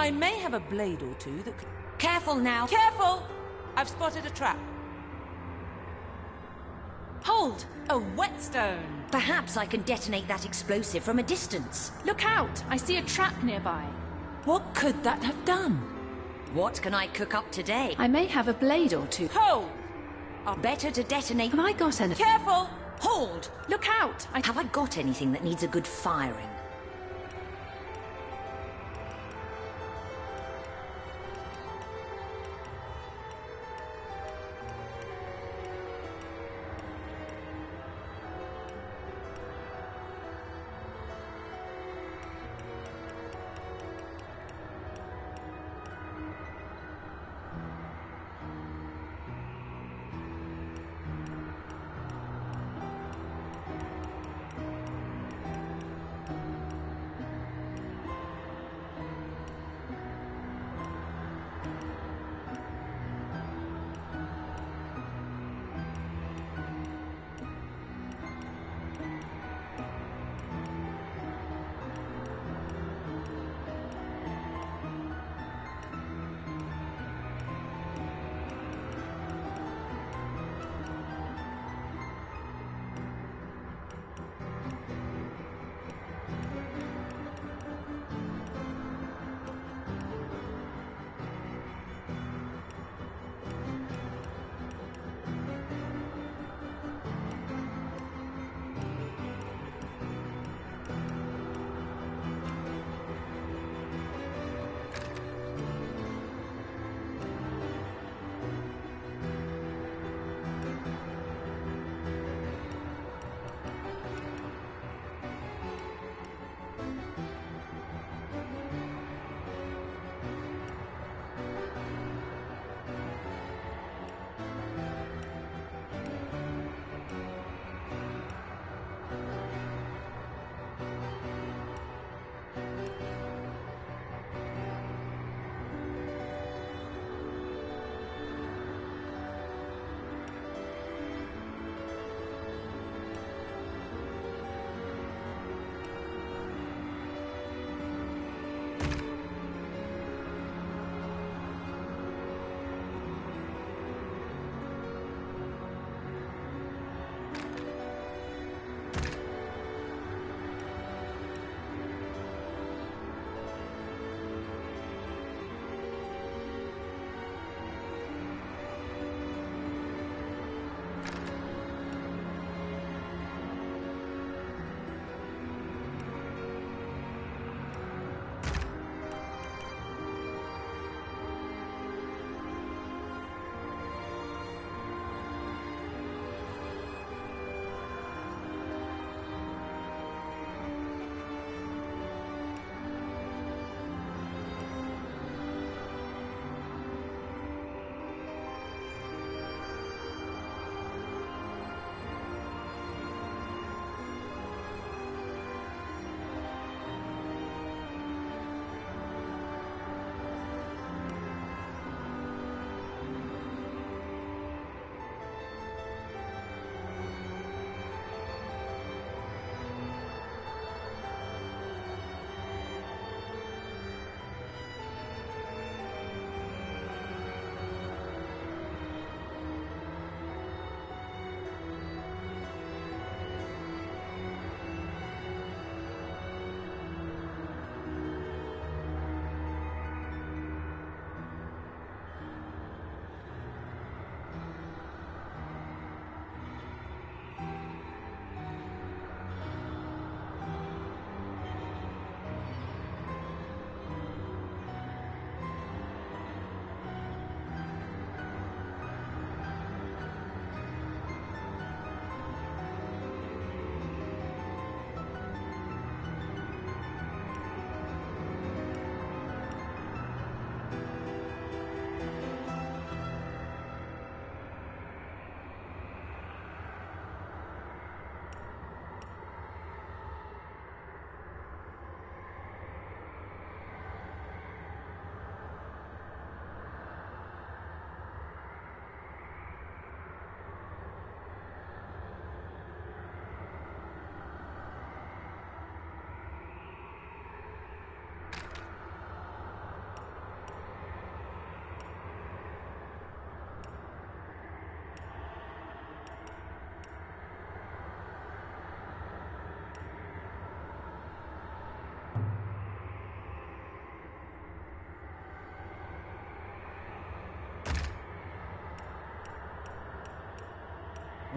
I may have a blade or two that could... Careful now. Careful! I've spotted a trap. Hold! A whetstone! Perhaps I can detonate that explosive from a distance. Look out! I see a trap nearby. What could that have done? What can I cook up today? I may have a blade or two. Hold! Better to detonate... Have I got anything? Careful! Hold! Look out! Have I got anything that needs a good firing?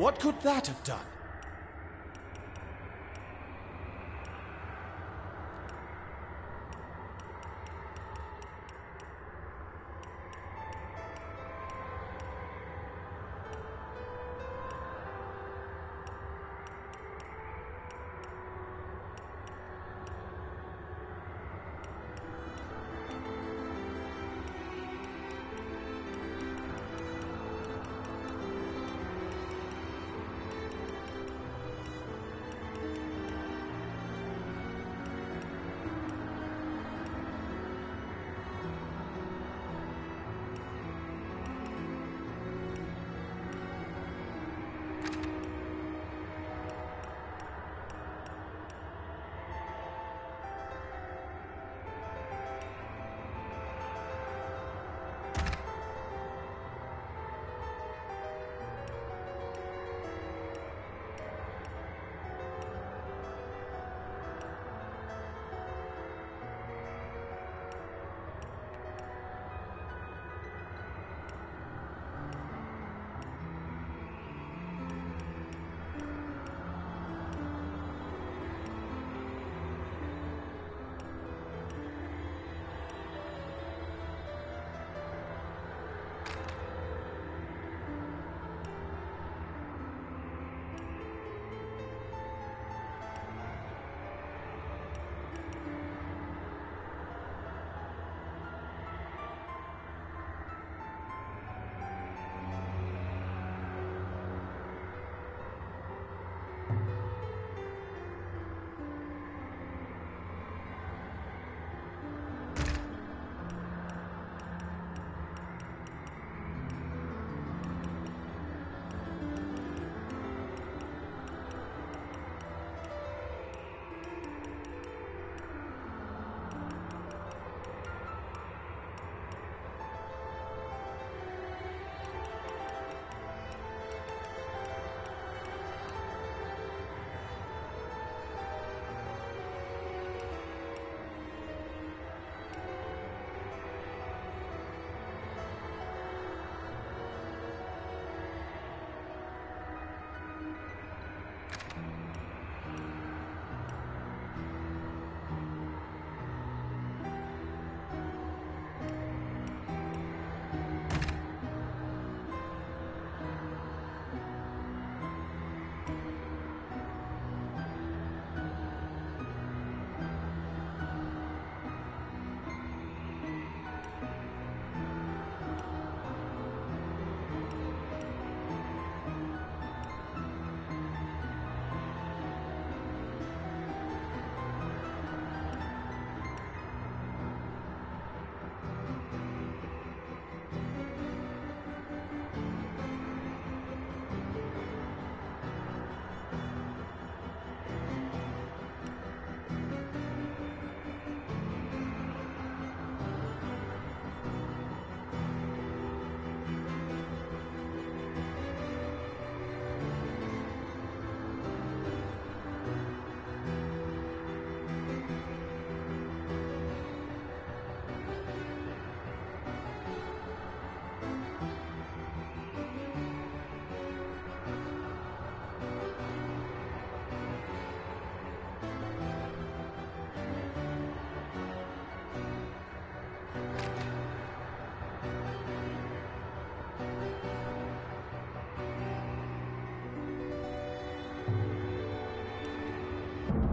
What could that have done?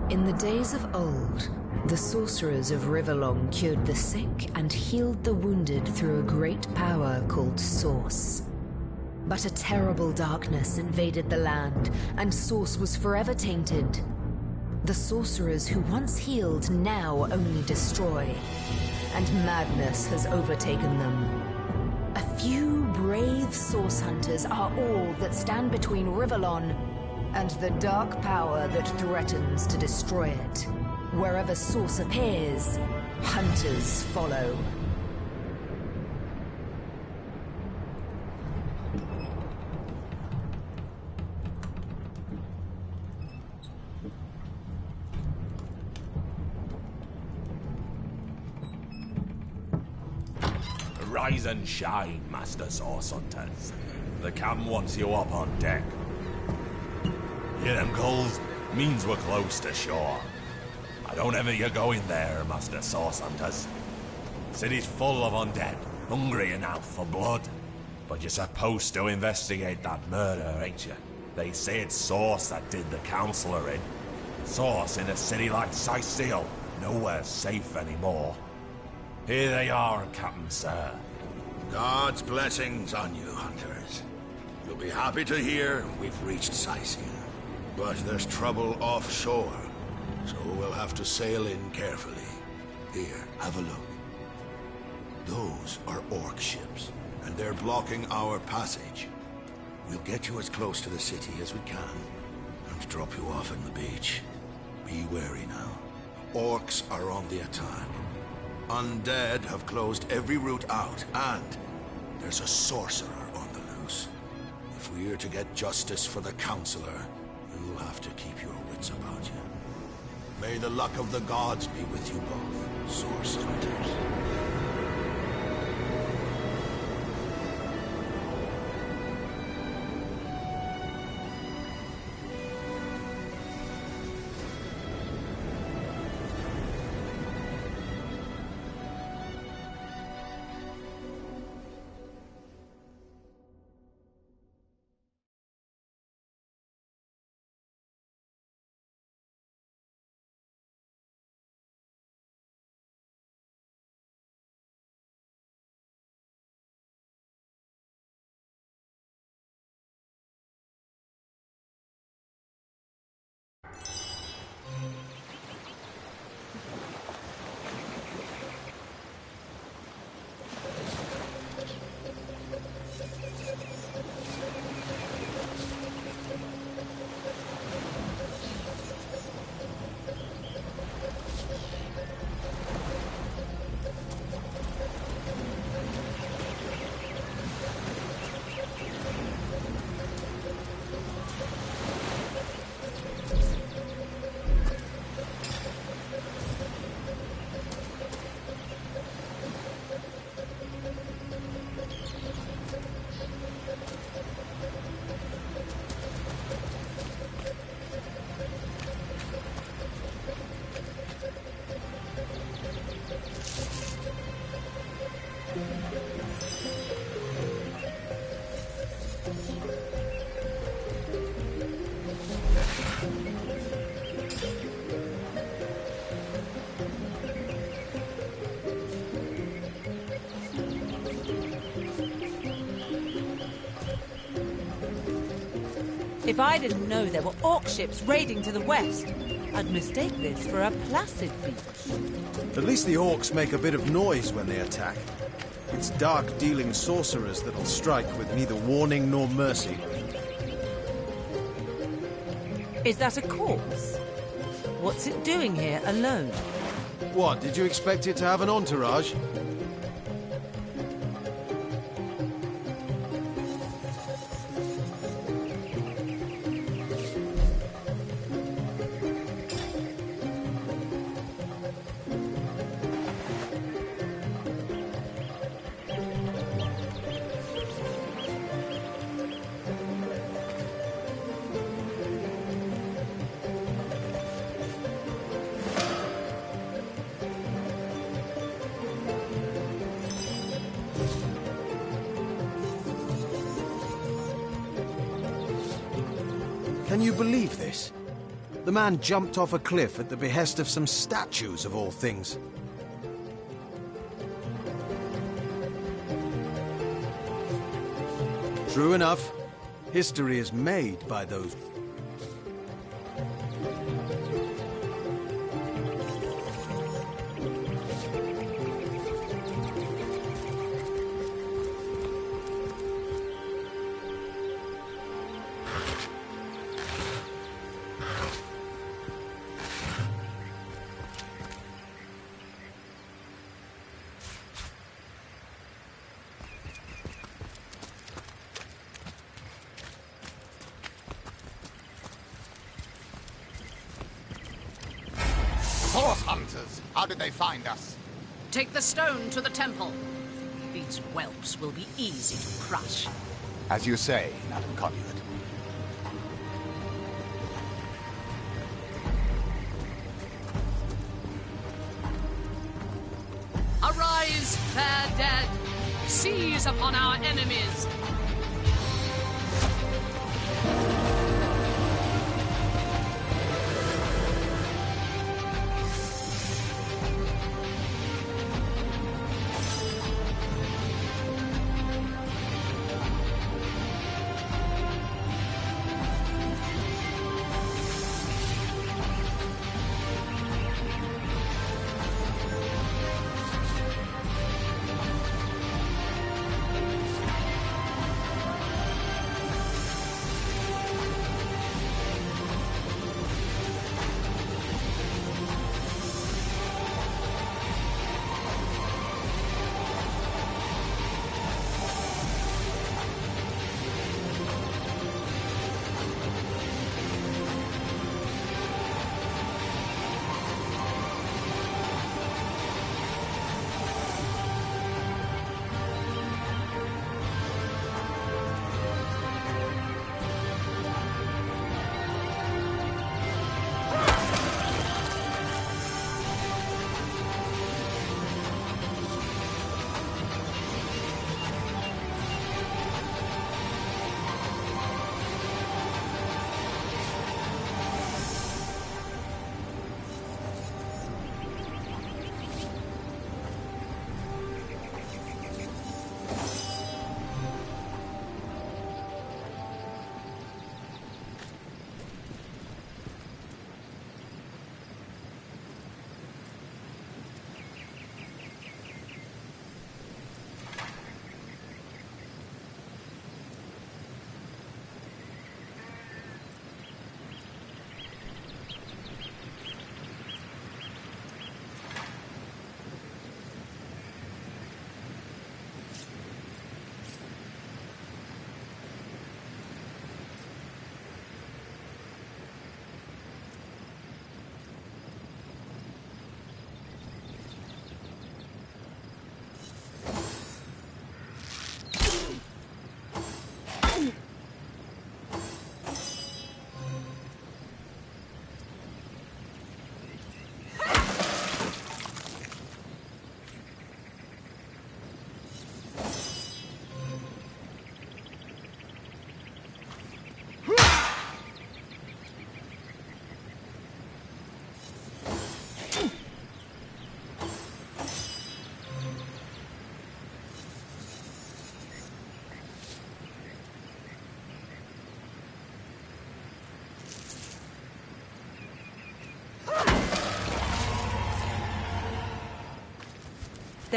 In the days of old, the sorcerers of Riverlong cured the sick and healed the wounded through a great power called Source. But a terrible darkness invaded the land, and Source was forever tainted. The sorcerers who once healed now only destroy, and madness has overtaken them. A few brave Source hunters are all that stand between Riverlon and the dark power that threatens to destroy it. Wherever Source appears, hunters follow. Rise and shine, Master Source Hunters. The Cam wants you up on deck. Hear them gulls? Means we're close to shore. I don't ever you go in there, Master Source Hunters. City's full of undead, hungry enough for blood. But you're supposed to investigate that murder, ain't you? They say it's Source that did the Counselor in. Source in a city like Sicil, nowhere safe anymore. Here they are, Captain Sir. God's blessings on you, hunters. You'll be happy to hear we've reached Sicil. But there's trouble offshore, so we'll have to sail in carefully. Here, have a look. Those are orc ships, and they're blocking our passage. We'll get you as close to the city as we can, and drop you off on the beach. Be wary now. Orcs are on the attack. Undead have closed every route out, and there's a sorcerer on the loose. If we're to get justice for the Counselor, you'll have to keep your wits about you. May the luck of the gods be with you both, Source Hunters. If I didn't know there were orc ships raiding to the west, I'd mistake this for a placid beach. At least the orcs make a bit of noise when they attack. It's dark-dealing sorcerers that'll strike with neither warning nor mercy. Is that a corpse? What's it doing here alone? What, did you expect it to have an entourage? Can you believe this? The man jumped off a cliff at the behest of some statues, of all things. True enough. History is made by those... Source hunters! How did they find us? Take the stone to the temple. These whelps will be easy to crush. As you say, Madam Conduit. fair dead. Seize upon our enemies.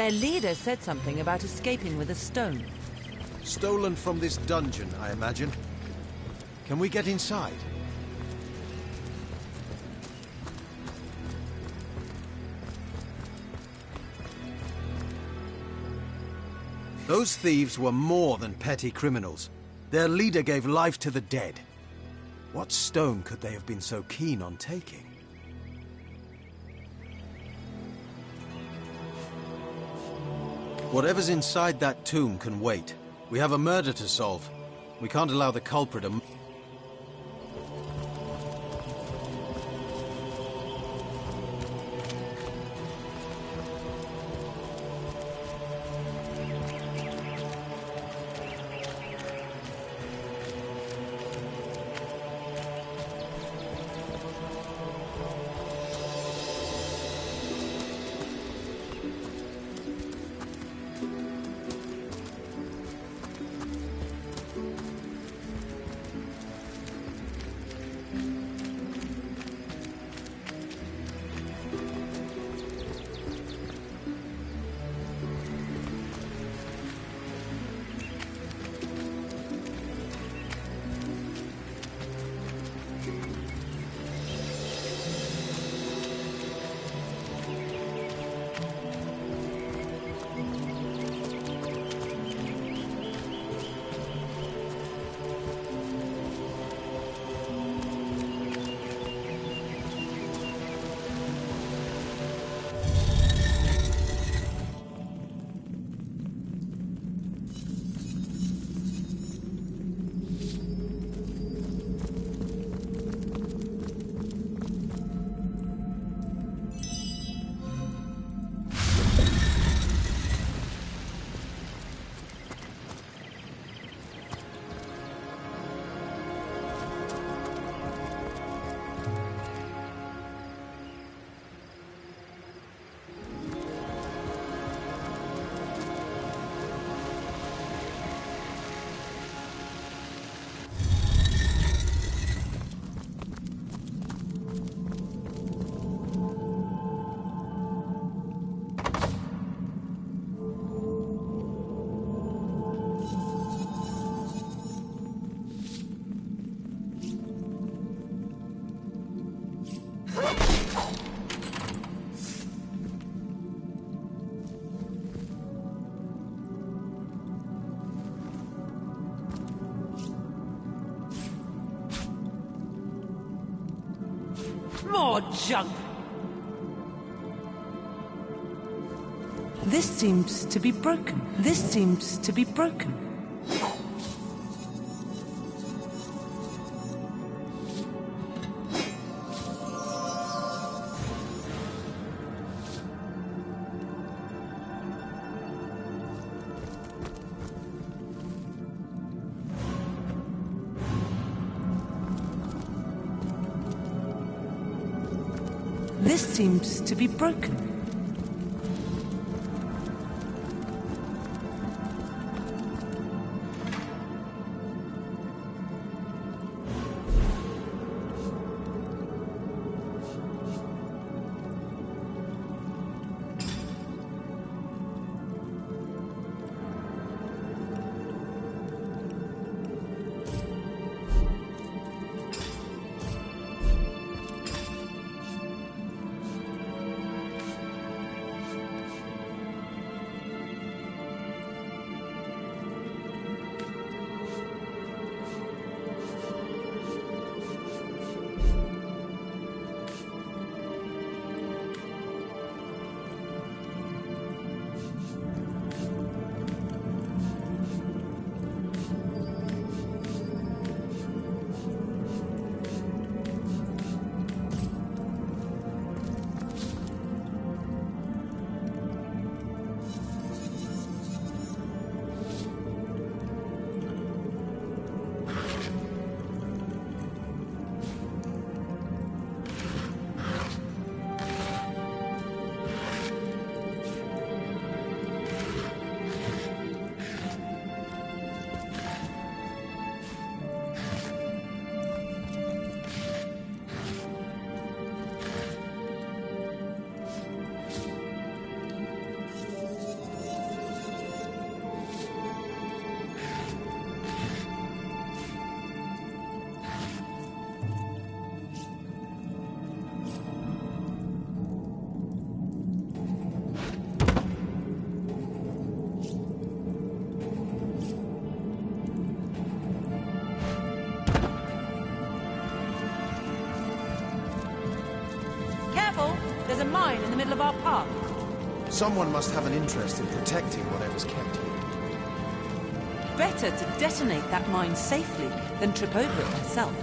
Their leader said something about escaping with a stone. Stolen from this dungeon, I imagine. Can we get inside? Those thieves were more than petty criminals. Their leader gave life to the dead. What stone could they have been so keen on taking? Whatever's inside that tomb can wait. We have a murder to solve. We can't allow the culprit a... More junk! This seems to be broken. This seems to be broken. This seems to be broken. There's a mine in the middle of our park. Someone must have an interest in protecting whatever's kept here. Better to detonate that mine safely than trip over it myself.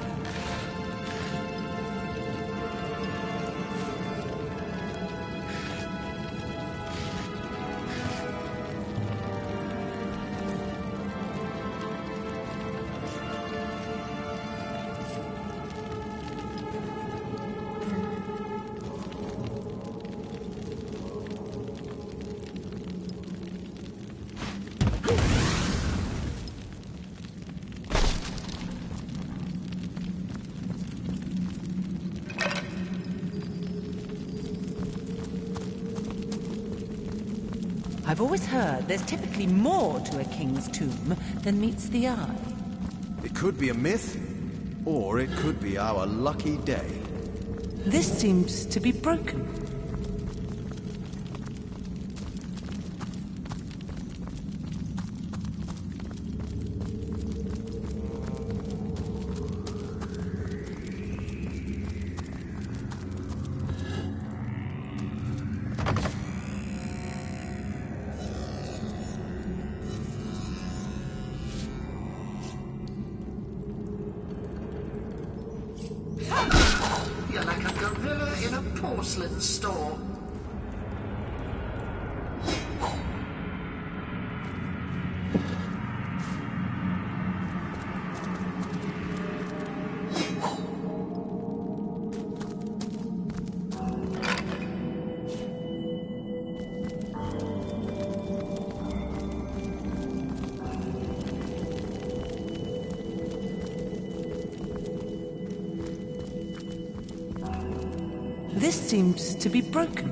I've always heard there's typically more to a king's tomb than meets the eye. It could be a myth, or it could be our lucky day. This seems to be broken. You're like a gorilla in a porcelain store. This seems to be broken.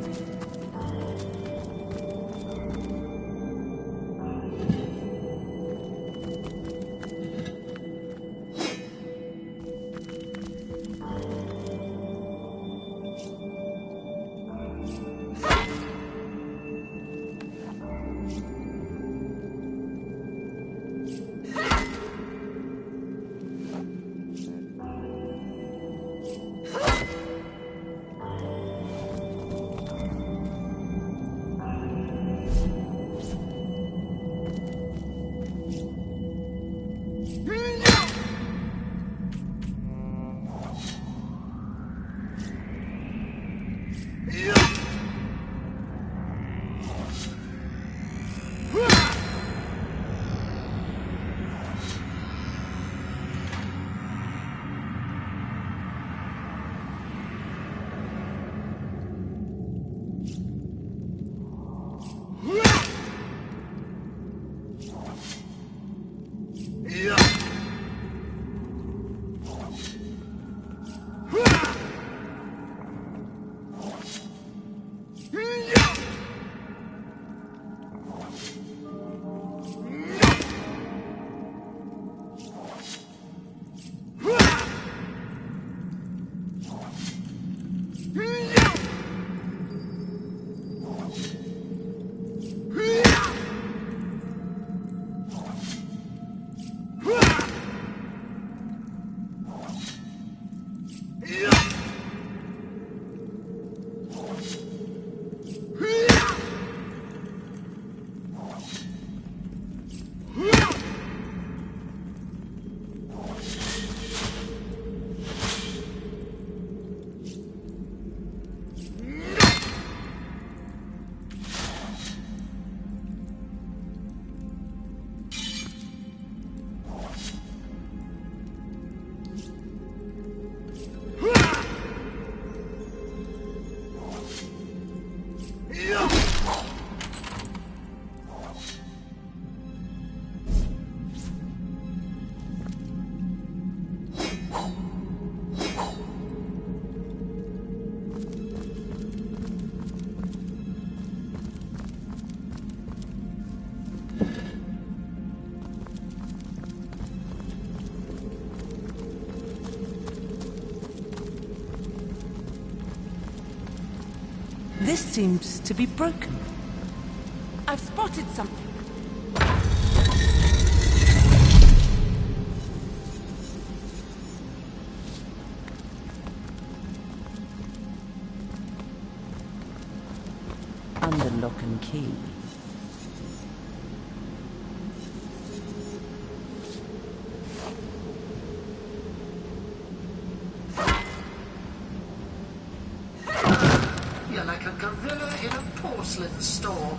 This seems to be broken. I've spotted something. Under lock and key. You're like a gorilla in a porcelain store.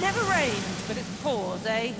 Never rains, but it pours, eh?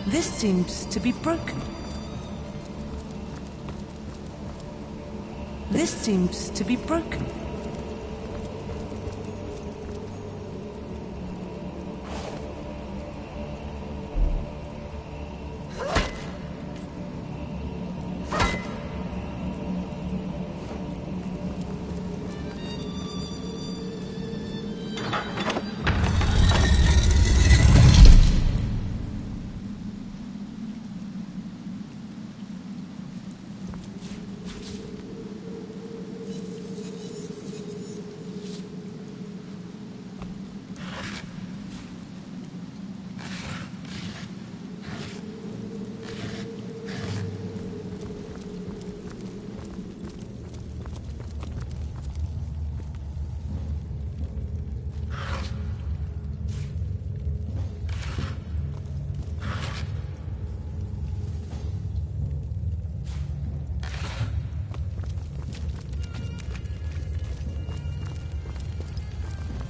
This seems to be broken. This seems to be broken.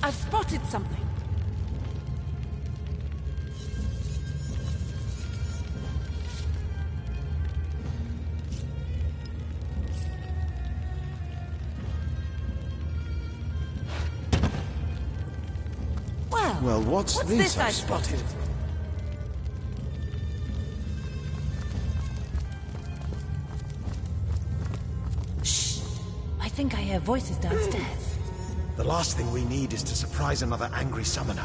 I've spotted something. Well, what's this I spotted? Shh! I think I hear voices downstairs. The last thing we need is to surprise another angry summoner.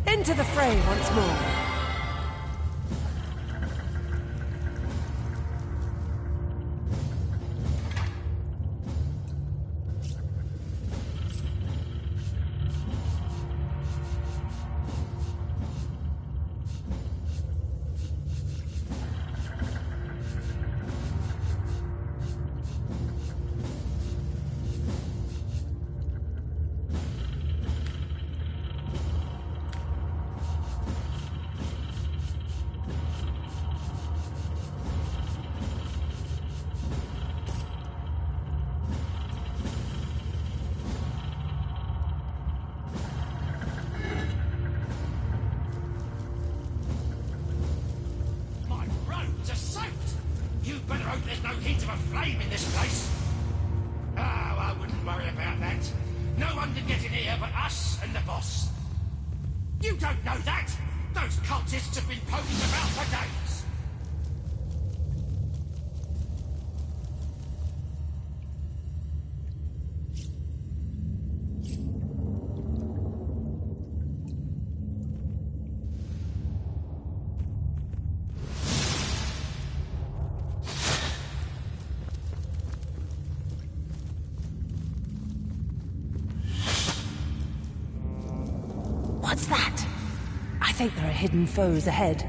Into the fray once more. of a flame in this place. Oh, I wouldn't worry about that. No one can get in here but us and the boss. You don't know that! Those cultists have been poking about for days! What's that? I think there are hidden foes ahead.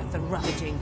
worth the ravaging.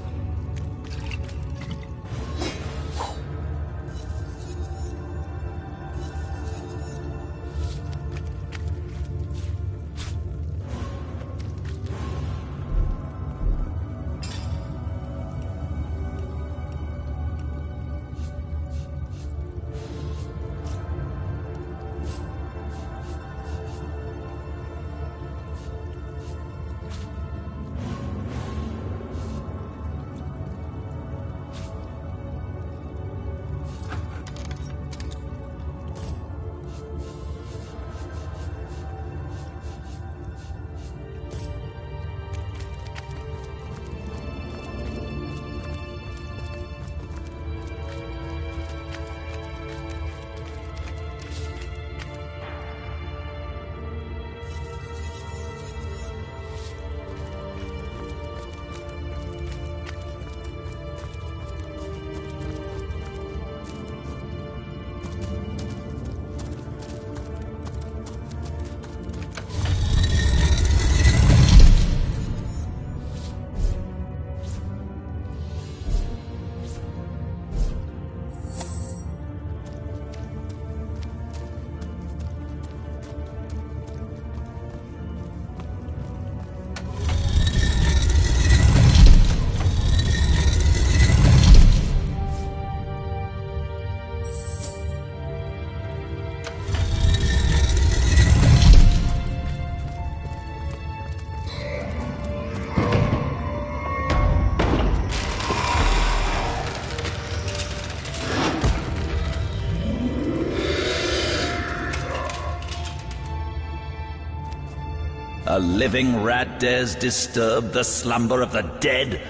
A living rat dares disturb the slumber of the dead?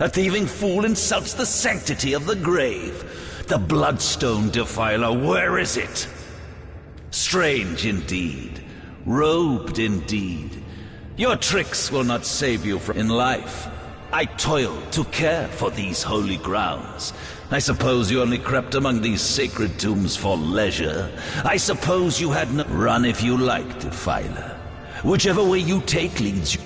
A thieving fool insults the sanctity of the grave. The bloodstone defiler, where is it? Strange indeed. Robed indeed. Your tricks will not save you in life. I toiled to care for these holy grounds. I suppose you only crept among these sacred tombs for leisure. I suppose you had no... Run if you like, defiler. Whichever way you take leads you...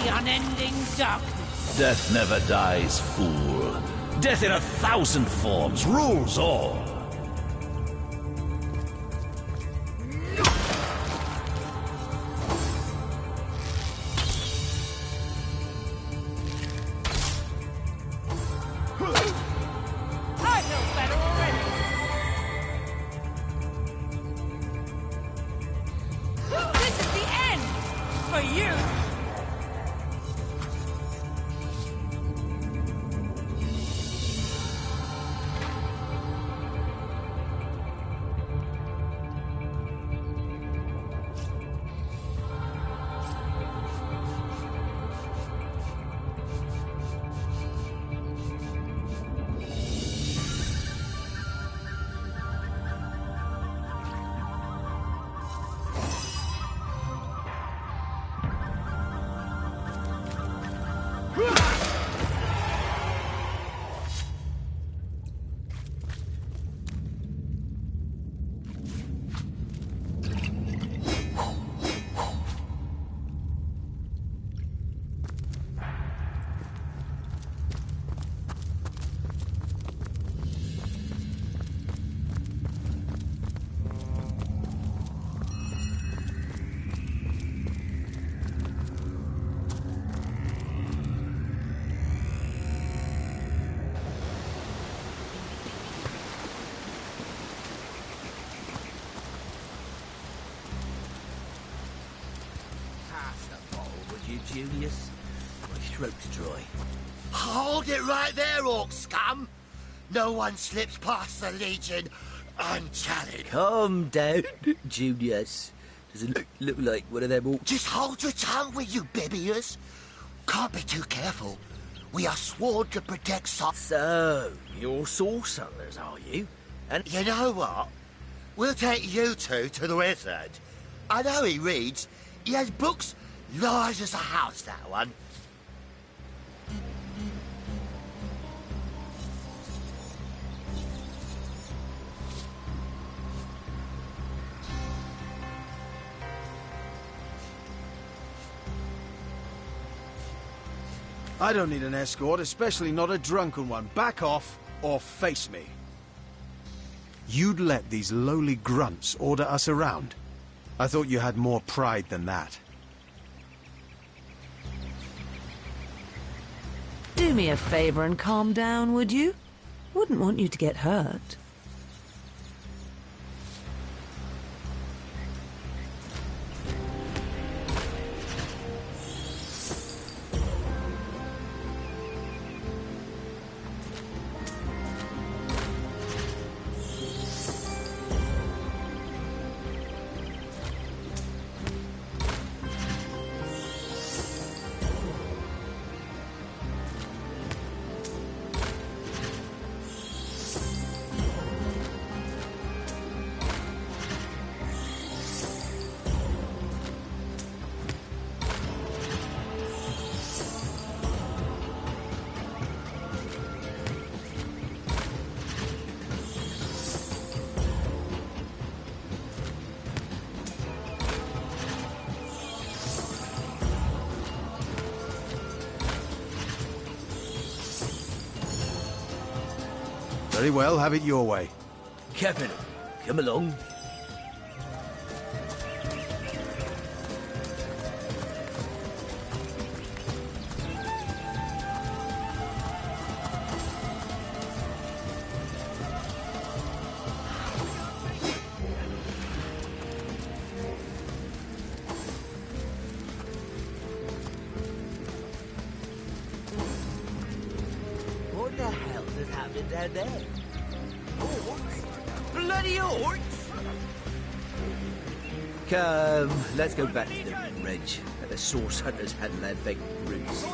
Unending darkness. Death never dies, fool. Death in 1,000 forms rules all. I feel better already. This is the end for you. Junius. My throat's dry. Hold it right there, orc scum! No one slips past the Legion unchallenged. Calm down, Junius. Doesn't look like one of them orcs. Just hold your tongue, will you, Bibius? Can't be too careful. We are sworn to protect So, you're source hunters, are you? And you know what? We'll take you two to the wizard. I know he reads. He has books large as a house, that one. I don't need an escort, especially not a drunken one. Back off, or face me. You'd let these lowly grunts order us around? I thought you had more pride than that. Do me a favor and calm down, would you? Wouldn't want you to get hurt. Very well, have it your way. Capital, come along. What the hell is happening down there? Orcs? Bloody orcs! Come, let's go back to the ridge. Let the source hunters handle their big roots.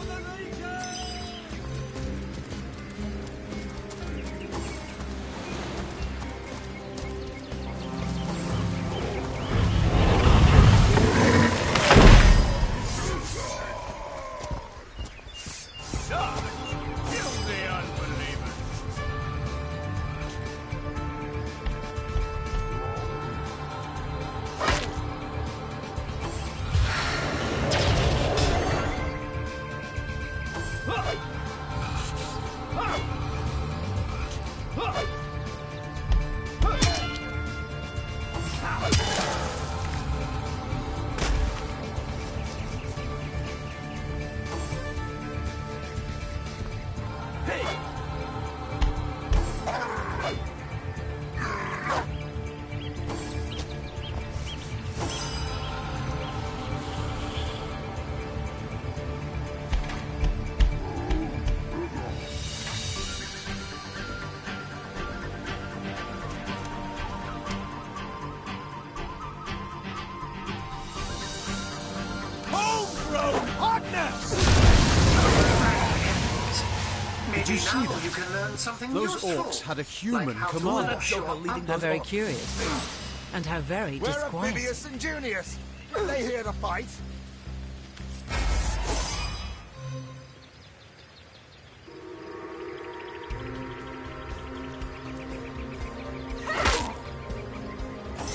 Did you see that? You can learn something Those useful, orcs had a human like commander. How very curious. And how very Where are disquieting. Bibius and Junius? Are they here to fight?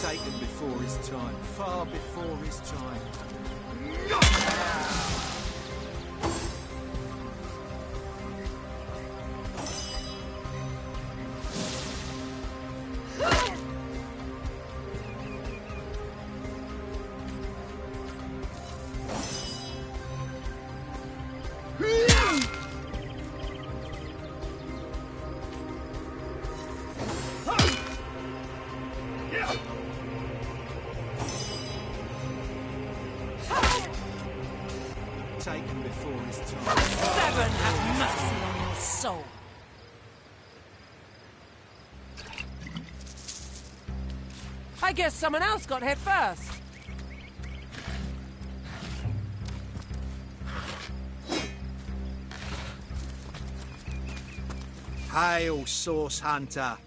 Taken before his time, far before his time. before his time. Seven, have mercy on your soul. I guess someone else got here first. Hail, Source Hunter.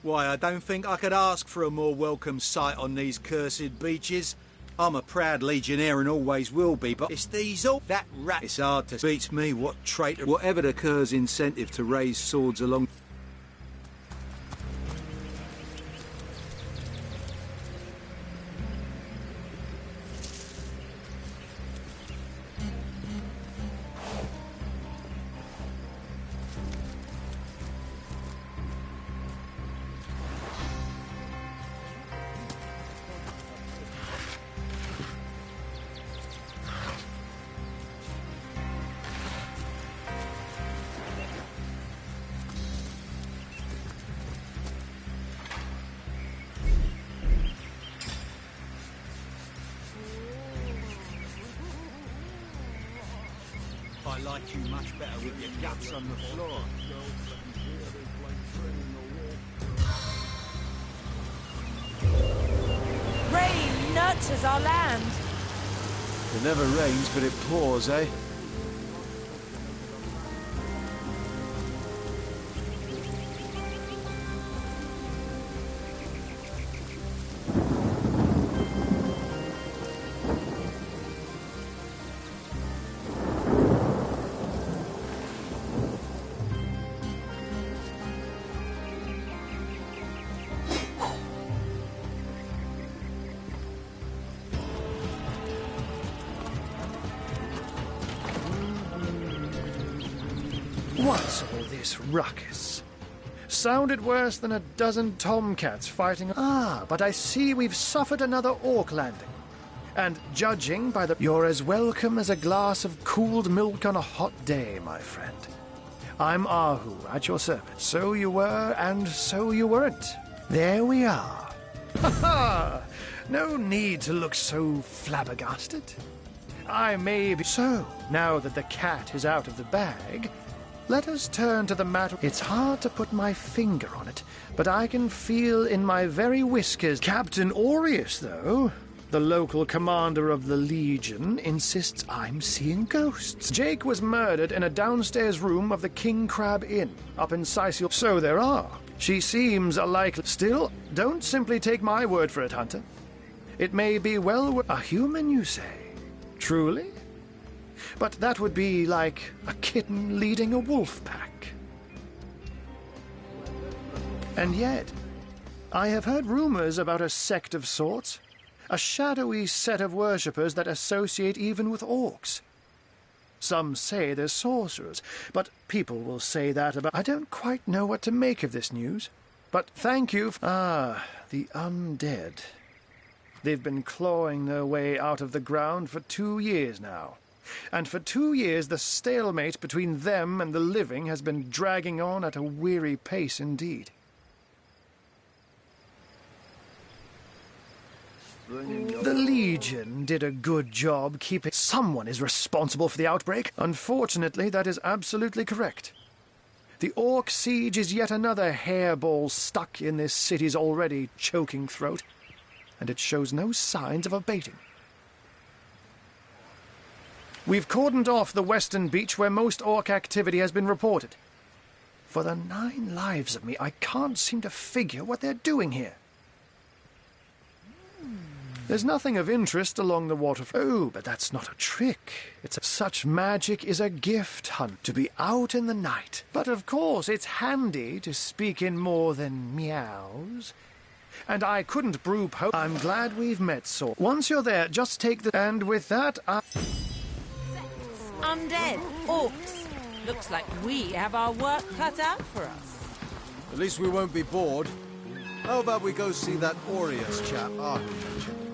Why, I don't think I could ask for a more welcome sight on these cursed beaches. I'm a proud legionnaire and always will be, but it's these all that rat. It's hard to beats me what traitor. Whatever the Kerr's incentive to raise swords along. I like you much better with your guts on the floor. Rain nurtures our land. It never rains, but it pours, eh? What's all this ruckus? Sounded worse than a dozen tomcats fighting. Ah, but I see we've suffered another orc landing. And judging by the... You're as welcome as a glass of cooled milk on a hot day, my friend. I'm Ahu, at your service. So you were, and so you weren't. There we are. Ha ha! No need to look so flabbergasted. I may be... So, now that the cat is out of the bag... Let us turn to the matter. It's hard to put my finger on it, but I can feel in my very whiskers. Captain Aureus, though, the local commander of the Legion, insists I'm seeing ghosts. Jake was murdered in a downstairs room of the King Crab Inn, up in Sicily. So there are. She seems a likely... Still, don't simply take my word for it, Hunter. It may be well... A human, you say? Truly? But that would be like a kitten leading a wolf pack. And yet, I have heard rumors about a sect of sorts, a shadowy set of worshippers that associate even with orcs. Some say they're sorcerers, but people will say that about... I don't quite know what to make of this news, but thank you the undead. They've been clawing their way out of the ground for 2 years now. And for 2 years the stalemate between them and the living has been dragging on at a weary pace indeed. The Legion did a good job keeping... Someone is responsible for the outbreak. Unfortunately, that is absolutely correct. The Orc siege is yet another hairball stuck in this city's already choking throat, and it shows no signs of abating. We've cordoned off the western beach where most orc activity has been reported. For the 9 lives of me, I can't seem to figure what they're doing here. There's nothing of interest along the waterfront. Oh, but that's not a trick. Such magic is a gift hunt, to be out in the night. But of course, it's handy to speak in more than meows. And I couldn't brew I'm glad we've met, Saul. Once you're there, just take the... And with that, Undead, orcs. Looks like we have our work cut out for us. At least we won't be bored. How about we go see that Aureus chap Arthur mentioned?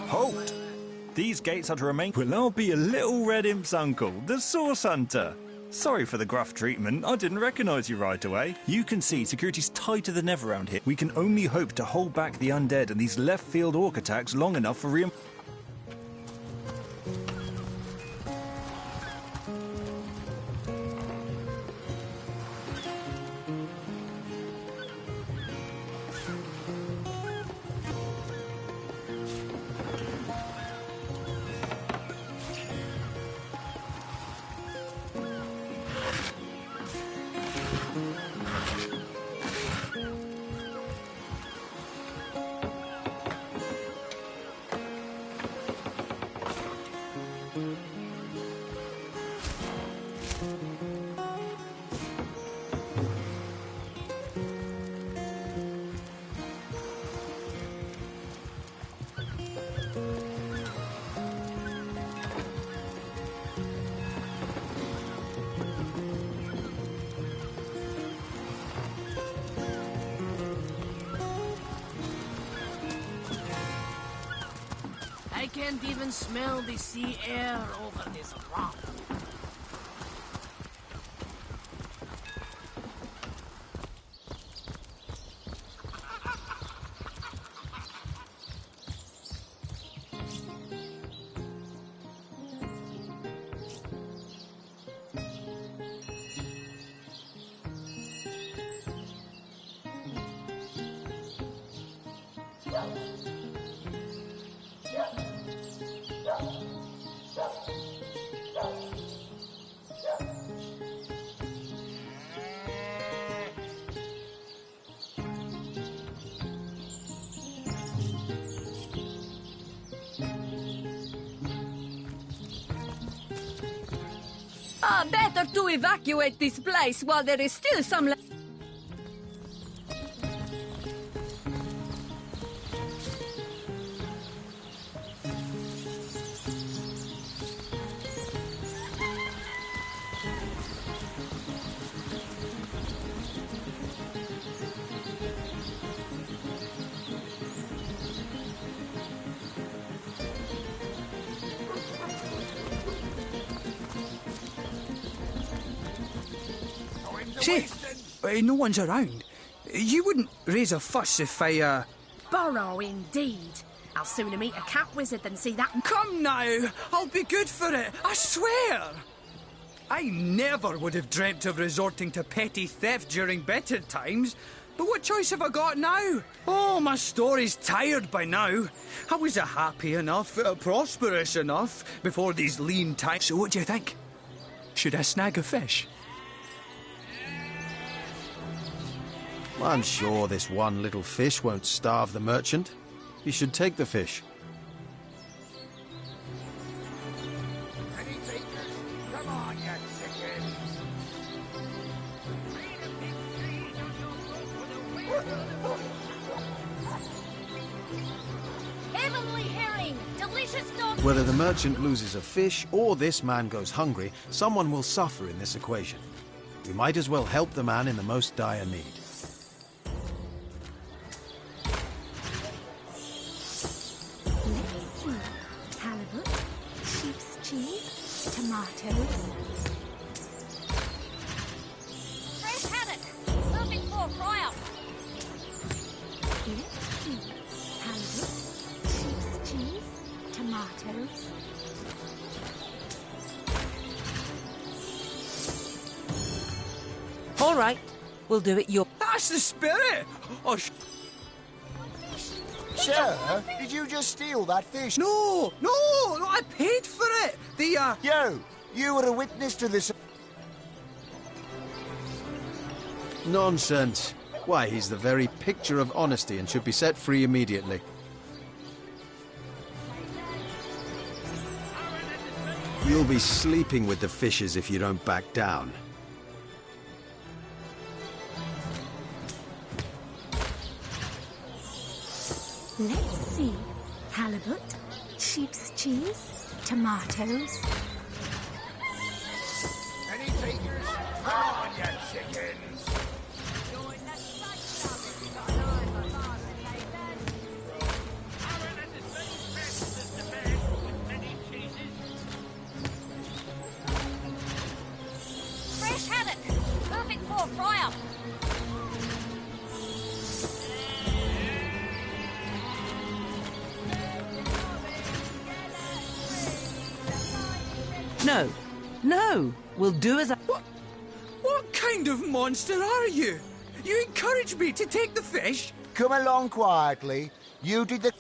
Halt! These gates are to remain. Well, I'll be a little red imp's uncle, the Source Hunter. Sorry for the gruff treatment. I didn't recognise you right away. You can see security's tighter than ever around here. We can only hope to hold back the undead and these left-field orc attacks long enough for I can't even smell the sea air over this rock. Better to evacuate this place while there is still some Say, no one's around. You wouldn't raise a fuss if I, Burrow, indeed. I'll sooner meet a cat wizard than see that. Come now! I'll be good for it, I swear! I never would have dreamt of resorting to petty theft during better times. But what choice have I got now? Oh, my story's tired by now. I was happy enough, prosperous enough, before these lean times. So what do you think? Should I snag a fish? I'm sure this one little fish won't starve the merchant. He should take the fish. Any takers? Come on, you chickens! Heavenly herring! Delicious dog! Whether the merchant loses a fish or this man goes hungry, someone will suffer in this equation. We might as well help the man in the most dire need. Halibut, sheep's cheese, tomatoes. Fresh haddock, perfect for a fry-up. Let's see. Halibut, sheep's cheese, tomatoes. All right, we'll do it your... That's the spirit! Oh, Sir, did you just steal that fish? No, I paid for it. You were a witness to this. Nonsense. Why, he's the very picture of honesty and should be set free immediately. You'll be sleeping with the fishes if you don't back down. Let's see. Halibut, sheep's cheese, tomatoes. Any takers? Come on, you chickens! No. No. We'll do as I... What kind of monster are you? You encouraged me to take the fish? Come along quietly. You did the...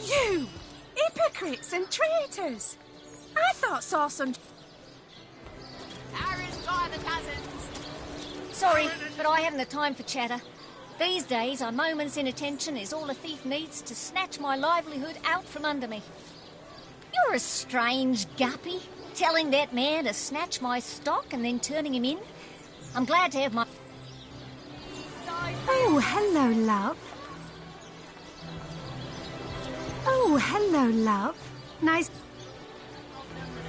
You! Hypocrites and traitors! I thought saw some... Harry's by the cousins. Sorry, but I haven't the time for chatter. These days, a moment's inattention is all a thief needs to snatch my livelihood out from under me. You're a strange guppy, telling that man to snatch my stock and then turning him in. I'm glad to have my... Oh, hello, love. Oh, hello, love. Nice...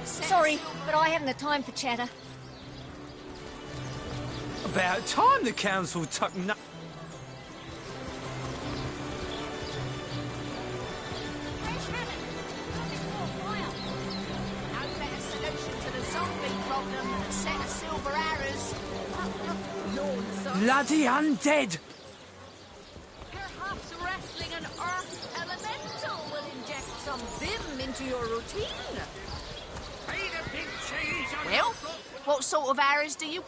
Sorry, but I haven't the time for chatter. About time the council took no... Bloody undead! Perhaps wrestling an earth elemental will inject some vim into your routine. Well, what sort of arrows do you...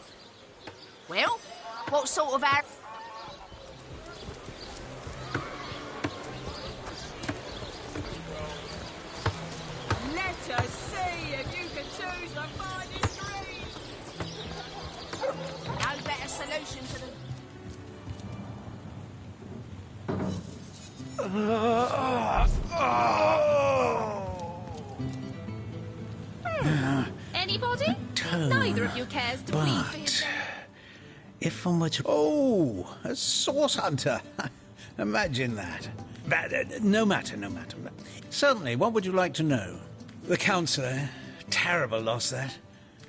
Well, what sort of arrows... Let us see if you can choose the finest green. No better solution to the... Anybody? Neither of you cares to plead for his... If from which... Oh, a source hunter. Imagine that. But, no matter. Certainly, what would you like to know? The councillor. Terrible loss, that.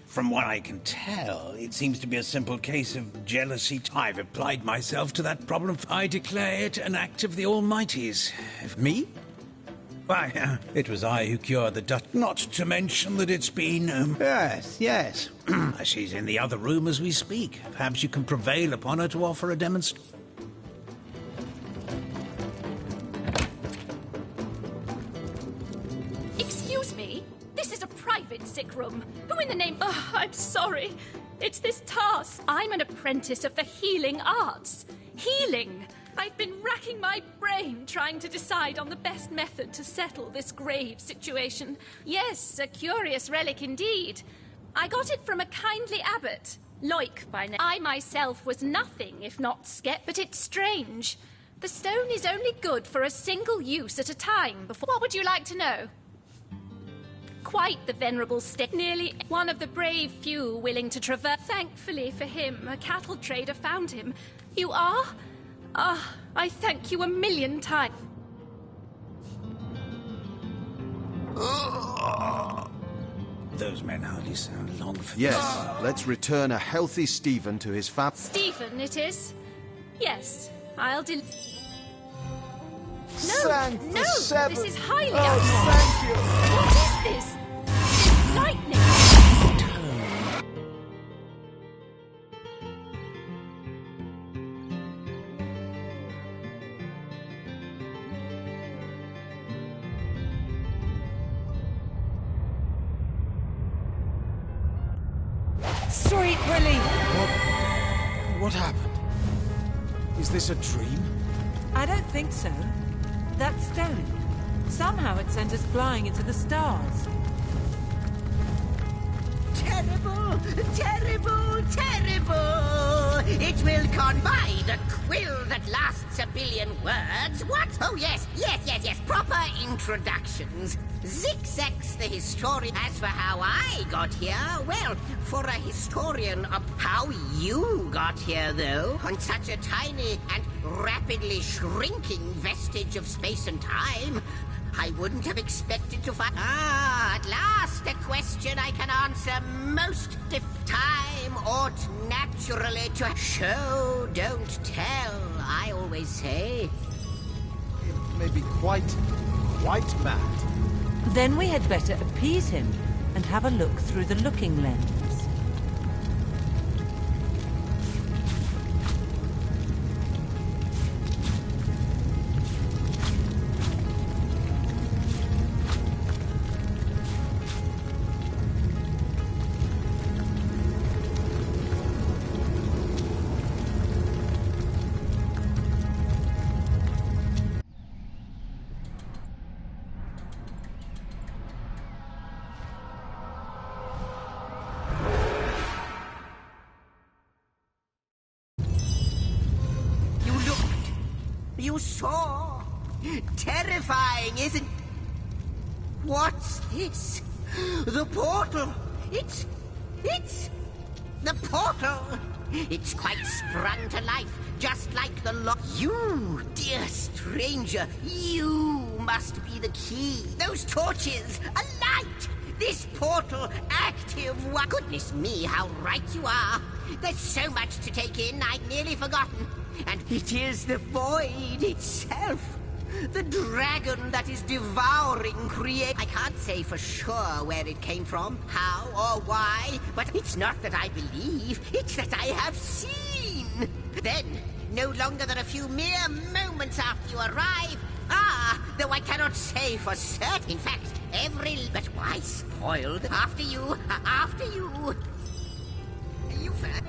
From what I can tell, it seems to be a simple case of jealousy. I've applied myself to that problem. I declare it an act of the Almighty's. Me? Why, it was I who cured the Dutch. Not to mention that it's been... Yes. She's in the other room as we speak. Perhaps you can prevail upon her to offer a demonstration. Excuse me? This is a private sick room. Who in the name... Oh, I'm sorry. It's this task. I'm an apprentice of the healing arts. Healing! I've been racking my brain trying to decide on the best method to settle this grave situation. Yes, a curious relic indeed. I got it from a kindly abbot, Loik by name. I myself was nothing if not skept, but it's strange. The stone is only good for a single use at a time before... What would you like to know? Quite the venerable stick. Nearly one of the brave few willing to traverse. Thankfully for him, a cattle trader found him. You are? Ah, I thank you a million times. Those men hardly sound long for Yes, this. let's return a healthy Stephen to his fab... Stephen, it is? Yes, I'll No, this is highly What is this? It's lightning! Sweet relief! What happened? Is this a dream? I don't think so. That stone. Somehow it sent us flying into the stars. Terrible, terrible, terrible! It will combine a quill that lasts a billion words. What? Oh, yes. Proper introductions. Zigzags the historian. As for how I got here, well, for a historian of how you got here, though, on such a tiny and rapidly shrinking vestige of space and time, I wouldn't have expected to find... at last a question I can answer most if time ought naturally to... Show, don't tell, I always say. It may be quite mad. Then we had better appease him and have a look through the looking lens. You saw? Terrifying, isn't... What's this? The portal! It's... the portal! It's quite sprung to life, just like the lock. You, dear stranger, you must be the key. Those torches, a light! This portal, active. Goodness me, how right you are. There's so much to take in, I'd nearly forgotten. And it is the void itself. The dragon that is devouring I can't say for sure where it came from, how or why, but it's not that I believe, it's that I have seen. Then, no longer than a few mere moments after you arrive, though I cannot say for certain. In fact, but why spoiled? After you.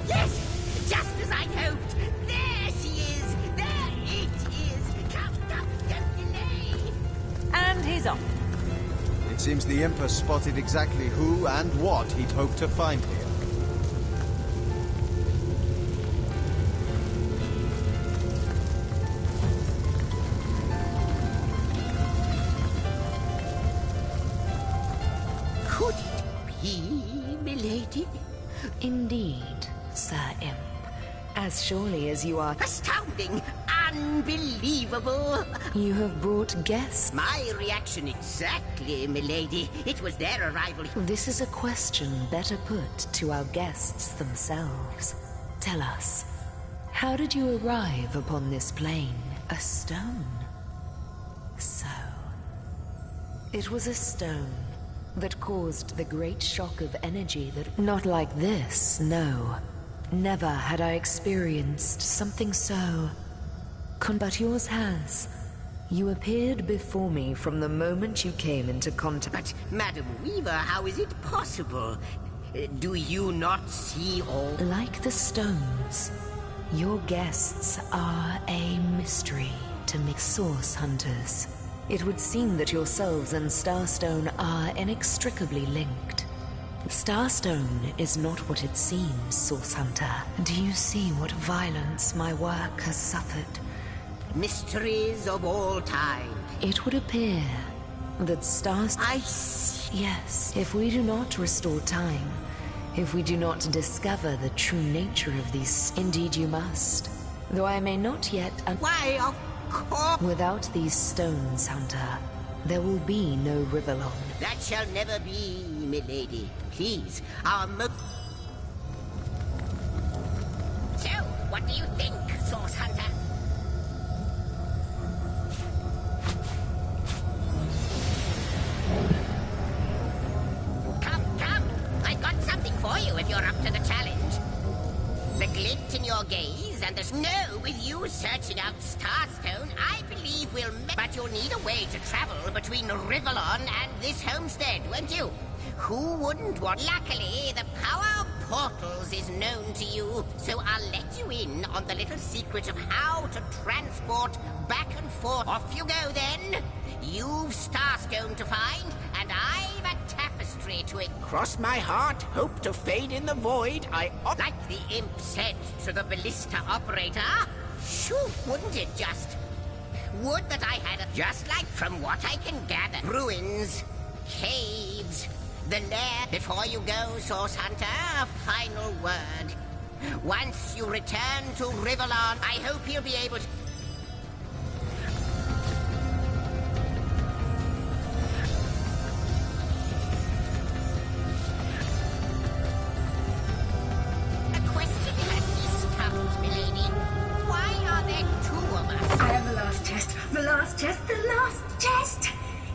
Yes, just as I hoped. There she is. There it is. Come, don't delay. And he's off. It seems the Imp has spotted exactly who and what he'd hoped to find here. Could it be, milady? Indeed, Sir Imp. As surely as you are... Astounding! Unbelievable! You have brought guests. My reaction exactly, milady. It was their arrival. This is a question better put to our guests themselves. Tell us, how did you arrive upon this plane? A stone? So... it was a stone that caused the great shock of energy that... Not like this, no. Never had I experienced something so... But yours has. You appeared before me from the moment you came into contact... But, Madam Weaver, how is it possible? Do you not see all... Like the stones, your guests are a mystery to me. Source hunters. It would seem that yourselves and Starstone are inextricably linked. Starstone is not what it seems, Source Hunter. Do you see what violence my work has suffered? Mysteries of all time. It would appear that I see. Yes, if we do not restore time, if we do not discover the true nature of these... Indeed you must. Though I may not yet... Why, of course... Without these stones, Hunter, there will be no Rivalon. That shall never be, milady. Please, our So, what do you think, Source Hunter? Come. I've got something for you if you're up to the challenge. The glint in your gaze and the snow with you searching out Starstone, I believe will... But you'll need a way to travel between Rivalon and this homestead, won't you? Who wouldn't want... Luckily, the power of portals is known to you, so I'll let you in on the little secret of how to transport back and forth. Off you go, then. You've Starstone to find, and I've a tapestry to it. Cross my heart, hope to fade in the void. Like the Imp said to the ballista operator. Shoo, wouldn't it just? Would that I had just like from what I can gather. Ruins, caves, the lair. Before you go, Source Hunter, a final word. Once you return to Rivalon, I hope you'll be able to...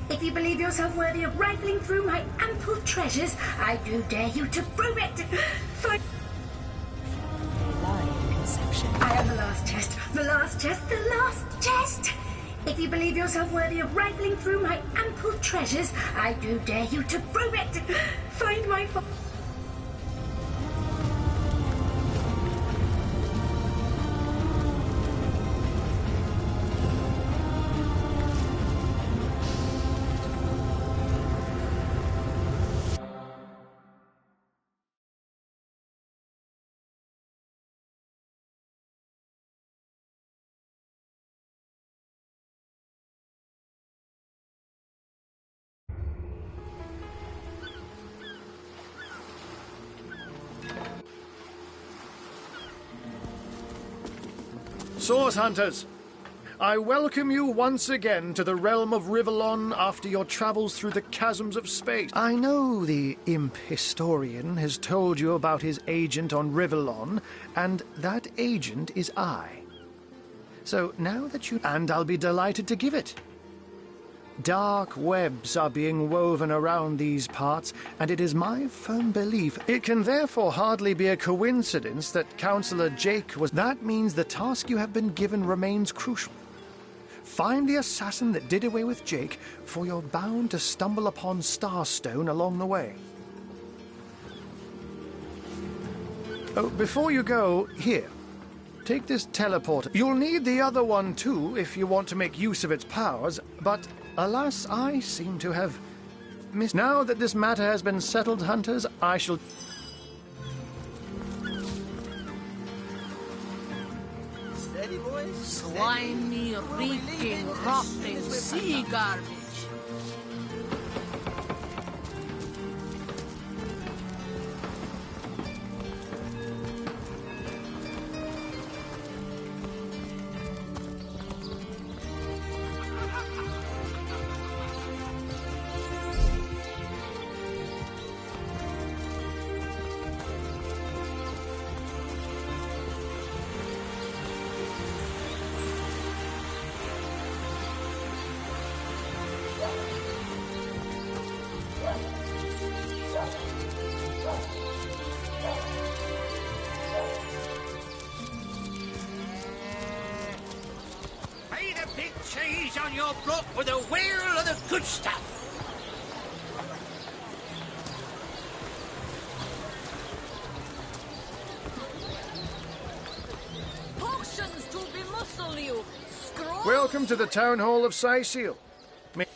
If you believe yourself worthy of rifling through my ample treasures, I do dare you to prove it. I am the last chest, the last chest, the last chest. If you believe yourself worthy of rifling through my ample treasures, I do dare you to prove it. Find my... Source Hunters, I welcome you once again to the realm of Rivellon after your travels through the chasms of space. I know the imp historian has told you about his agent on Rivellon, and that agent is I. So now that you... And I'll be delighted to give it. Dark webs are being woven around these parts, and it is my firm belief it can therefore hardly be a coincidence that Councillor Jake was... That means the task you have been given remains crucial. Find the assassin that did away with Jake, for you're bound to stumble upon Starstone along the way. Oh, before you go, here. Take this teleporter. You'll need the other one too if you want to make use of its powers, but... Alas, I seem to have missed. Now that this matter has been settled, Hunters, I shall... Steady, boys. Slimy, reeking, rotting sea garbage. Big cheese on your block with a wheel of the good stuff. Potions to bemuscle you. Scroll. Welcome to the Town Hall of Syseal. Let's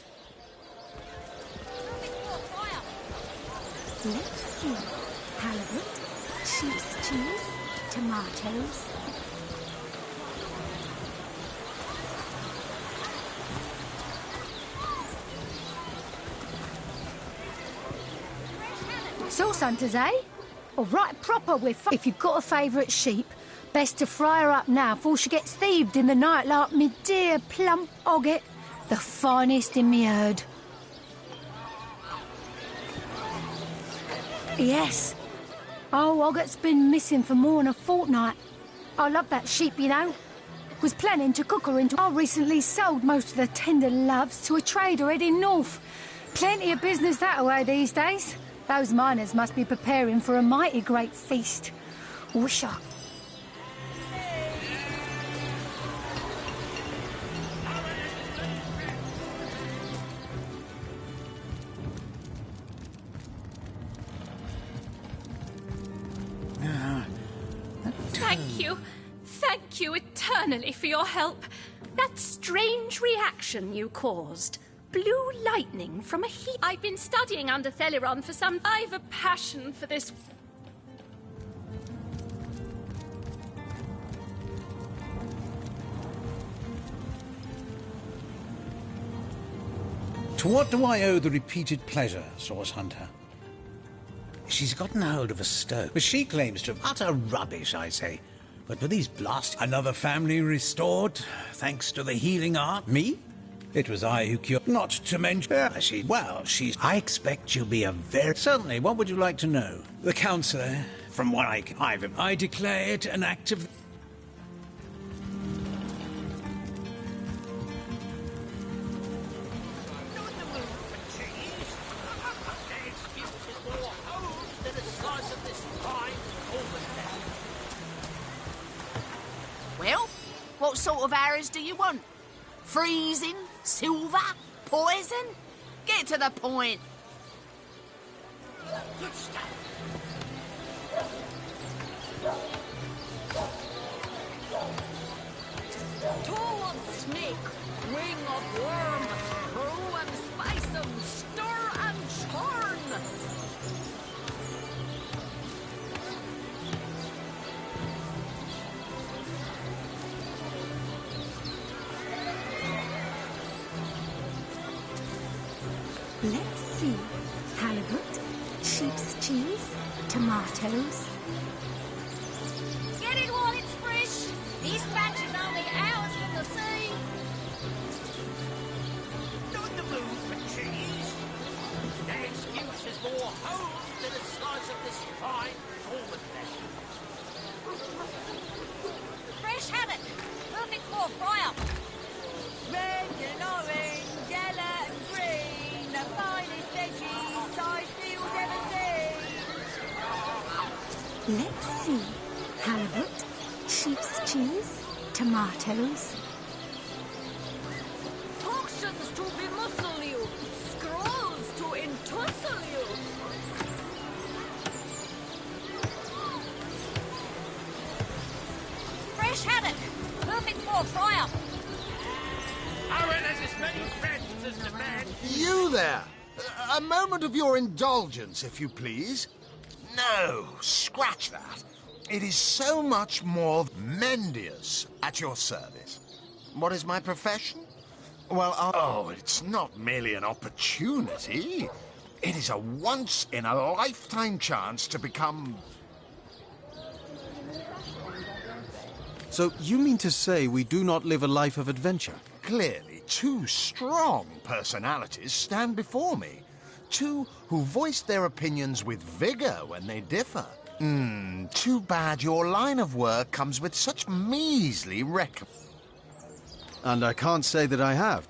see. Halibut, sheep's cheese, tomatoes. Source Hunters, eh? All right, proper with... If you've got a favourite sheep, best to fry her up now before she gets thieved in the night like me dear plump Ogget, the finest in me herd. Yes. Oh, Ogget's been missing for more than a fortnight. I love that sheep, you know. Was planning to cook her into... I recently sold most of the tender loves to a trader heading north. Plenty of business that way these days. Those miners must be preparing for a mighty great feast. Wisha. Thank you. Thank you eternally for your help. That strange reaction you caused. Blue lightning from a heat. I've been studying under Theleron for some... I've a passion for this... To what do I owe the repeated pleasure, Source Hunter? She's gotten hold of a stone, but she claims to have utter rubbish, I say. But for these blasts, another family restored, thanks to the healing art. Me? It was I who cured. Not to mention... I expect you'll be a very... Certainly, what would you like to know? The councillor, from what I declare it an act of... Well, what sort of arrows do you want? Freezing? Silver? Poison? Get to the point. Good stuff. Toe of snake, wing of worm, brew and spice 'em, stir and churn. Let's see. Halibut, sheep's cheese, tomatoes. Get it while it's fresh. These batches only get a slice of this fine almond Fresh haddock. Perfect for a fry-up. Red and orange, yellow and green, the finest veggies size seals ever seen. Let's see. Halibut, sheep's cheese, tomatoes. Toxins to bemuscle you, scrolls to entussle you. Fresh haddock. Perfect for a fry-up. Owen has as many friends as the man. You there! A moment of your indulgence, if you please. No, scratch that. It is so much more Mendius at your service. What is my profession? Well, it's not merely an opportunity. It is a once-in-a-lifetime chance to become... So you mean to say we do not live a life of adventure? Clearly, two strong personalities stand before me. Two who voice their opinions with vigor when they differ. Too bad your line of work comes with such measly And I can't say that I have.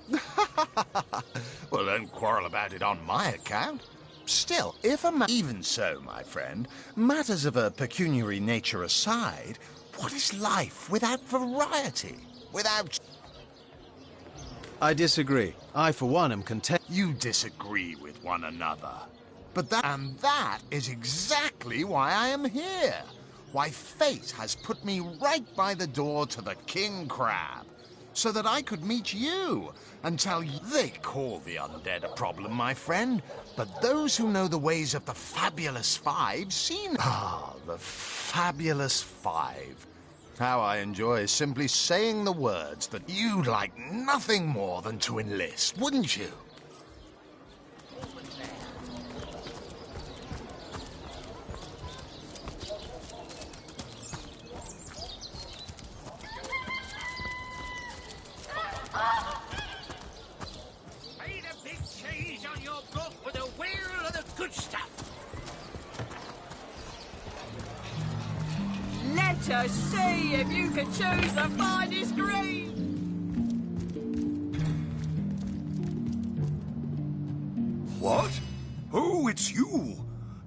Well, don't quarrel about it on my account. Still, if even so, my friend, matters of a pecuniary nature aside, what is life without variety? Without... I disagree. I, for one, am content... You disagree with one another. But that is exactly why I am here. Why fate has put me right by the door to the King Crab, so that I could meet you and tell you... They call the undead a problem, my friend, but those who know the ways of the Fabulous Five seem... Ah, the Fabulous Five. How I enjoy simply saying the words that you'd like nothing more than to enlist, wouldn't you? Made a big change on your book with a wheel of the good stuff. Let us see if you can choose the finest green. What? Oh, it's you.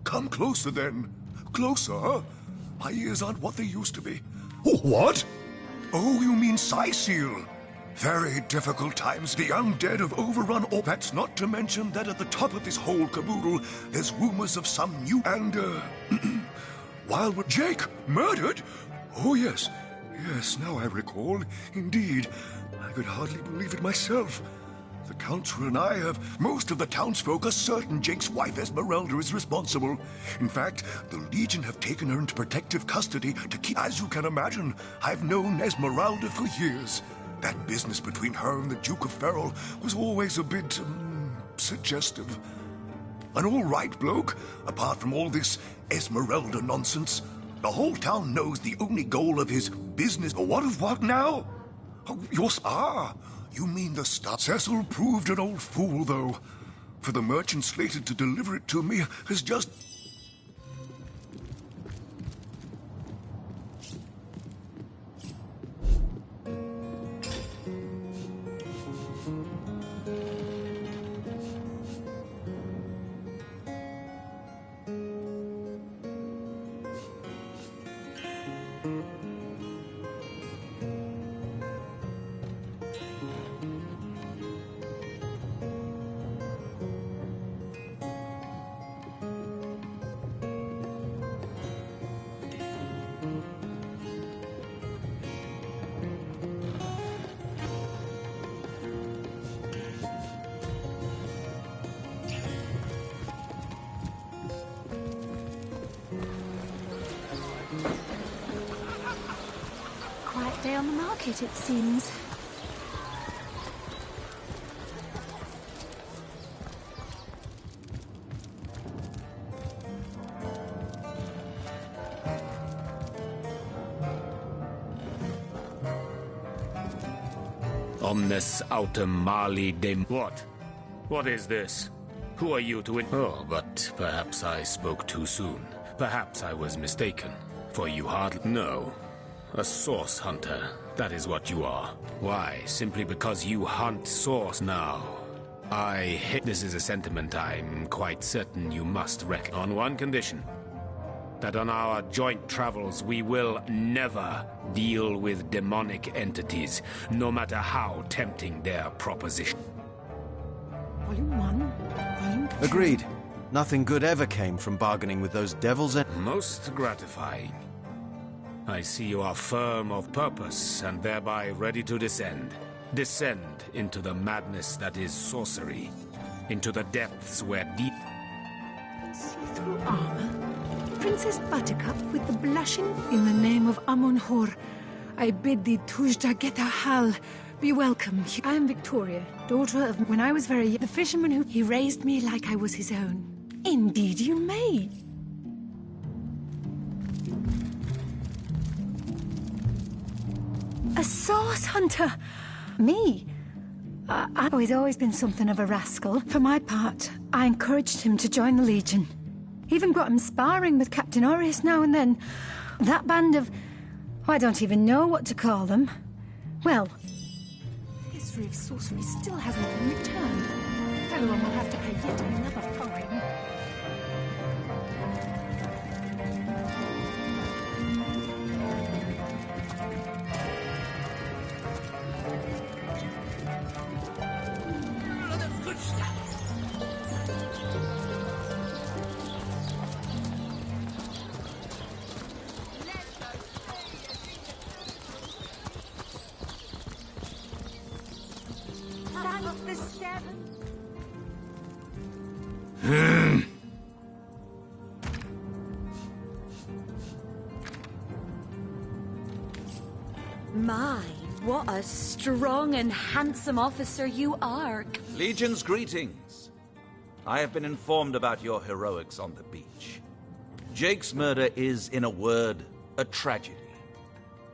Come closer, then. Closer? My ears aren't what they used to be. Oh, what? Oh, you mean Seal. Very difficult times. The undead have overrun all. That's not to mention that at the top of this whole caboodle, there's rumors of some new and, Wildwood Jake murdered? Oh, yes. Yes, now I recall. Indeed. I could hardly believe it myself. The Council and I have... Most of the townsfolk are certain Jake's wife Esmeralda is responsible. In fact, the Legion have taken her into protective custody to keep... As you can imagine, I've known Esmeralda for years. That business between her and the Duke of Ferrol was always a bit... suggestive. An all-right bloke, apart from all this Esmeralda nonsense. The whole town knows the only goal of his business... What now? Oh, you mean the stuff? Cecil proved an old fool, though. For the merchant slated to deliver it to me has just... Quiet day on the market, it seems. Omnes autem mali dem... What? What is this? Who are you to Oh, but perhaps I spoke too soon. Perhaps I was mistaken. For you hardly... No. A source hunter. That is what you are. Why? Simply because you hunt source now. I hate... This is a sentiment I'm quite certain you must recognize. On one condition. That on our joint travels we will never deal with demonic entities, no matter how tempting their proposition. Volume 1, Volume 2. Agreed. Nothing good ever came from bargaining with those devils. Most gratifying. I see you are firm of purpose and thereby ready to descend. Descend into the madness that is sorcery. Into the depths where deep... See-through armor. Princess Buttercup with the blushing. In the name of Amun-Hor, I bid thee Tujda Geta Hal. Be welcome. I am Victoria, daughter of... When I was very young, the fisherman who... He raised me like I was his own. Indeed you may. A source hunter! Me? I've always been something of a rascal. For my part, I encouraged him to join the Legion. Even got him sparring with Captain Orius now and then. That band of... I don't even know what to call them. Well, the history of sorcery still hasn't been returned. Everyone will have to pay yet another fine. My, what a strong and handsome officer you are. Legion's greetings. I have been informed about your heroics on the beach. Jake's murder is, in a word, a tragedy.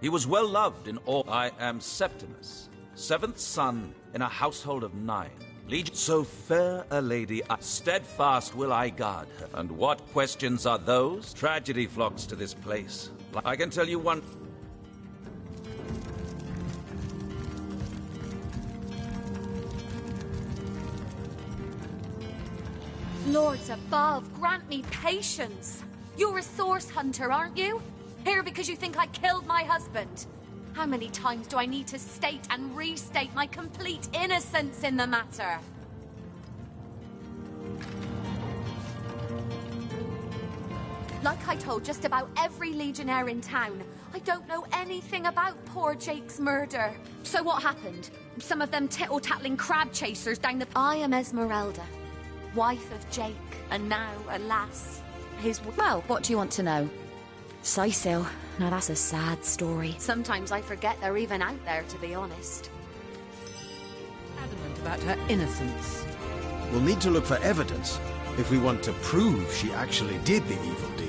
He was well loved in all... I am Septimus, 7th son in a household of 9. Legion, so fair a lady, steadfast will I guard her. And what questions are those? Tragedy flocks to this place. I can tell you one... Lords above, grant me patience. You're a source hunter, aren't you? Here because you think I killed my husband. How many times do I need to state and restate my complete innocence in the matter? Like I told just about every legionnaire in town, I don't know anything about poor Jake's murder. So what happened? Some of them tittle-tattling crab chasers down the... I am Esmeralda, wife of Jake, and now, alas, his... Well, what do you want to know? Cecil. Now that's a sad story. Sometimes I forget they're even out there, to be honest. Adamant about her innocence. We'll need to look for evidence if we want to prove she actually did the evil deed.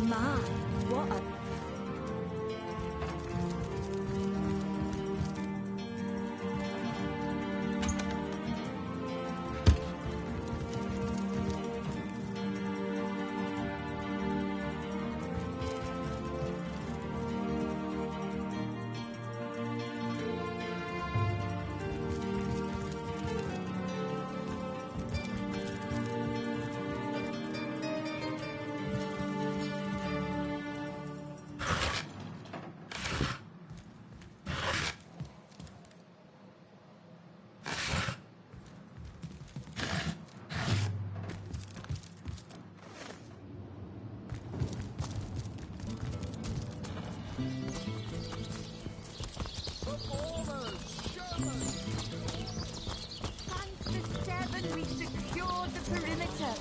My, what a... We secured the perimeter.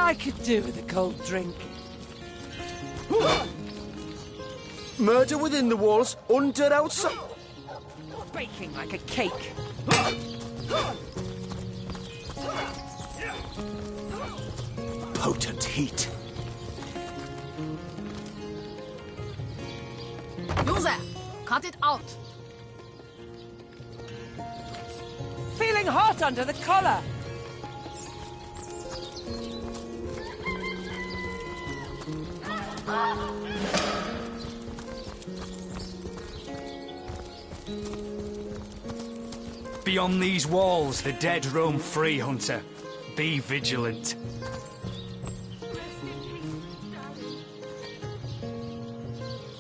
I could do with a cold drink. Murder within the walls, undead outside. Baking like a cake. Potent heat. You there! Cut it out! Feeling hot under the collar. Beyond these walls, the dead roam free, Hunter. Be vigilant.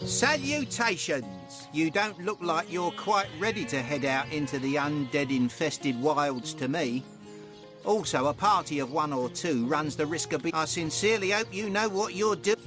Salutations! You don't look like you're quite ready to head out into the undead-infested wilds to me. Also, a party of 1 or 2 runs the risk of being... I sincerely hope you know what you're doing.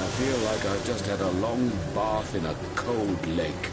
I feel like I've just had a long bath in a cold lake.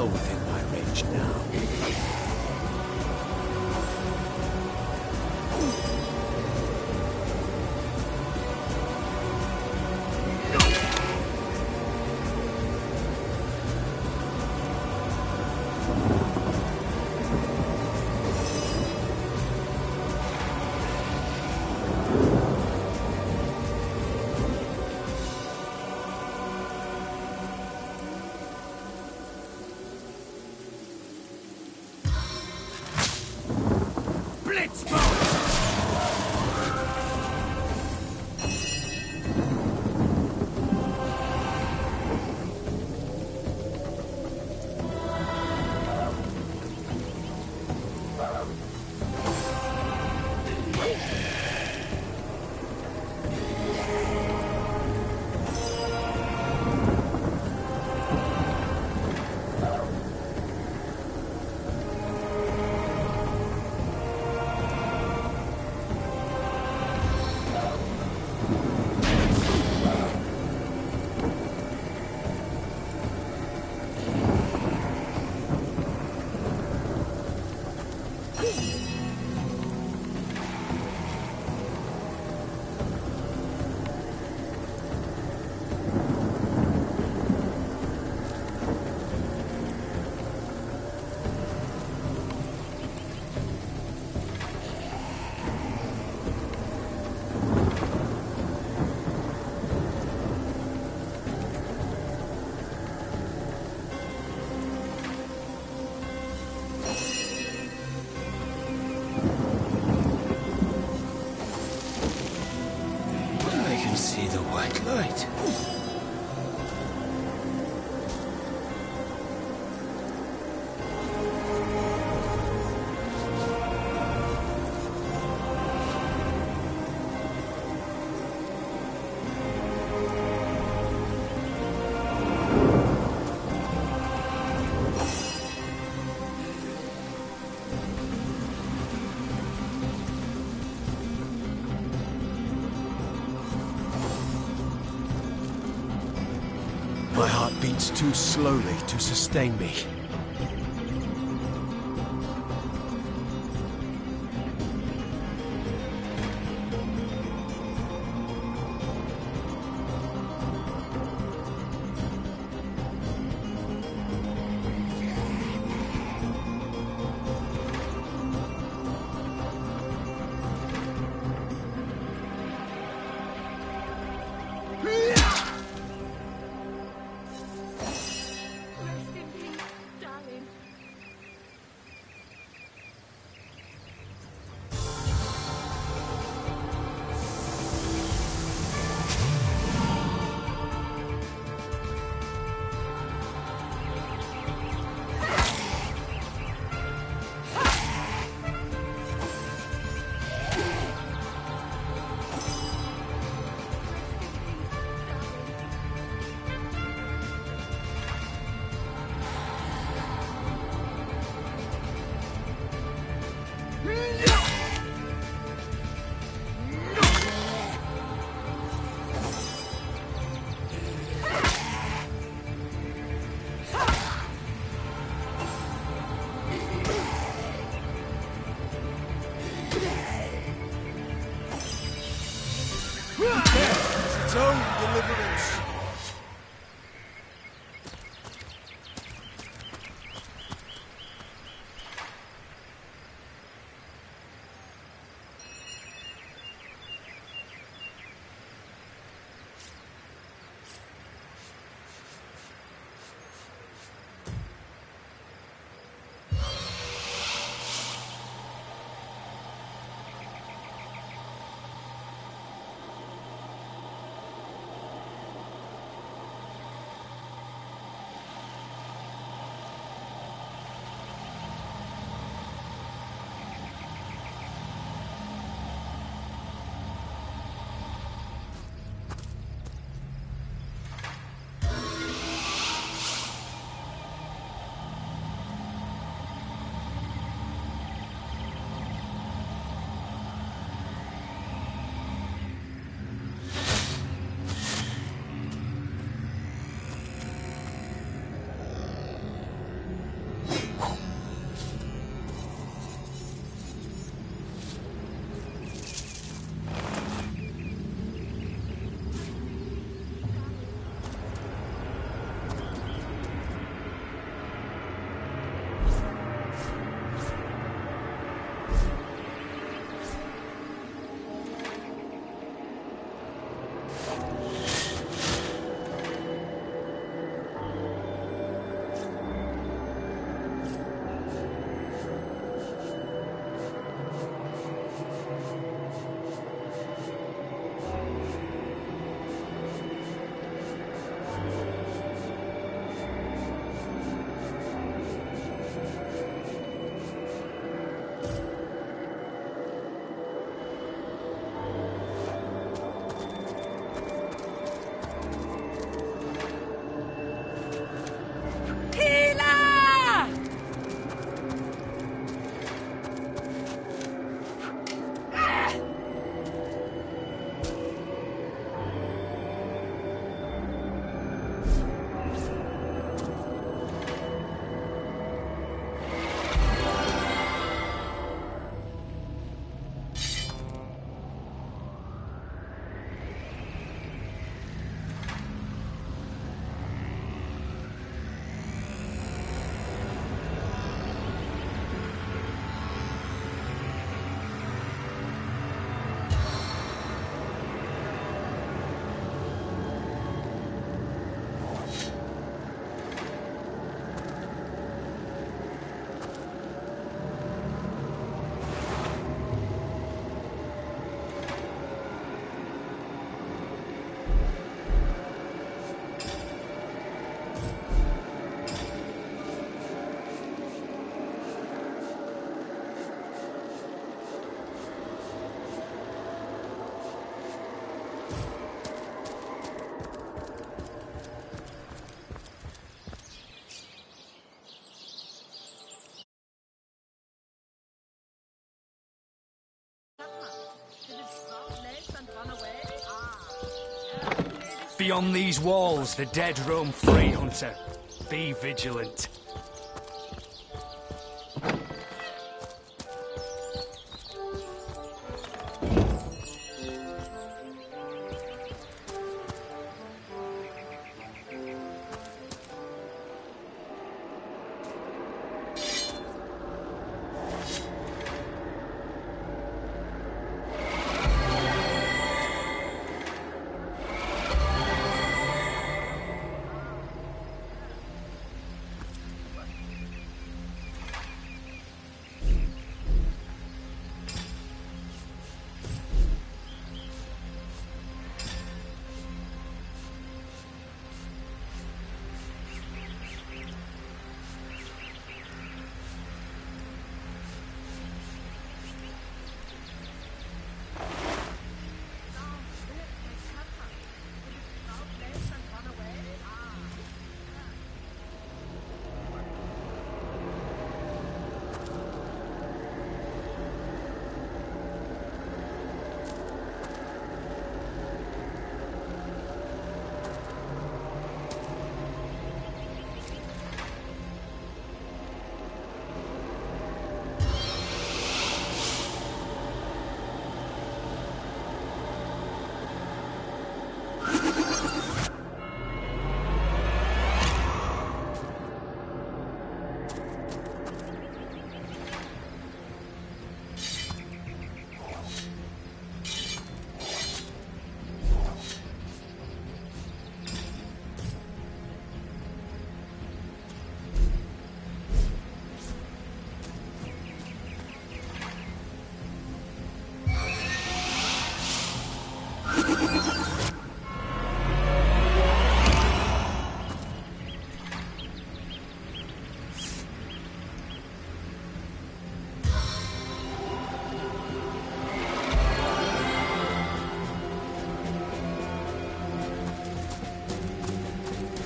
well within my range now. See the white light. My heart beats too slowly to sustain me. Its own deliverance. Beyond these walls, the dead roam free, Hunter. Be vigilant.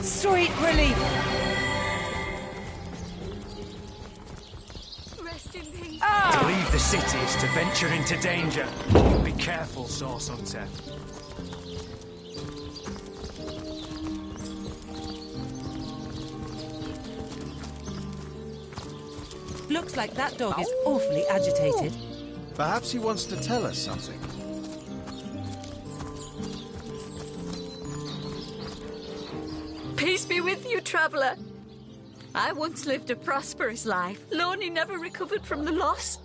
Sweet relief. Rest in peace. To leave the city is to venture into danger. Be careful, Source Hunter. Looks like that dog is awfully agitated. Perhaps he wants to tell us something. Peace be with you, traveller. I once lived a prosperous life. Lonnie never recovered from the loss.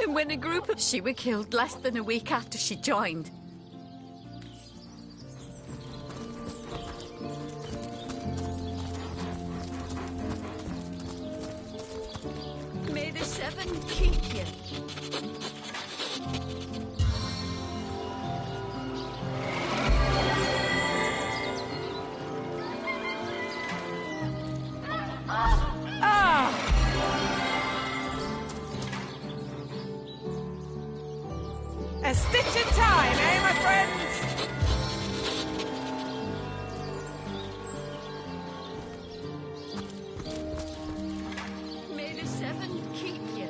And when a group of... She were killed less than a week after she joined. May the seven keep you. A stitch in time, eh, my friends? May the seven keep you.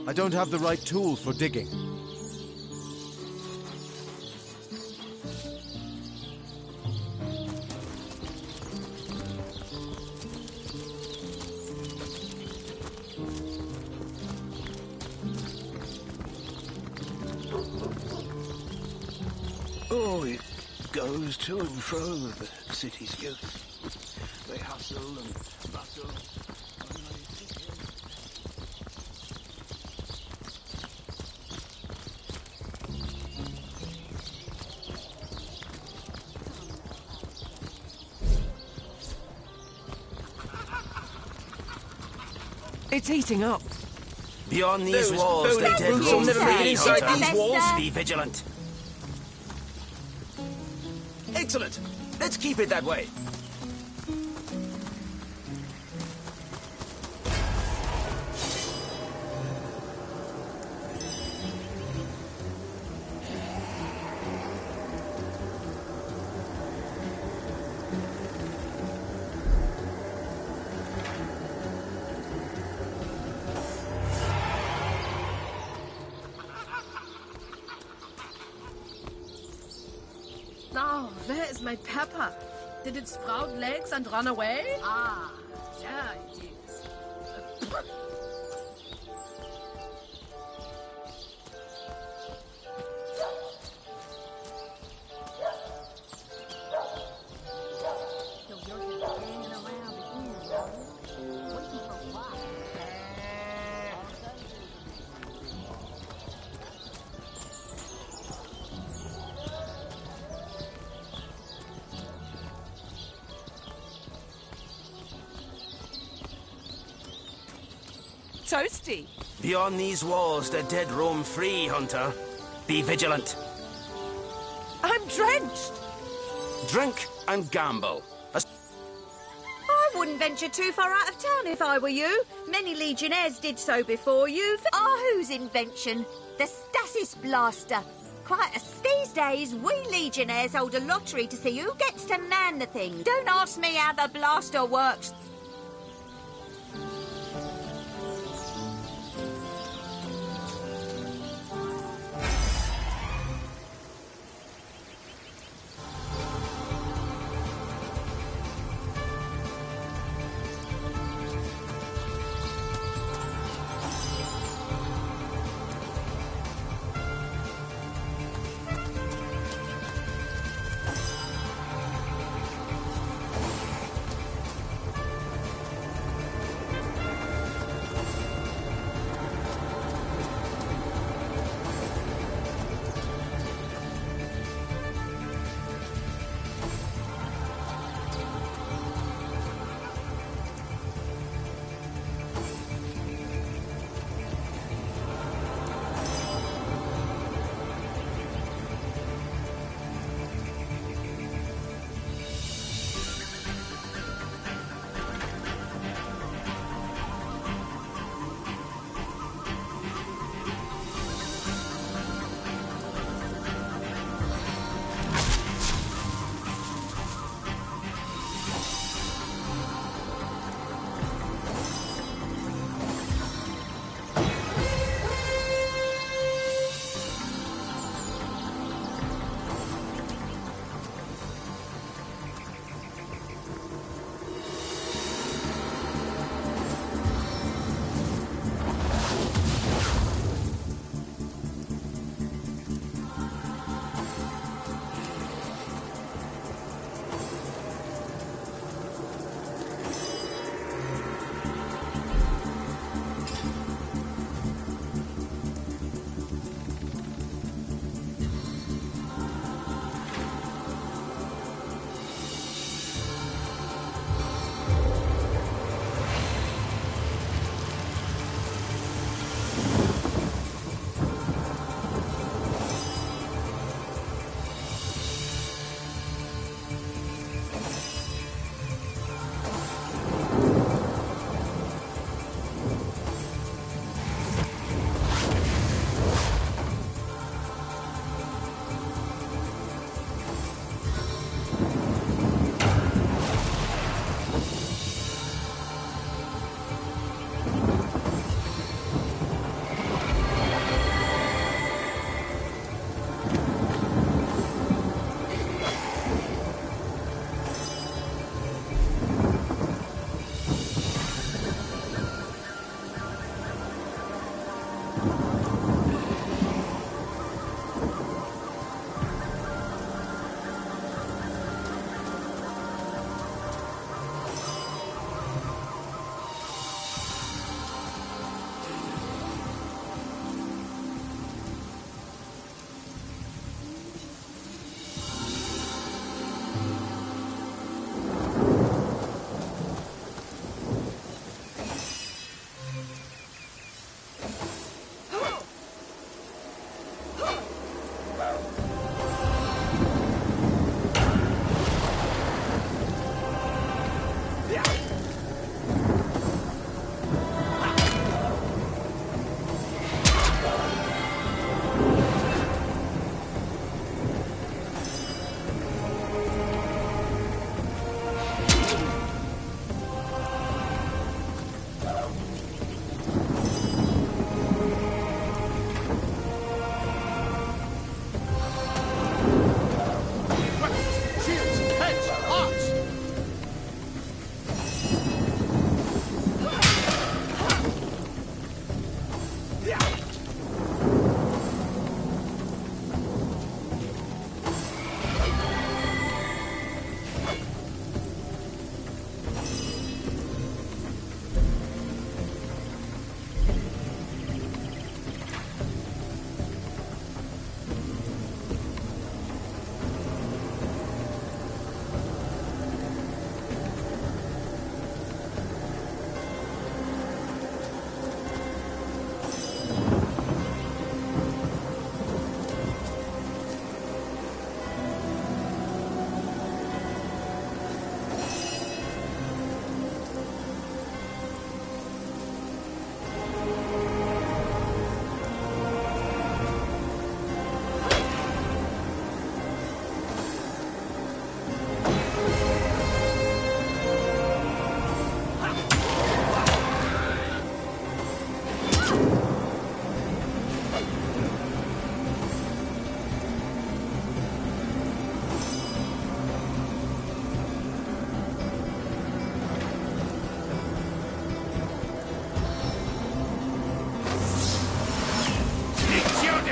I don't have the right tool for digging. Oh, it goes to and fro, the city's youth. They hustle and bustle. It's heating up. Beyond these walls, the dead roam free. Inside these walls, be vigilant. Excellent. Let's keep it that way. Now, where is my pepper? Did it sprout legs and run away? Ah, there it is. Toasty. Beyond these walls, the dead roam free, Hunter. Be vigilant. I'm drenched. Drink and gamble. I wouldn't venture too far out of town if I were you. Many legionnaires did so before you. Whose invention? The stasis blaster. These days, we legionnaires hold a lottery to see who gets to man the thing. Don't ask me how the blaster works.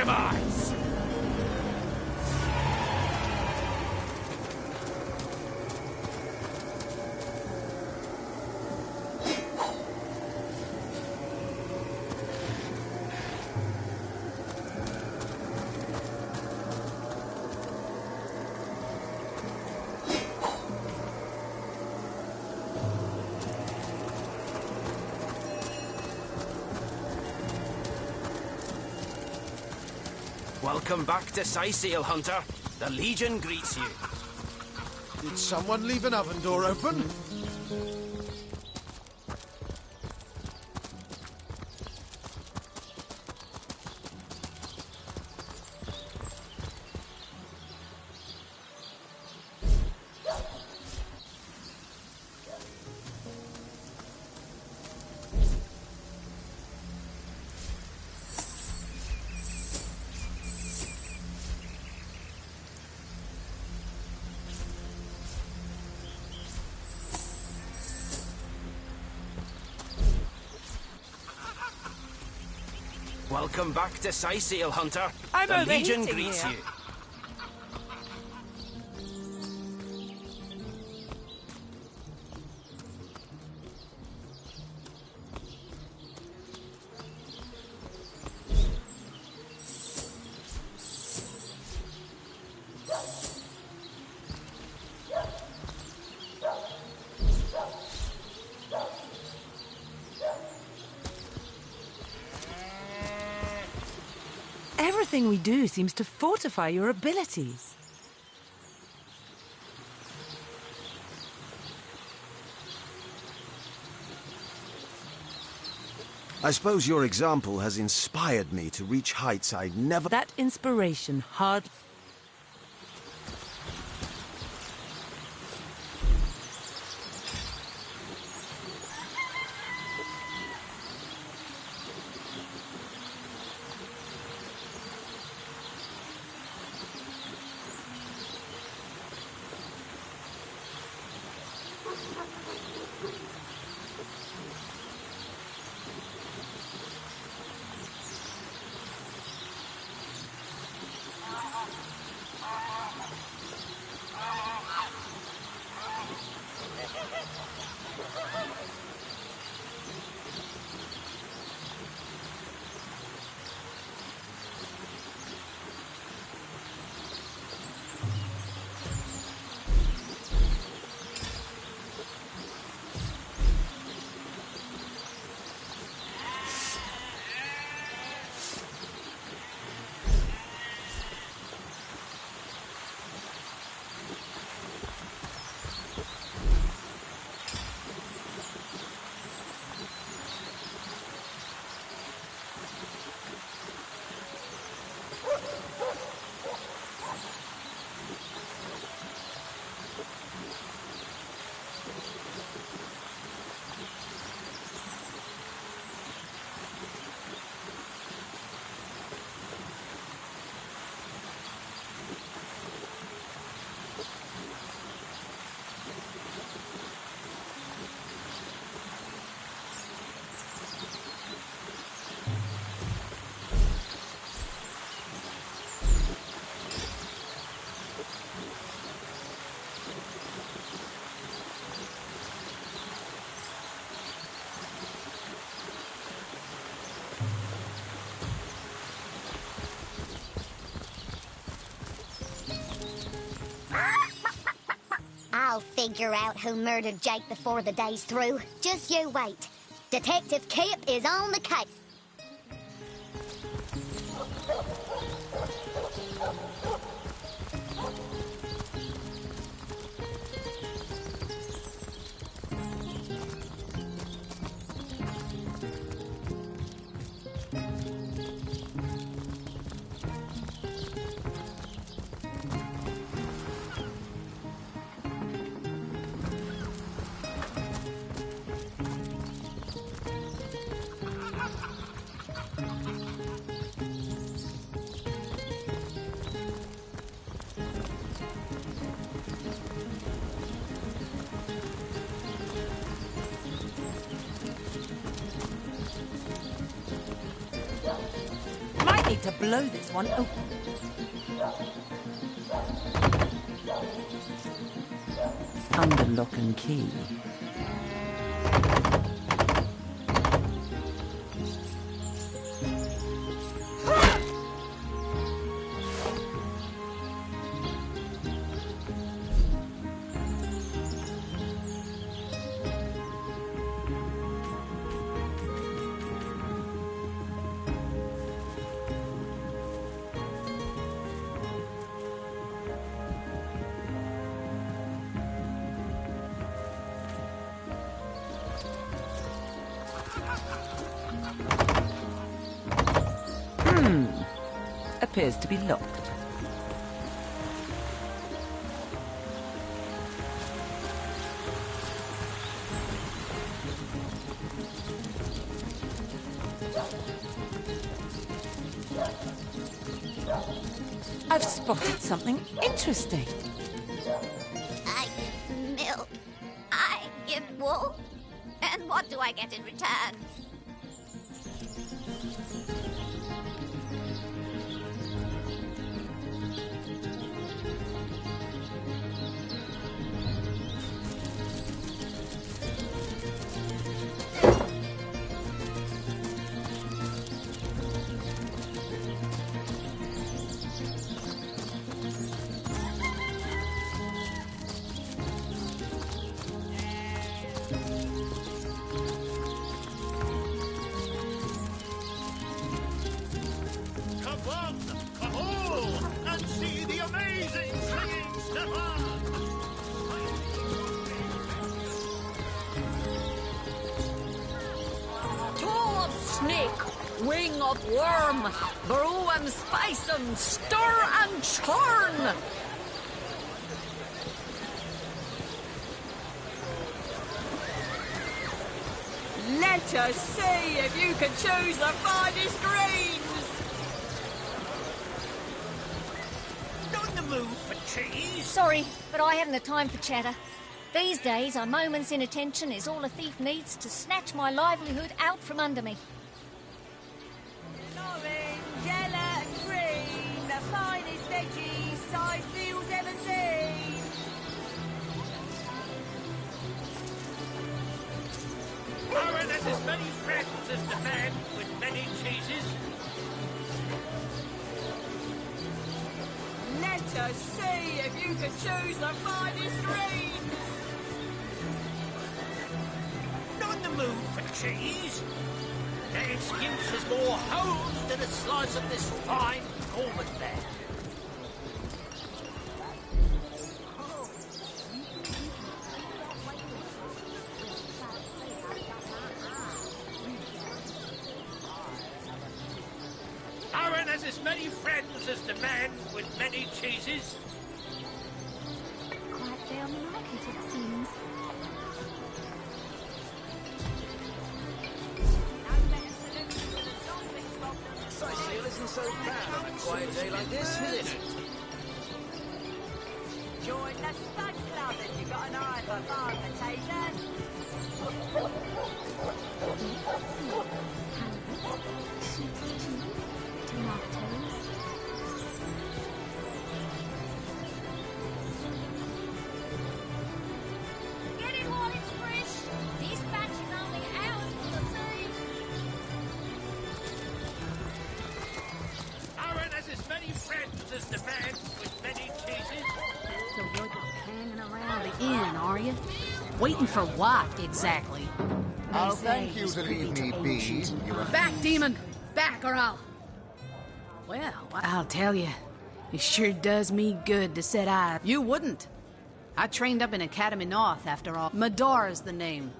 demise! Welcome back to Sightseal, Hunter. The Legion greets you. Did someone leave an oven door open? Welcome back to Sightseal, Hunter. I'm the Legion overheating greets here. you. Everything we do seems to fortify your abilities. I suppose your example has inspired me to reach heights I'd never... That inspiration hardly... I'll figure out who murdered Jake before the day's through. Just you wait. Detective Kip is on the case. to blow this one open. Under lock and key. Appears to be locked. I've spotted something interesting. I give milk. I give wool. And what do I get in return? Wing of worm, brew and spice and stir and churn. Let us see if you can choose the finest greens. Not in the mood for cheese. Sorry, but I haven't the time for chatter. These days, a moment's inattention is all a thief needs to snatch my livelihood out from under me. Orange, yellow and green, the finest veggies size seals ever seen. Aaron has as many friends as the man with many cheeses. Let us see if you can choose the finest greens. Not in the mood for cheese. That excuse has more holes than a slice of this fine gourmet there. Aaron has as many friends as the man with many cheeses. Quite down the market, it seems. Seal isn't so bad on a quiet day like this, is it? Join the Stud Club if you've got an eye for farm potatoes. Get it while it's fresh. This batch is only ours for the tea. Aaron has as many friends as the man with many cheeses. So you're just hanging around the inn, are you? Waiting for what, exactly? Oh, thank you to leave me be. You were... Back, demon! Back, or I'll... Well, I'll tell you, it sure does me good to set eye. You wouldn't. I trained up in Academy North, after all. Medora's the name.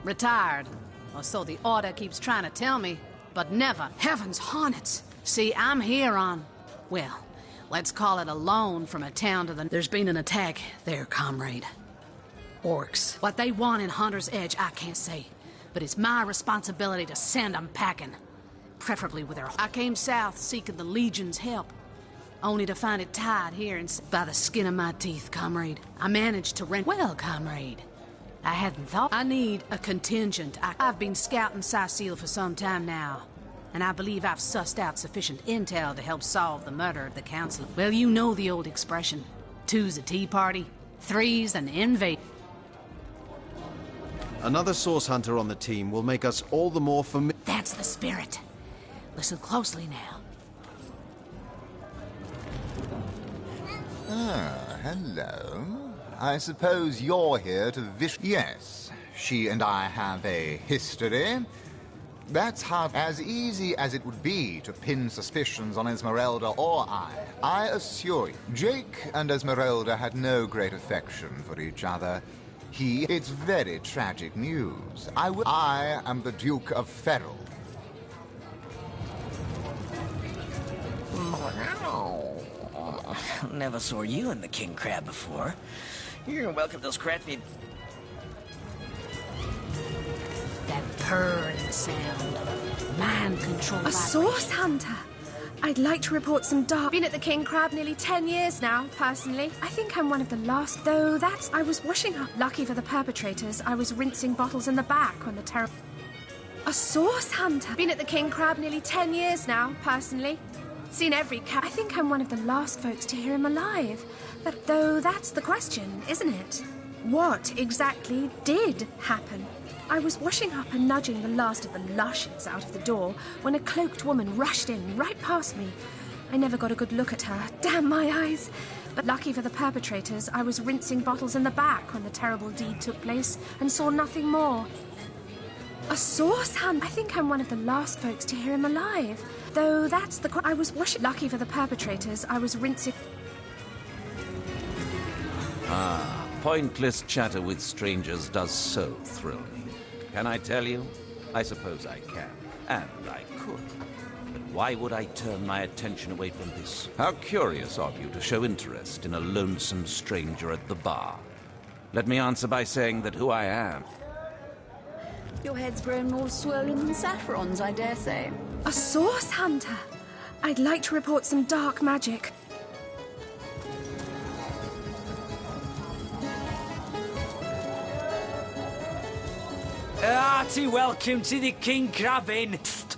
Retired. Or so the order keeps trying to tell me, but never. Heavens hornets! See, I'm here on... well, let's call it a loan from a town to the... There's been an attack there, comrade. Orcs. What they want in Hunter's Edge, I can't say. But it's my responsibility to send them packing. Preferably with their... I came south seeking the Legion's help. Only to find it tied here and by the skin of my teeth, comrade. I managed to rent... Well, comrade, I hadn't thought... I need a contingent. I've been scouting Sicil for some time now. and I believe I've sussed out sufficient intel to help solve the murder of the council. Well, you know the old expression. 2's a tea party, 3's an invade. Another source hunter on the team will make us all the more familiar. That's the spirit. Listen closely now. Ah, hello. I suppose you're here to Yes, she and I have a history. That's as easy as it would be to pin suspicions on Esmeralda or I assure you, Jake and Esmeralda had no great affection for each other. It's very tragic news. I am the Duke of Ferrell. Never saw you in the king crab before. You're welcome to those crabs. That purring sound. Mind control. A source hunter. I'd like to report some dark. Been at the King Crab nearly 10 years now, personally. I think I'm one of the last, though that's... I was washing up. Lucky for the perpetrators, I was rinsing bottles in the back when the terror... A source hunter. Been at the King Crab nearly 10 years now, personally. Seen every cat. I think I'm one of the last folks to hear him alive. But though that's the question, isn't it? What exactly did happen? I was washing up and nudging the last of the lushes out of the door when a cloaked woman rushed in right past me. I never got a good look at her. Damn my eyes. But lucky for the perpetrators, I was rinsing bottles in the back when the terrible deed took place and saw nothing more. A source hunt? I think I'm one of the last folks to hear him alive. Though that's the... I was washing... Lucky for the perpetrators, I was rinsing... Ah, pointless chatter with strangers does so thrill me. Can I tell you? I suppose I can, and I could. But why would I turn my attention away from this? How curious of you to show interest in a lonesome stranger at the bar. Let me answer by saying that who I am... Your head's grown more swollen than saffrons, I dare say. A source hunter? I'd like to report some dark magic. Hearty welcome to the King Crab Inn. Psst.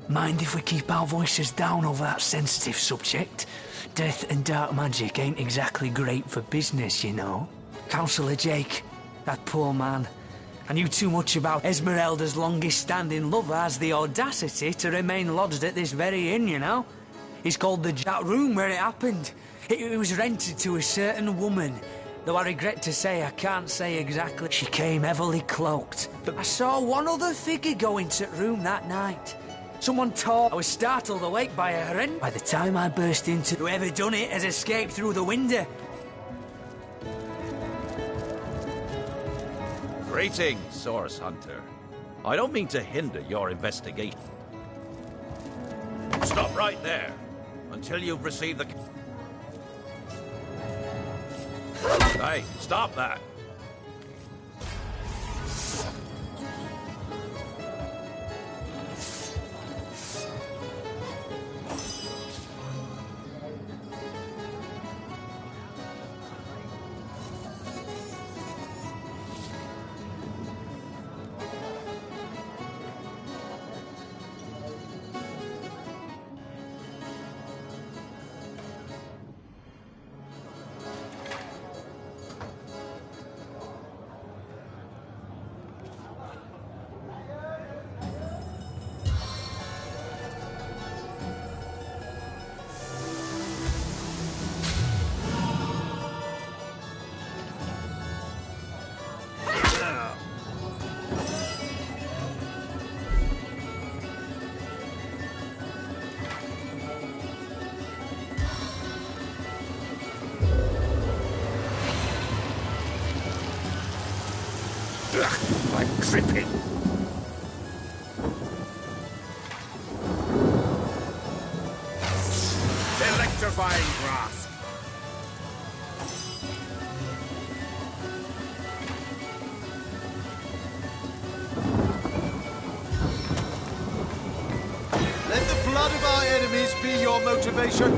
Mind if we keep our voices down over that sensitive subject? Death and dark magic ain't exactly great for business, you know. Councillor Jake, that poor man. I knew too much about Esmeralda's longest-standing lover has the audacity to remain lodged at this very inn, you know. It's called that room where it happened. It was rented to a certain woman. Though I regret to say I can't say exactly. She came heavily cloaked. But I saw one other figure go into the room that night. Someone tall. I was startled awake by a horrendous... By the time I burst into... Whoever done it has escaped through the window. Greetings, Source Hunter. I don't mean to hinder your investigation. Stop right there, until you've received the... Hey, stop that! I'm dripping. Electrifying grasp. Let the blood of our enemies be your motivation.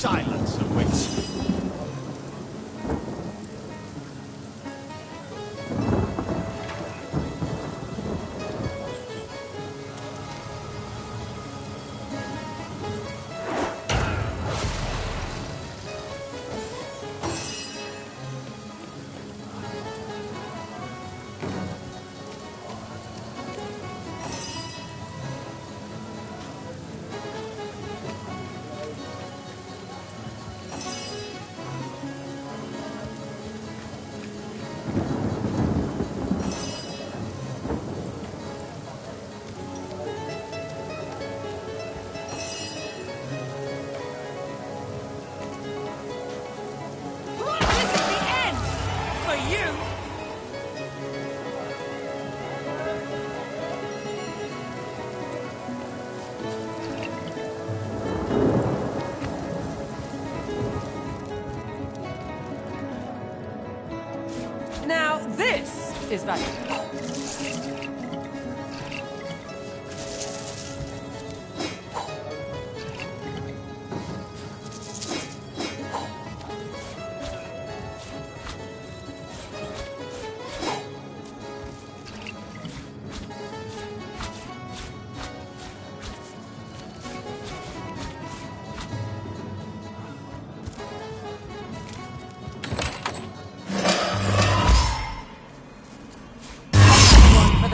Silence awaits you. is that?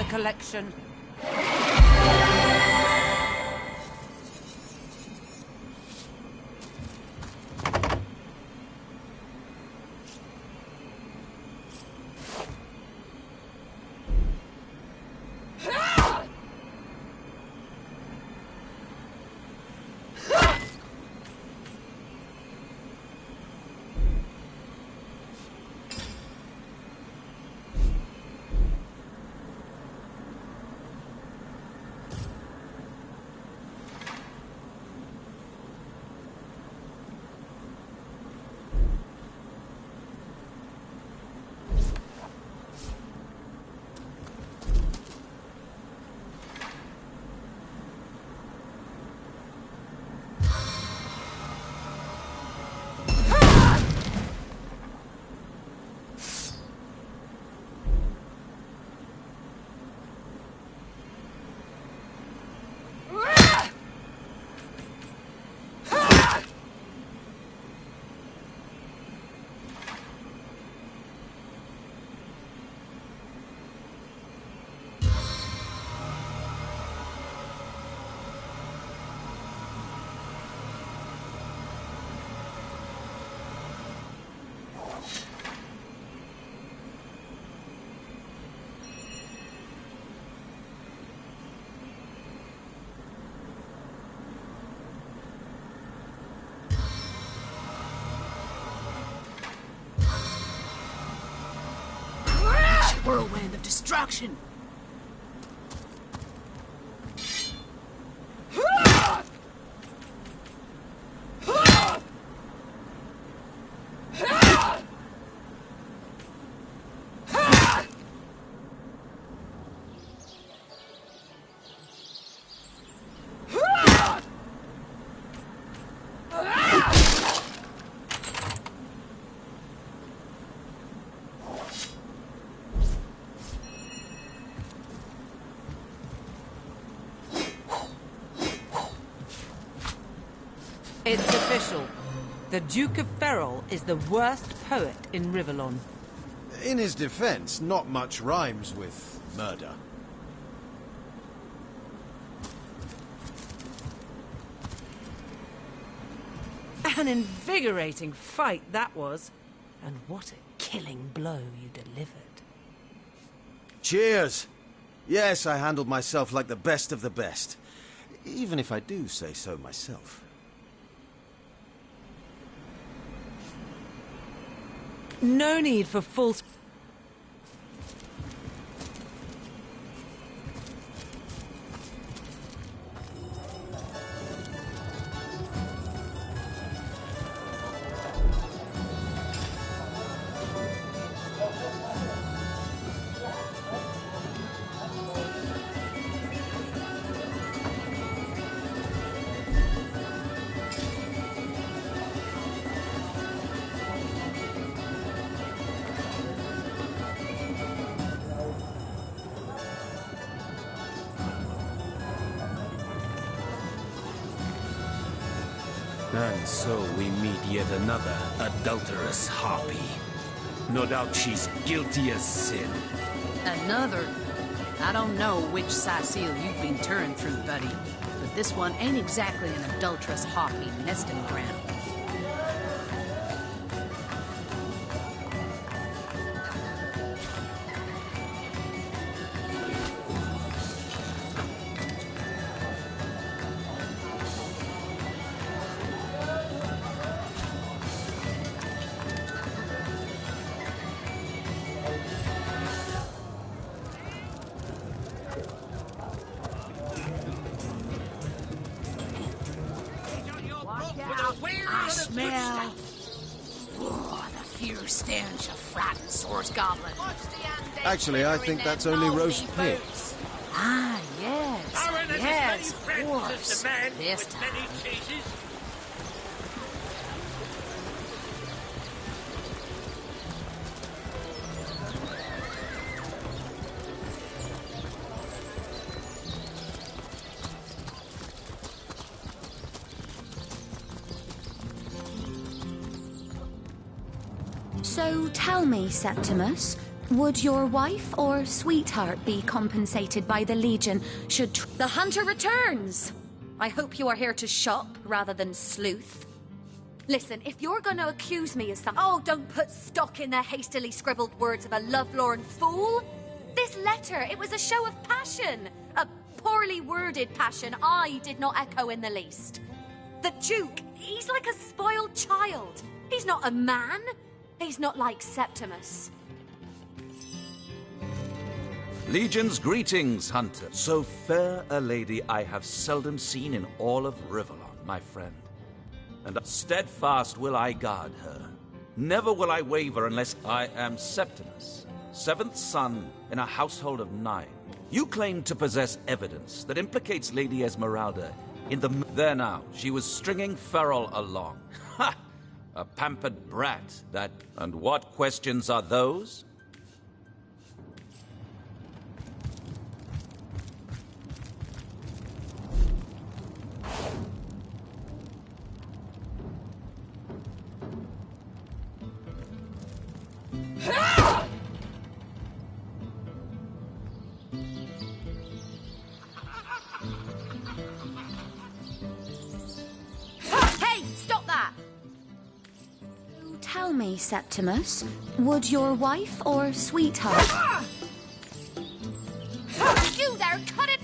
Collection. Whirlwind of destruction. It's official. The Duke of Ferrol is the worst poet in Rivellon. In his defense, not much rhymes with murder. An invigorating fight that was. And what a killing blow you delivered. Cheers! Yes, I handled myself like the best of the best. Even if I do say so myself. No need for false... And so we meet yet another adulterous harpy. No doubt she's guilty as sin. Another? I don't know which Cecile you've been turned through, buddy, but this one ain't exactly an adulterous harpy nesting ground. I smell the pure stench of frightened source goblin. Actually, I think that's only roast pig. Ah, yes. Aaron has Yes, as of many friends course. as the man This with time. many cheeses. So tell me, Septimus, would your wife or sweetheart be compensated by the Legion should... The hunter returns! I hope you are here to shop rather than sleuth. Listen, if you're going to accuse me of something... Oh, don't put stock in the hastily scribbled words of a lovelorn fool! This letter, it was a show of passion! A poorly worded passion I did not echo in the least. The Duke, he's like a spoiled child. He's not a man. He's not like Septimus. Legion's greetings, Hunter. So fair a lady I have seldom seen in all of Rivellon, my friend. And steadfast will I guard her. Never will I waver unless I am Septimus, seventh son in a household of 9. You claim to possess evidence that implicates Lady Esmeralda in the... There now, she was stringing Ferrol along. Ha! A pampered brat, that... And what questions are those? Hey, stop that! Tell me, Septimus, would your wife or sweetheart... You there, cut it!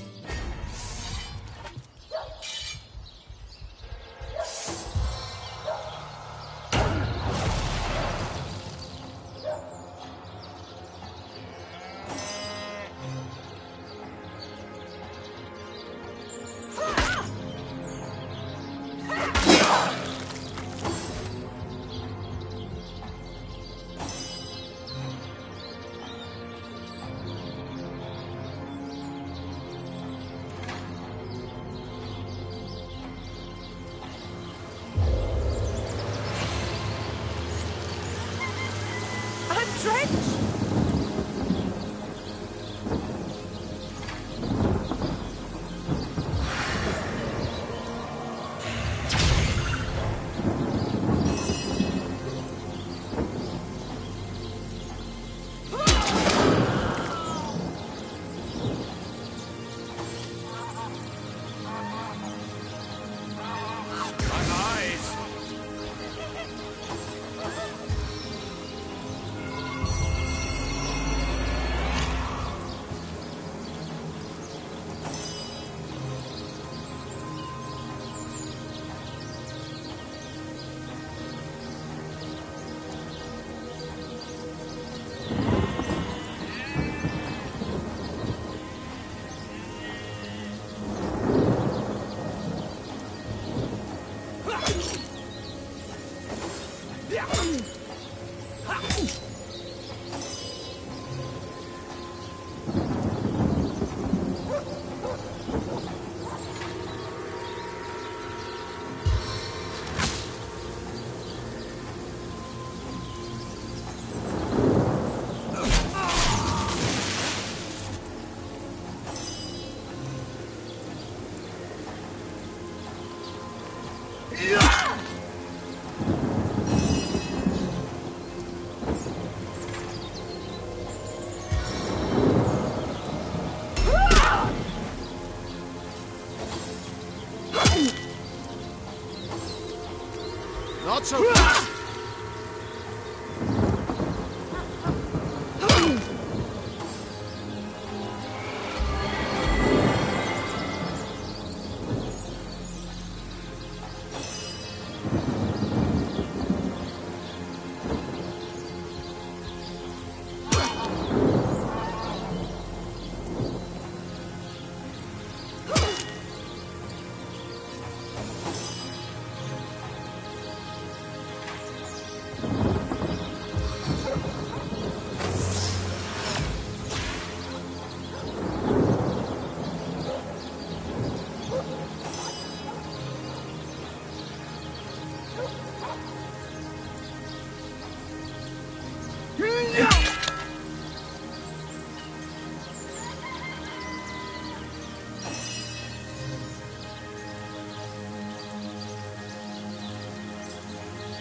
Not so fast!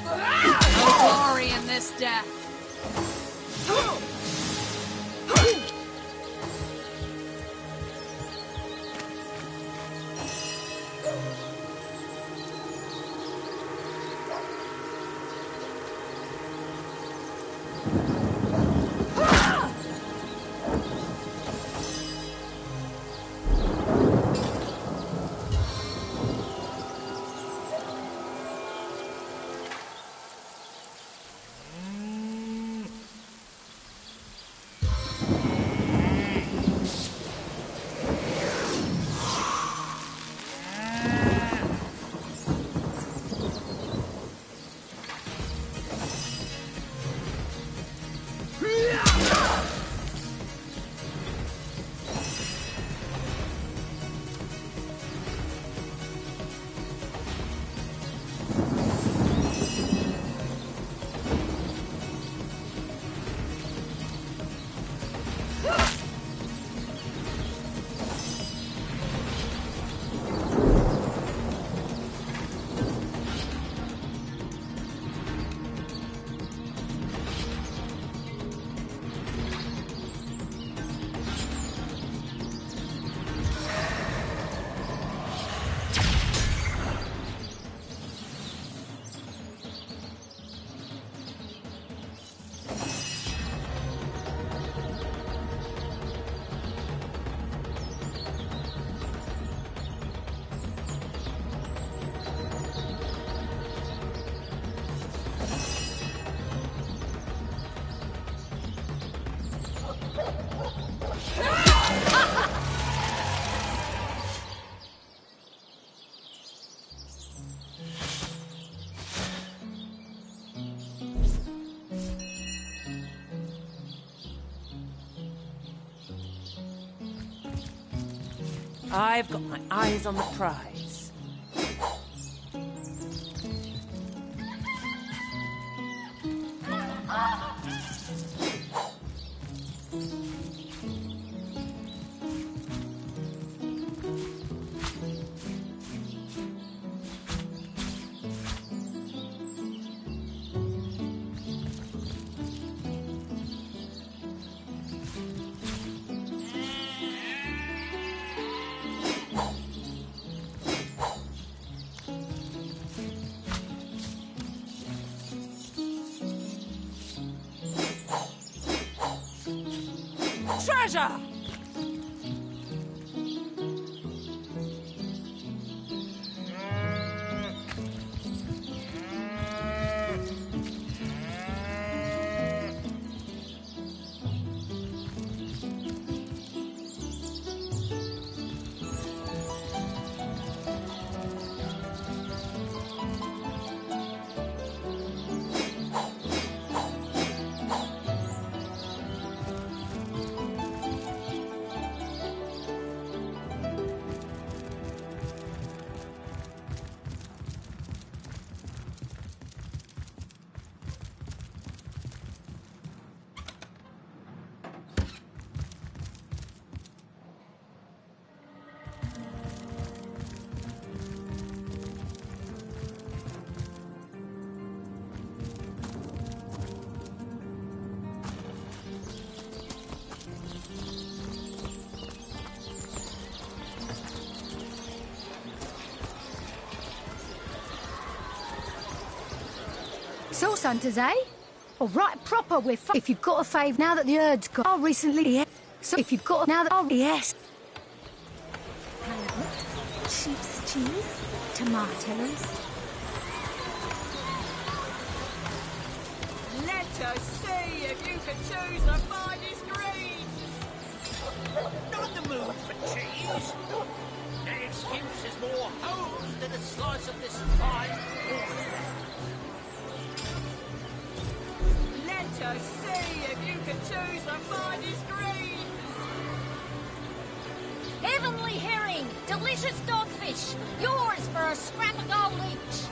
No glory in this death. I've got my eyes on the prize. Treasure! Source hunters, eh? All right, proper with. If you've got a fave now that the herd's gone. Oh, recently, yeah. So if you've got now that. Oh, yes. Sheep's cheese, tomatoes. Let us see if you can choose the finest greens. Not in the mood for cheese. That excuse is more hosed than a slice of this fine corn. Let us see if you can choose the finest greens. Heavenly herring, delicious dogfish, yours for a scrap of gold each.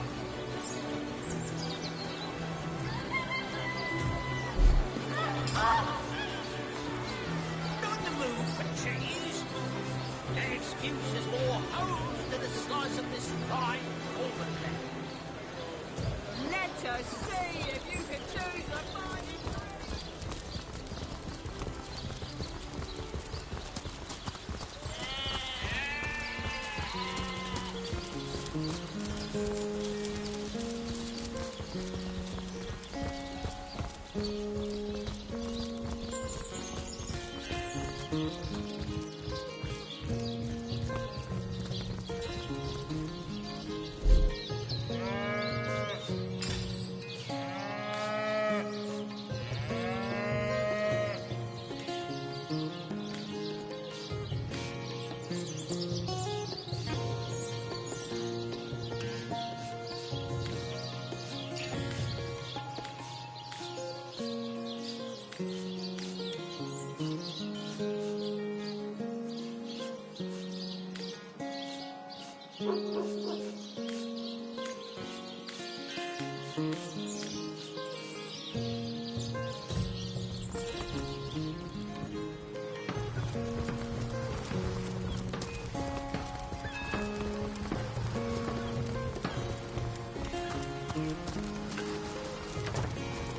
to see if you can choose the finest.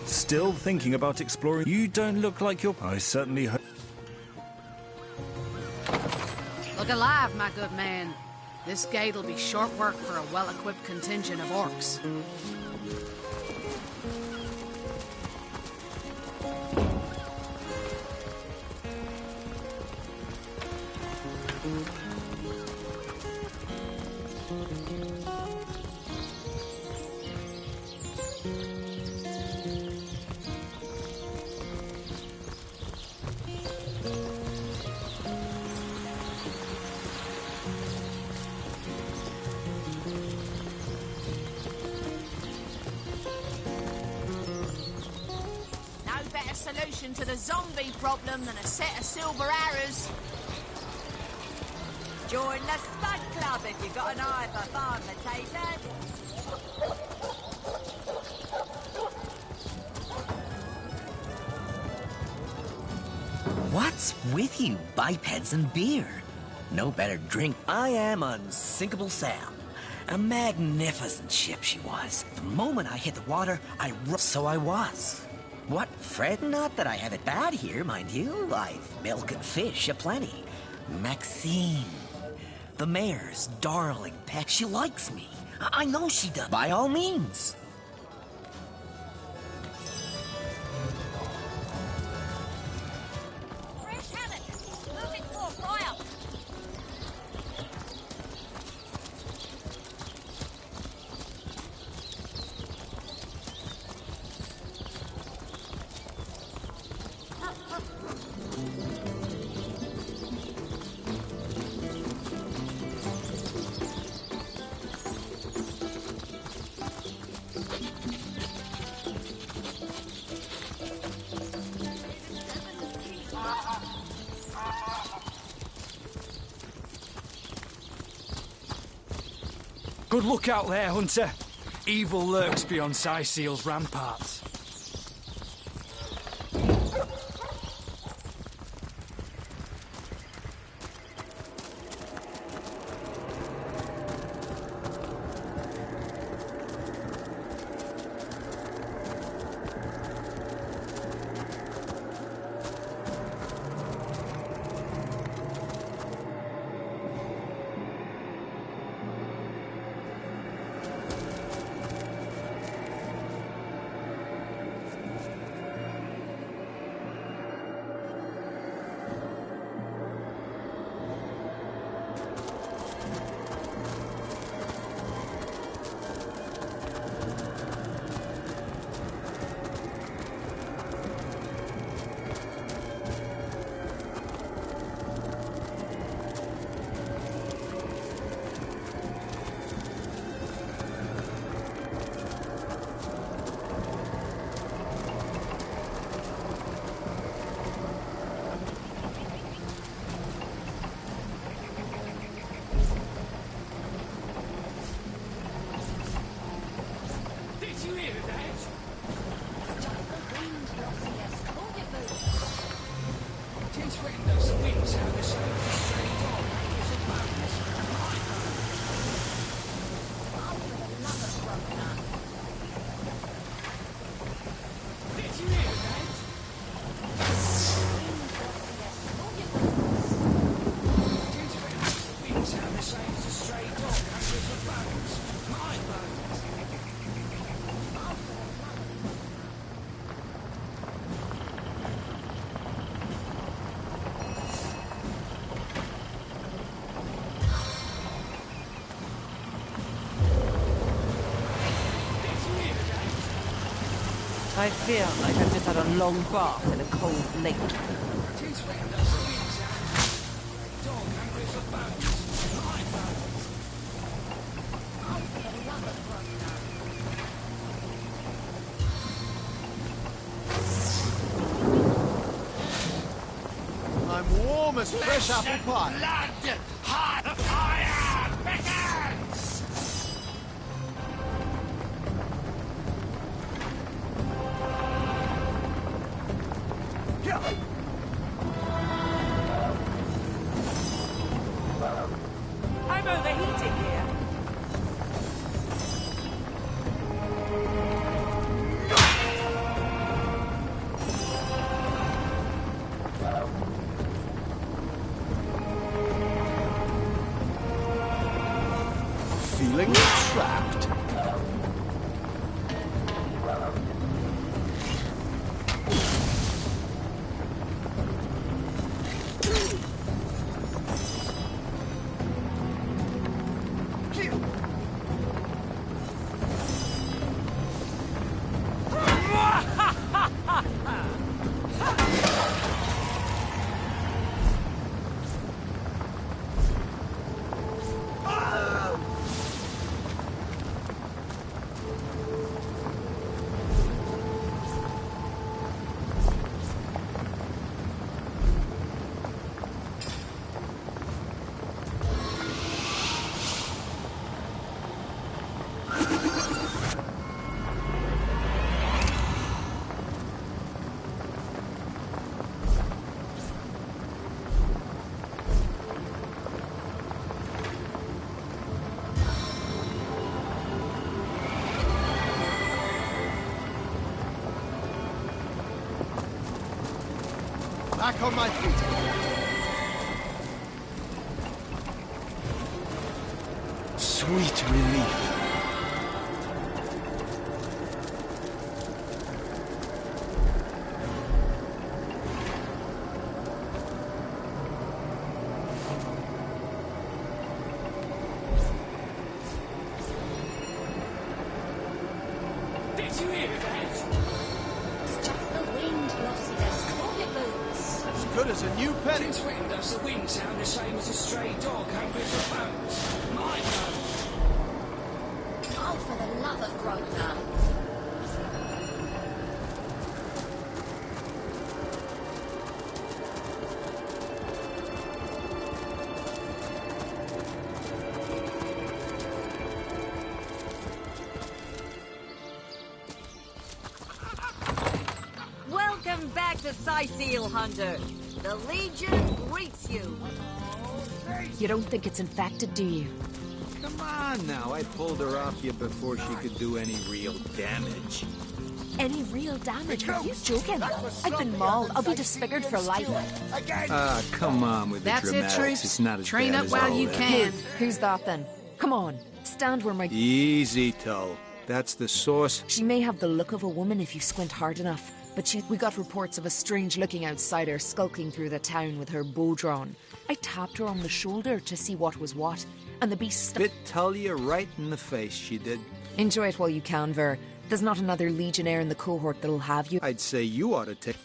Still thinking about exploring? You don't look like you're... I certainly hope... Look alive, my good man. This gate'll be short work for a well-equipped contingent of orcs. Solution to the zombie problem than a set of silver arrows. Join the Spud Club if you've got an eye for farm potatoes. What's with you, bipeds and beer? No better drink. I am Unsinkable Sam. A magnificent ship she was. The moment I hit the water, so I was. What? Fret not that I have it bad here, mind you. I've milk and fish aplenty. Maxine, the mayor's darling pet. She likes me. I know she does. By all means. Fresh haddock. Moving for fire. Good luck out there, Hunter. Evil lurks beyond Syseal's ramparts. I feel like I've just had a long bath in a cold lake. I'm warm as fresh apple pie. Blood! Hot fire! Beckons! I'm overheating here. Feeling trapped. Back on my feet. Sweet relief. Did you hear that? It's just the wind, Glossiness. Hope it moves. As good as a new penny. Since when does the wind sound the same as a stray dog hungry for bones? My bones. Oh, for the love of Grosvenor. Welcome back to Seal Hunter. The Legion greets you. You don't think it's infected, do you? Come on now, I pulled her off you before she could do any real damage. Any real damage? Are you joking? I've been mauled. I'll be disfigured for life. Ah, come on with the That's it, dramatics. troops. It's not as Train bad up as while all you that. can. Who's that then? Come on, stand where my... Easy, Tull. That's the source. She may have the look of a woman if you squint hard enough, but we got reports of a strange-looking outsider skulking through the town with her bow drawn. I tapped her on the shoulder to see what was what, and the beast... Bit Tull you right in the face, she did. Enjoy it while you can, Ver. There's not another legionnaire in the cohort that'll have you. I'd say you ought to take...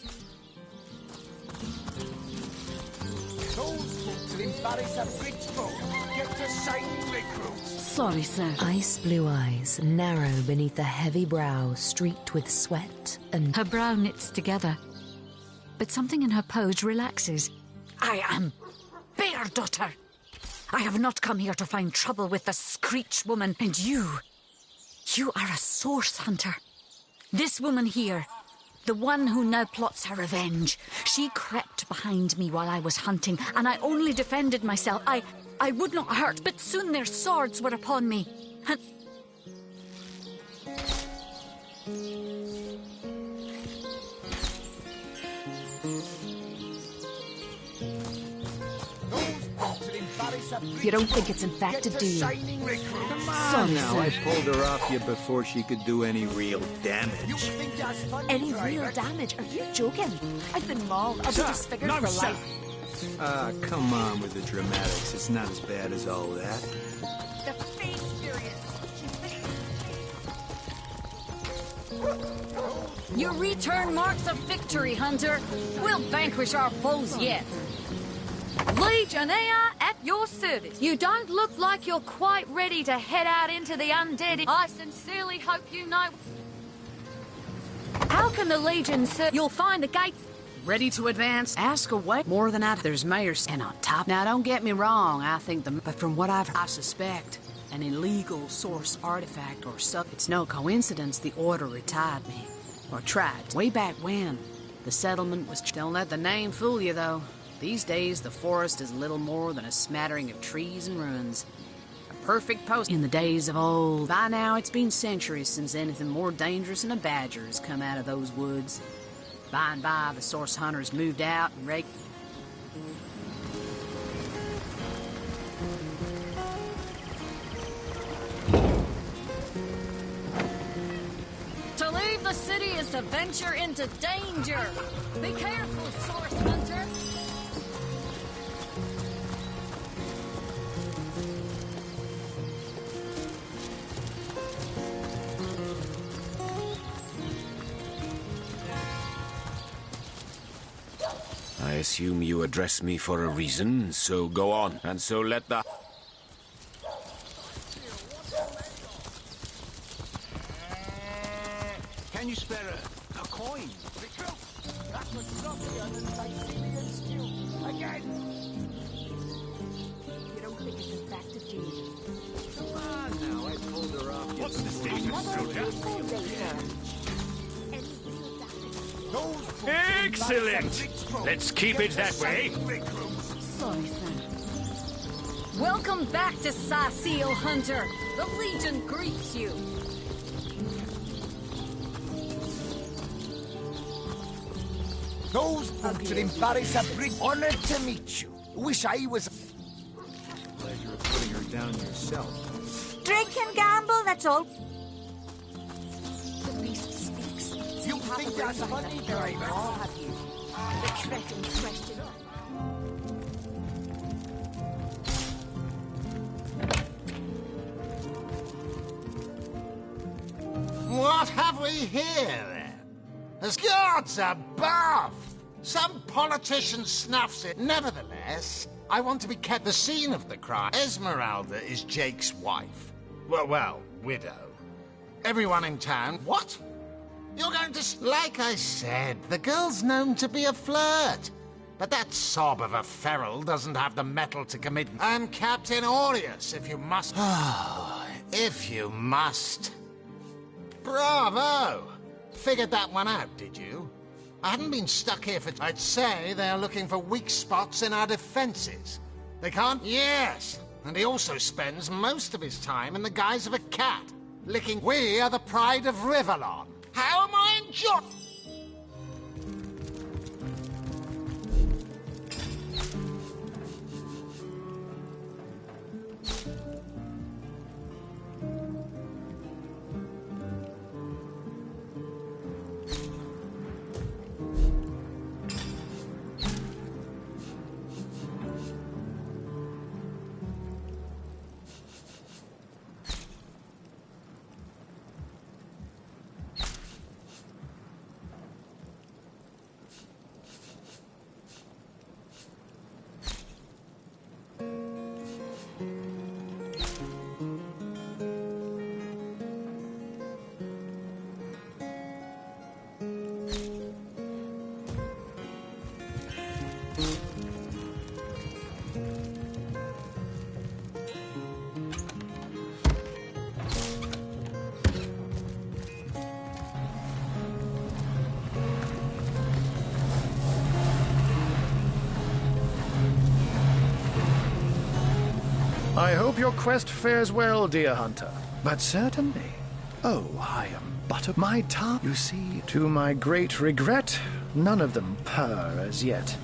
Sorry, sir. Ice blue eyes, narrow beneath a heavy brow, streaked with sweat and... Her brow knits together, but something in her pose relaxes. I am Bear Daughter. I have not come here to find trouble with the Screech woman, and you are a source hunter. This woman here, the one who now plots her revenge, she crept behind me while I was hunting, and I only defended myself. I would not hurt, but soon their swords were upon me. And... You don't think it's infected, do you? Come on Sorry, now, sir. I pulled her off you before she could do any real damage. Any real damage? Are you joking? I've been mauled. I'll be disfigured for life. Ah, come on with the dramatics. It's not as bad as all that. The face period. You return marks of victory, Hunter. We'll vanquish our foes yet. Legionnaire at your service. You don't look like you're quite ready to head out into the undead. I sincerely hope you know. How can the Legion serve? You'll find the gate. Ready to advance? Ask away. More than that, there's mayors. And on top. Now, don't get me wrong. I think but from what I suspect, an illegal source artifact or something. It's no coincidence the Order retired me. Or tried. Way back when. The settlement was... Don't let the name fool you, though. These days, the forest is little more than a smattering of trees and ruins. A perfect post in the days of old. By now, it's been centuries since anything more dangerous than a badger has come out of those woods. By and by, the source hunters moved out and raked... To leave the city is to venture into danger. Be careful, source hunter. I assume you address me for a reason, so go on, and so let the... Can you spare a coin? That was lovelier than Sicilian stew. Again! You don't think it's a fact of Jesus? Come on now, I pulled her off. What's the station, soldier? Excellent! Let's keep it that way. Sorry, sir. Welcome back to Sicil, Hunter. The Legion greets you. Those boots would embarrass a Brit. Honored to meet you. Wish I was... Pleasure of putting her down yourself. Drink and gamble, that's all. The beast speaks. You think that's funny, driver? I'll have you. The cretin's question. What have we here, then? As gods above! Some politician snuffs it. Nevertheless, I want to be kept the scene of the crime. Esmeralda is Jake's wife. Well, widow. Everyone in town... What? You're going to... Like I said, the girl's known to be a flirt. But that sob of a feral doesn't have the mettle to commit... I'm Captain Aureus, if you must... if you must. Bravo! Figured that one out, did you? I haven't been stuck here for... I'd say they're looking for weak spots in our defenses. They can't... Yes! And he also spends most of his time in the guise of a cat, licking... We are the pride of Rivellon. How am I enjoying... I hope your quest fares well, dear hunter. But certainly. Oh, I am but my tongue. You see, to my great regret, none of them purr as yet.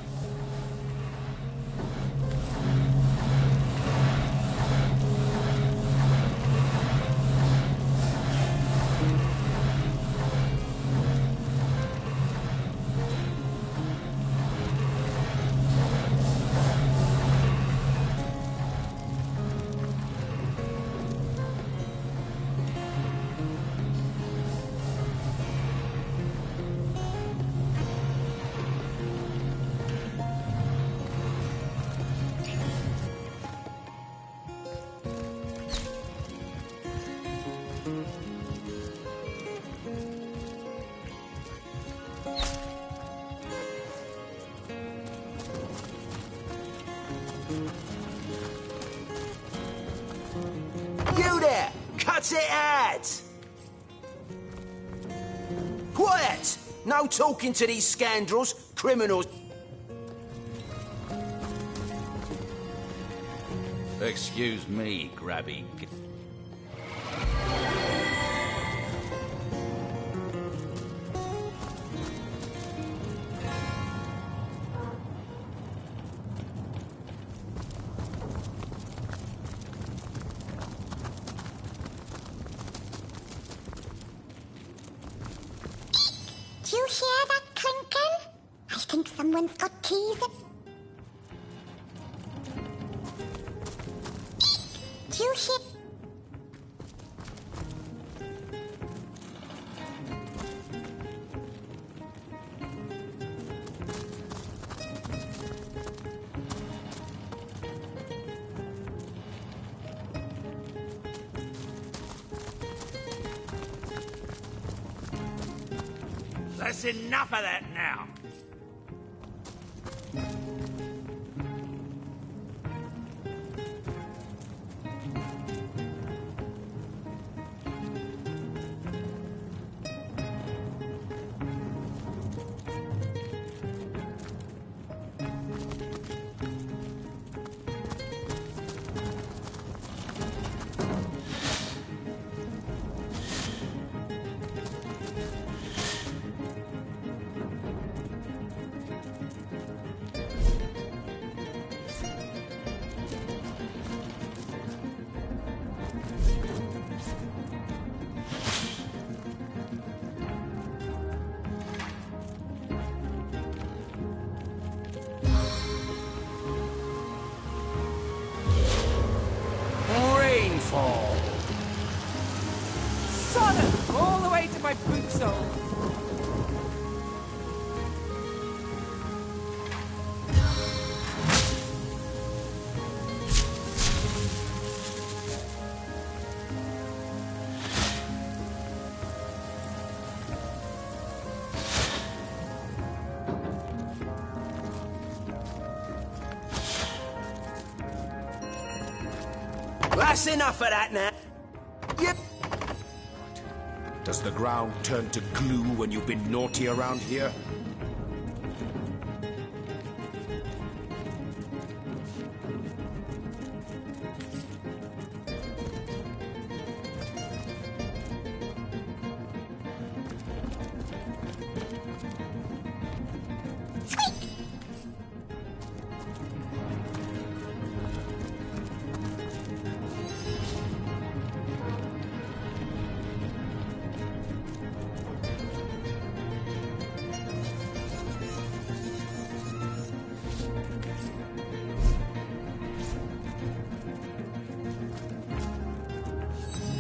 Cut it out! Quiet! No talking to these scoundrels, criminals. Excuse me, Grabby. Do you hear that clinking? I think someone's got keys in... Do you hear... That's enough of that now. Rainfall. Sodom! All the way to my boot sole. That's enough of that now. Yep. Does the ground turn to glue when you've been naughty around here?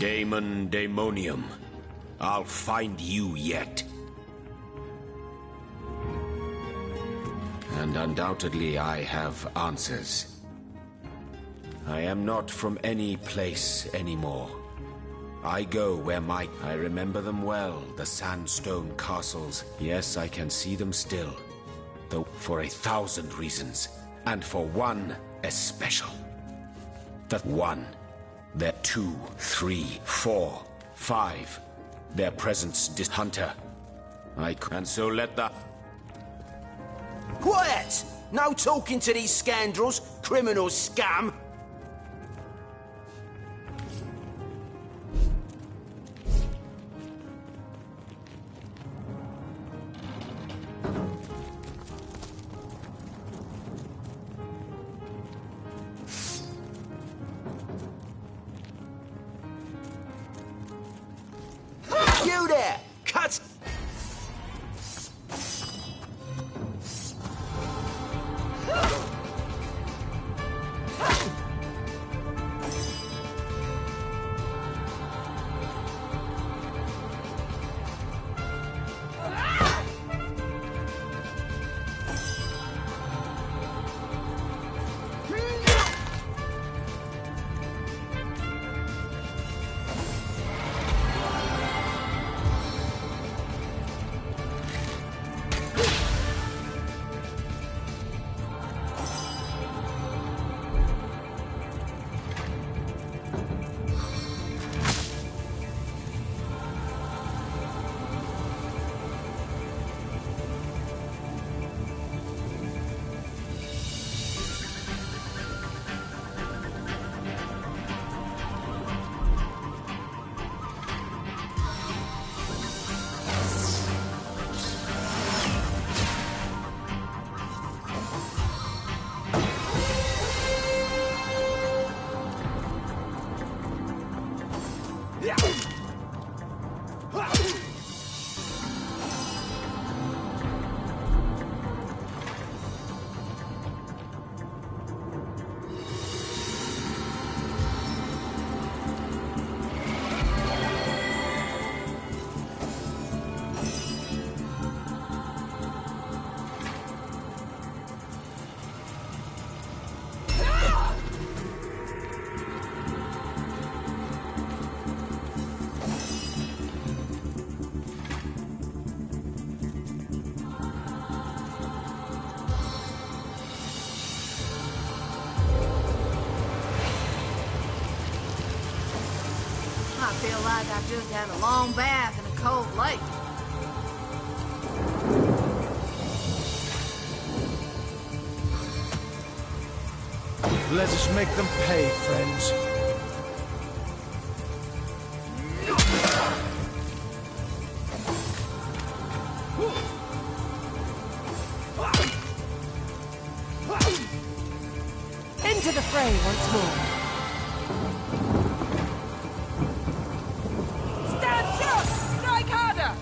Daemon Daemonium. I'll find you yet. And undoubtedly I have answers. I am not from any place anymore. I go where I remember them well, the sandstone castles. Yes, I can see them still. Though for 1,000 reasons. And for one especial. That one. Their 2, 3, 4, 5. Their presence Hunter. And so let the... Quiet! No talking to these scoundrels, criminals, scum! You there! Cut! like I just had a long bath in a cold lake. Let us make them pay, friends. Into the fray once more. Stand shut! Strike harder!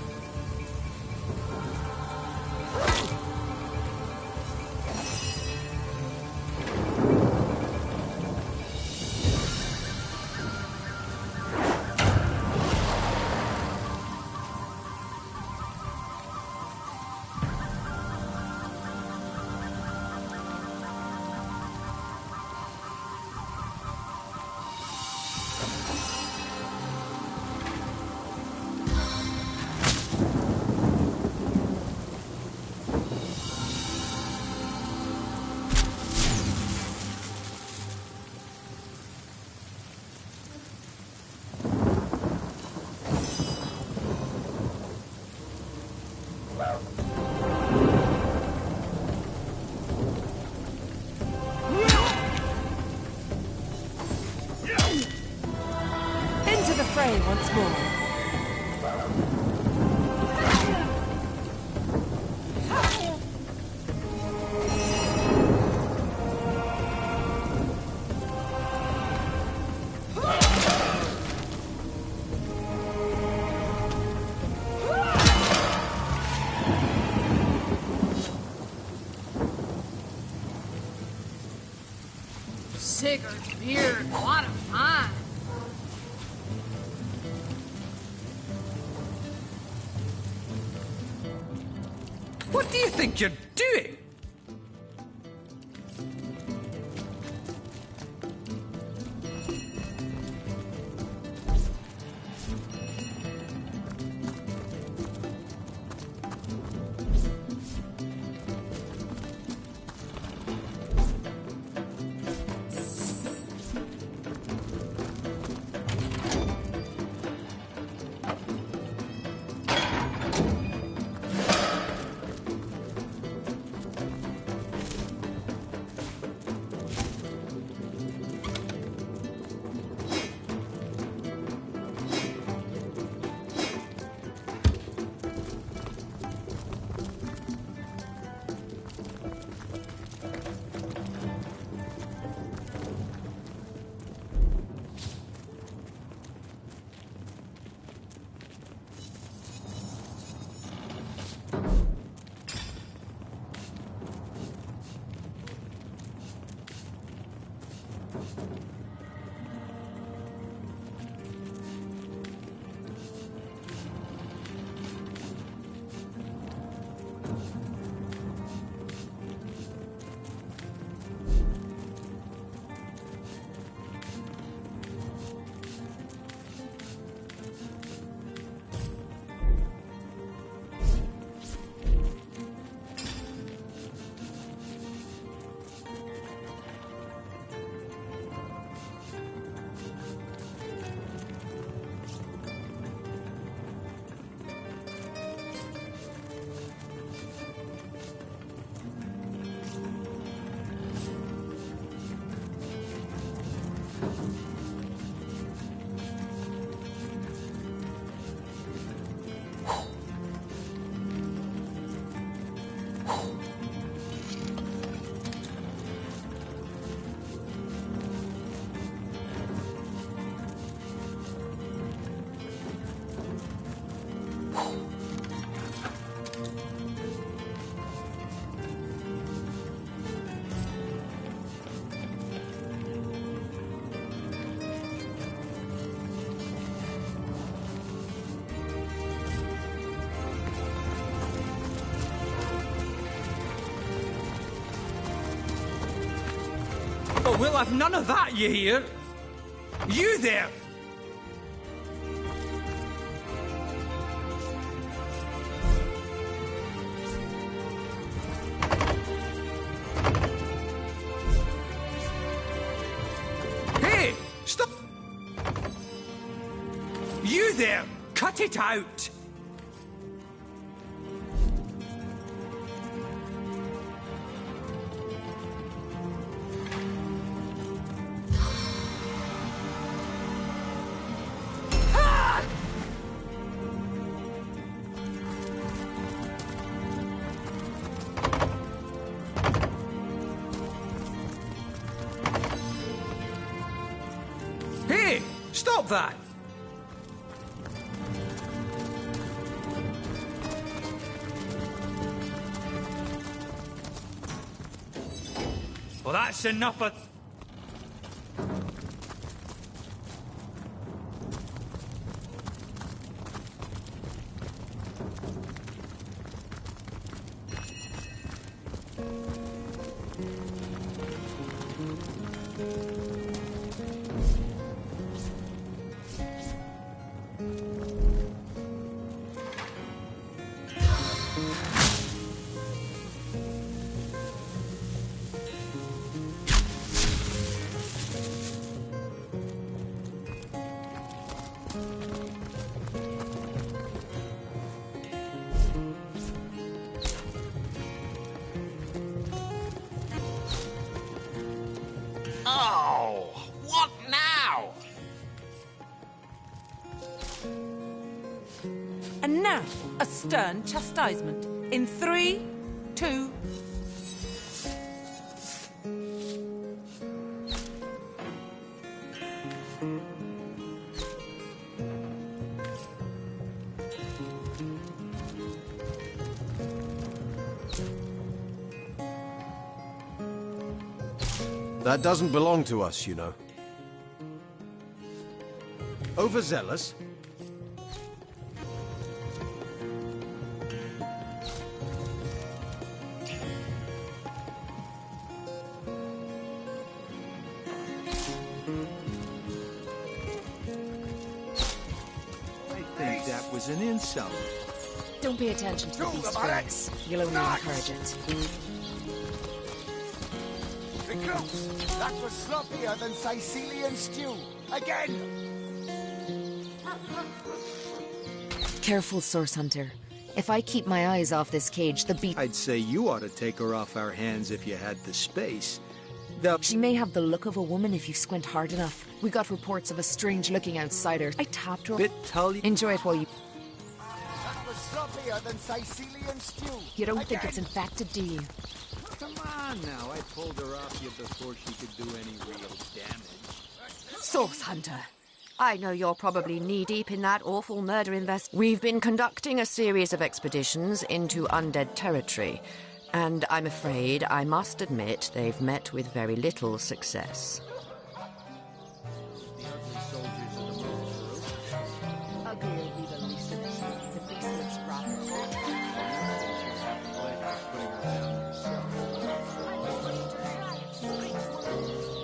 Into the fray once more. Sigurd's beard, what a find. What do you think you're doing? Oh, we'll have none of that, you hear? You there! Hey! Stop! You there! Cut it out! Hey! Stop that! Well, that's enough of... Oh, what now? And now, a stern chastisement. In 3, 2... That doesn't belong to us, you know. Overzealous? I think that was an insult. Don't pay attention to the beast's face. You'll only encourage it. That was sloppier than Sicilian stew. Again! Careful, Source Hunter. If I keep my eyes off this cage, the beast... I'd say you ought to take her off our hands if you had the space. She may have the look of a woman if you squint hard enough. We got reports of a strange-looking outsider. I tapped her... Enjoy it while you... That was sloppier than Sicilian stew. You don't think it's infected, do you? Come on now, I pulled her off you before she could do any real damage. Source Hunter, I know you're probably knee-deep in that awful murder We've been conducting a series of expeditions into undead territory, and I'm afraid I must admit they've met with very little success. Ugly will be the least of it. The beast looks rotten. Don't pay attention to the beast's face. You'll only encourage it.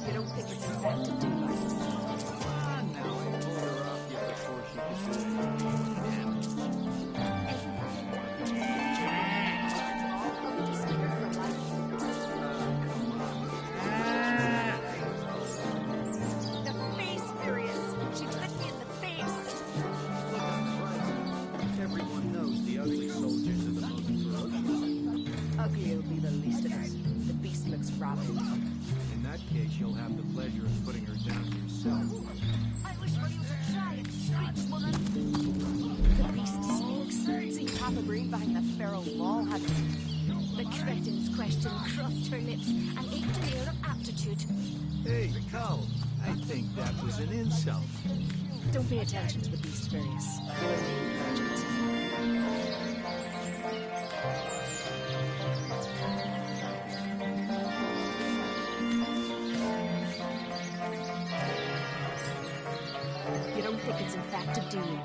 You don't think it's infected, do you? Come on now, I pulled her off you before she could do any real damage. The face furious. She bit me in the face. Everyone knows the ugly soldiers are the most ferocious. Ugly will be the least of it. The beast looks rabid. In that case, you'll have the pleasure of putting her down yourself. I wish for you to try it, screech woman. The beast speaks. See Papa Green behind the feral wall, has he? The cretin's question crossed her lips and ached an air of aptitude. Hey, Cull, I think that was an insult. Don't pay attention to the beast's various. You'll only encourage it. You don't think it's infected, do you?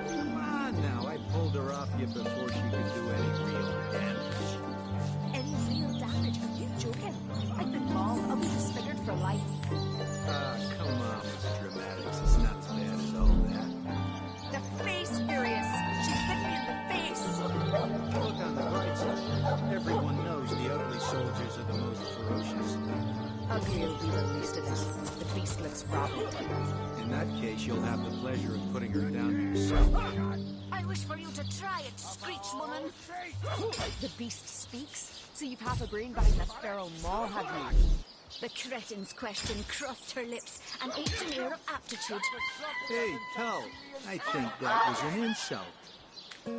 Come on now, I pulled her Raphia before she could do any real damage. Any real damage? Are you joking? I've been mauled. I'll be disfigured for life. Ah, come on, Miss Dramatics. It's not as bad as all that. The face furious. She hit me in the face. Look on the bright side. Everyone knows the ugly soldiers are the most ferocious. Ugly will be the least of it. The beast looks rotten. In that case, you'll have the pleasure of putting her down yourself. I wish for you to try it, screech woman. The beast speaks, so you've half a brain behind the feral maw, have you? The cretin's question crossed her lips and ached an air of aptitude. Hey, Tull, I think that was an insult.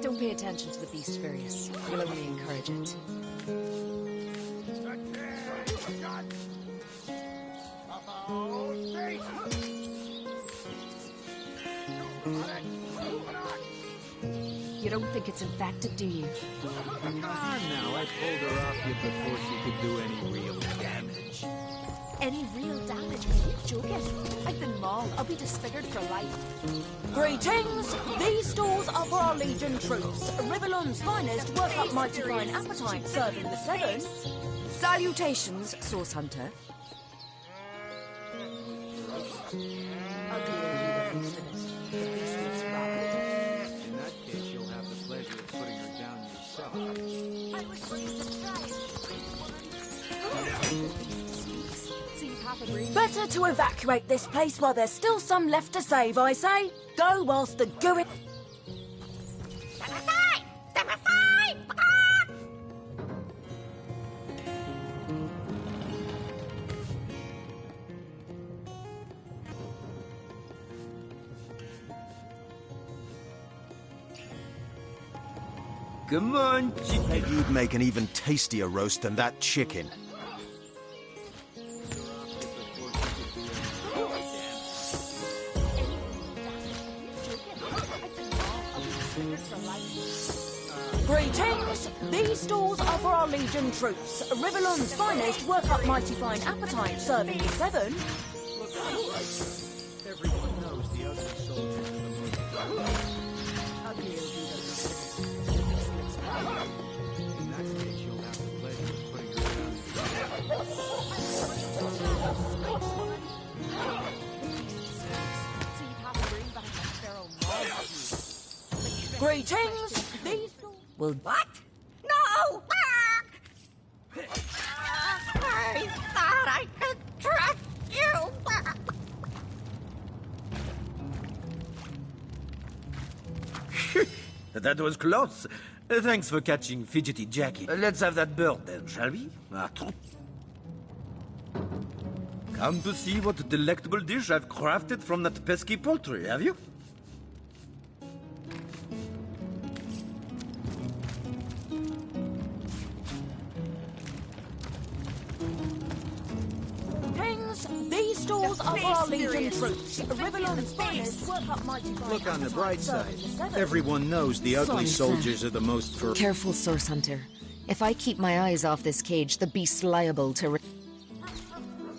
Don't pay attention to the beast, Furious. You'll only encourage it. You don't think it's infected, do you? Ah, now, I pulled her off you before she could do any real damage. Any real damage? Are you joking? I've been mauled. I'll be disfigured for life. Greetings! These stores are for our Legion troops. Rivellon's finest work up mighty fine appetite, serving the seven. Salutations, Source Hunter. In that case, you'll have the pleasure of putting her down yourself. I wish for you to try it. Better to evacuate this place while there's still some left to save, I say. Go whilst the gooey... Come on, chicken. You'd make an even tastier roast than that chicken. Greetings! These stores are for our Legion troops. Rivellon's finest work up mighty fine appetite, serving the seven. Everyone knows the ugly soldiers are the most In that case, you'll have the pleasure of putting her down yourself. Greetings! These... Well, what? No! I thought I could trust you. That was close. Thanks for catching Fidgety Jackie. Let's have that bird then, shall we? Come to see what delectable dish I've crafted from that pesky poultry, have you? These stores are for our Legion troops. Rivellon's finest work up mighty fine. Look on the bright side. Everyone knows the ugly soldiers are the most ferocious. Careful, Source Hunter. If I keep my eyes off this cage, the beast's liable to...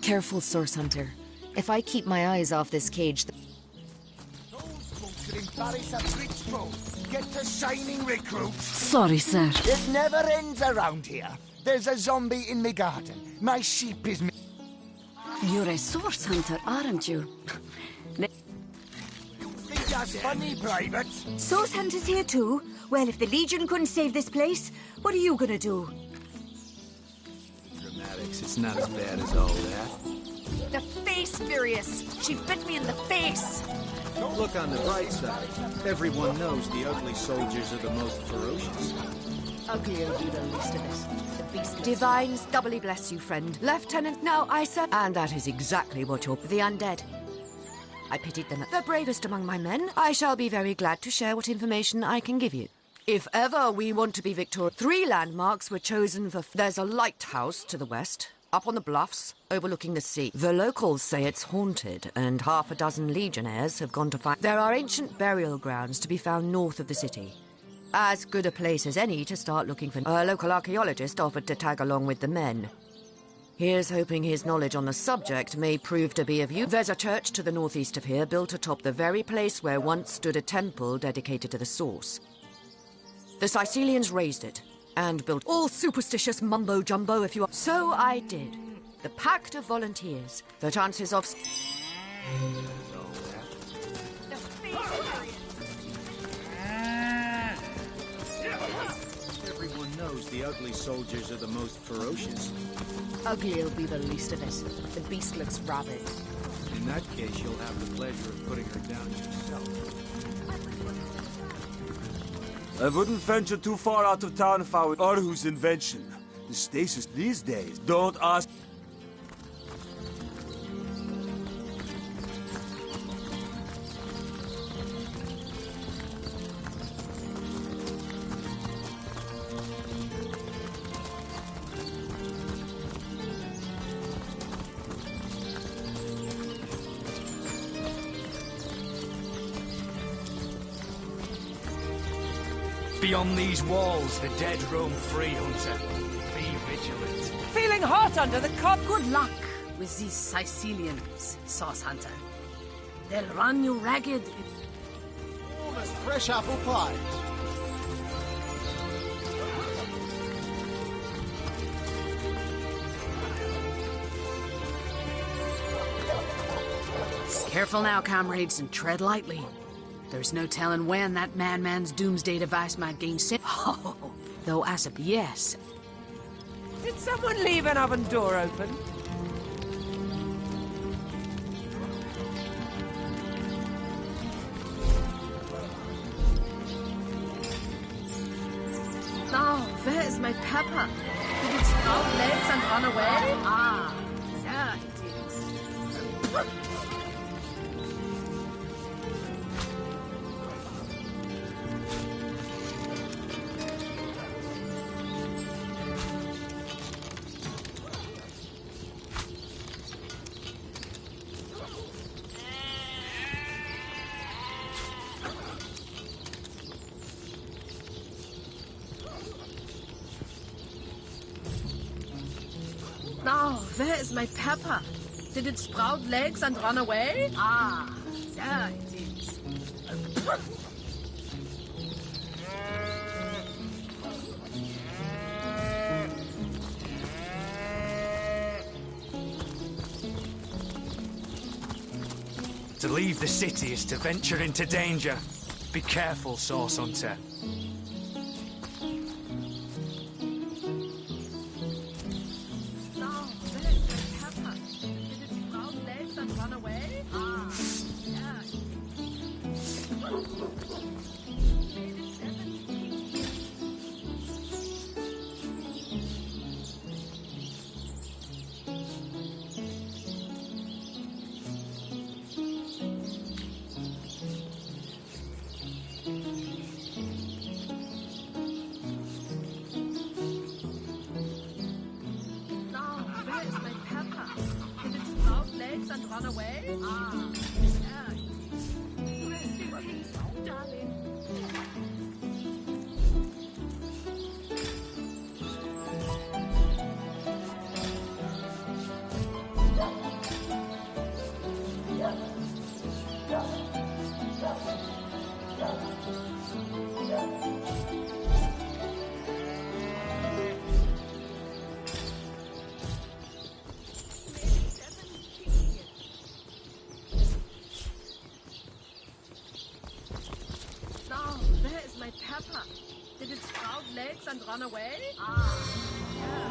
Careful, Source Hunter. If I keep my eyes off this cage... Get to shining recruits. Sorry, sir. It never ends around here. There's a zombie in my garden. My sheep is... You're a source hunter, aren't you? Think that's funny, Private? Source Hunter's here too? Well, if the Legion couldn't save this place, what are you gonna do? Dramatics, it's not as bad as all that. The face furious. She bit me in the face. Look on the bright side. Everyone knows the ugly soldiers are the most ferocious. Ugly will be the least of it. The beast... Divines doubly bless you, friend. Lieutenant, now I said... And that is exactly what you're... The undead. I pitied them. The bravest among my men. I shall be very glad to share what information I can give you. If ever we want to be victorious... 3 landmarks were chosen for... There's a lighthouse to the west, up on the bluffs, overlooking the sea. The locals say it's haunted, and half a dozen legionnaires have gone to find... There are ancient burial grounds to be found north of the city. As good a place as any to start looking for... A local archaeologist offered to tag along with the men. Here's hoping his knowledge on the subject may prove to be of use. There's a church to the northeast of here, built atop the very place where once stood a temple dedicated to the source. The Sicilians raised it, and built all superstitious mumbo-jumbo if you are. So I did. The Pact of Volunteers. The chances of... Everyone knows the ugly soldiers are the most ferocious. Ugly'll be the least of it. The beast looks rabid. In that case, you'll have the pleasure of putting her down yourself. I wouldn't venture too far out of town if I were Arhu's invention. The stasis these days, don't ask... Beyond these walls, the dead roam free, Hunter. Be vigilant. Feeling hot under the cop. Good luck with these Sicilians, Sauce Hunter. They'll run you ragged. Almost fresh apple pie. Careful now, comrades, and tread lightly. There's no telling when that madman's doomsday device might gain Oh, though as of yes. Did someone leave an oven door open? Now, where is my pepper? Did it sprout legs and run away? Ah, there it is. Now, where is my pepper? Did it sprout legs and run away? Ah, there it is. To leave the city is to venture into danger. Be careful, Sauce Hunter. Did it sprout legs and run away? Ah, yeah.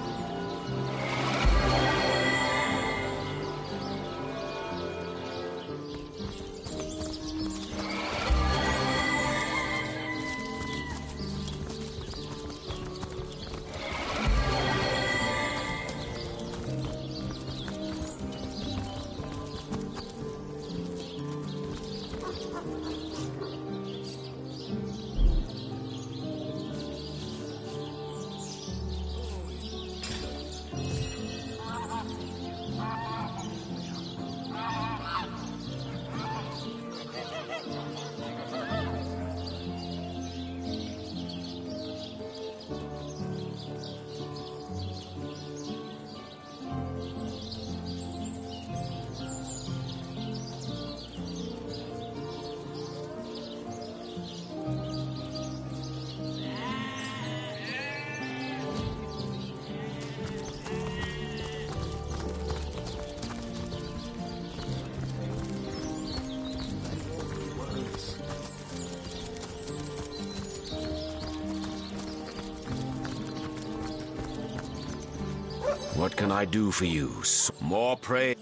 What can I do for you? More prey?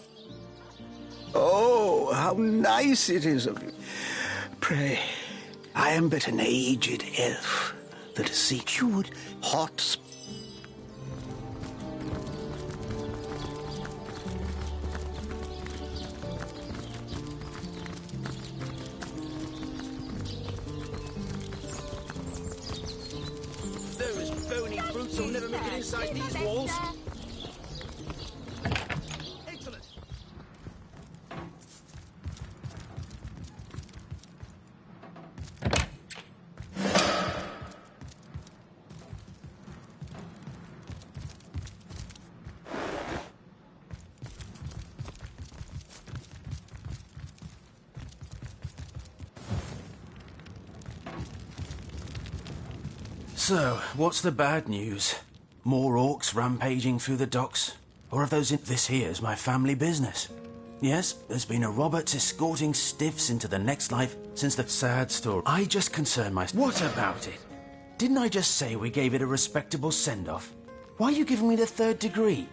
Oh, how nice it is of you. Pray, I am but an aged elf that has secured hot. Those bony brutes will never make it inside these walls. So, what's the bad news? More orcs rampaging through the docks? Or have those in... This here's my family business. Yes, there's been a Roberts escorting stiffs into the next life since the sad story. I just concern myself. What about it? Didn't I just say we gave it a respectable send-off? Why are you giving me the 3rd degree?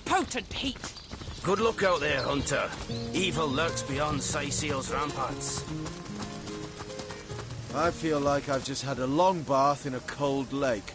Potent heat! Good luck out there, Hunter. Evil lurks beyond Saisiel's ramparts. I feel like I've just had a long bath in a cold lake.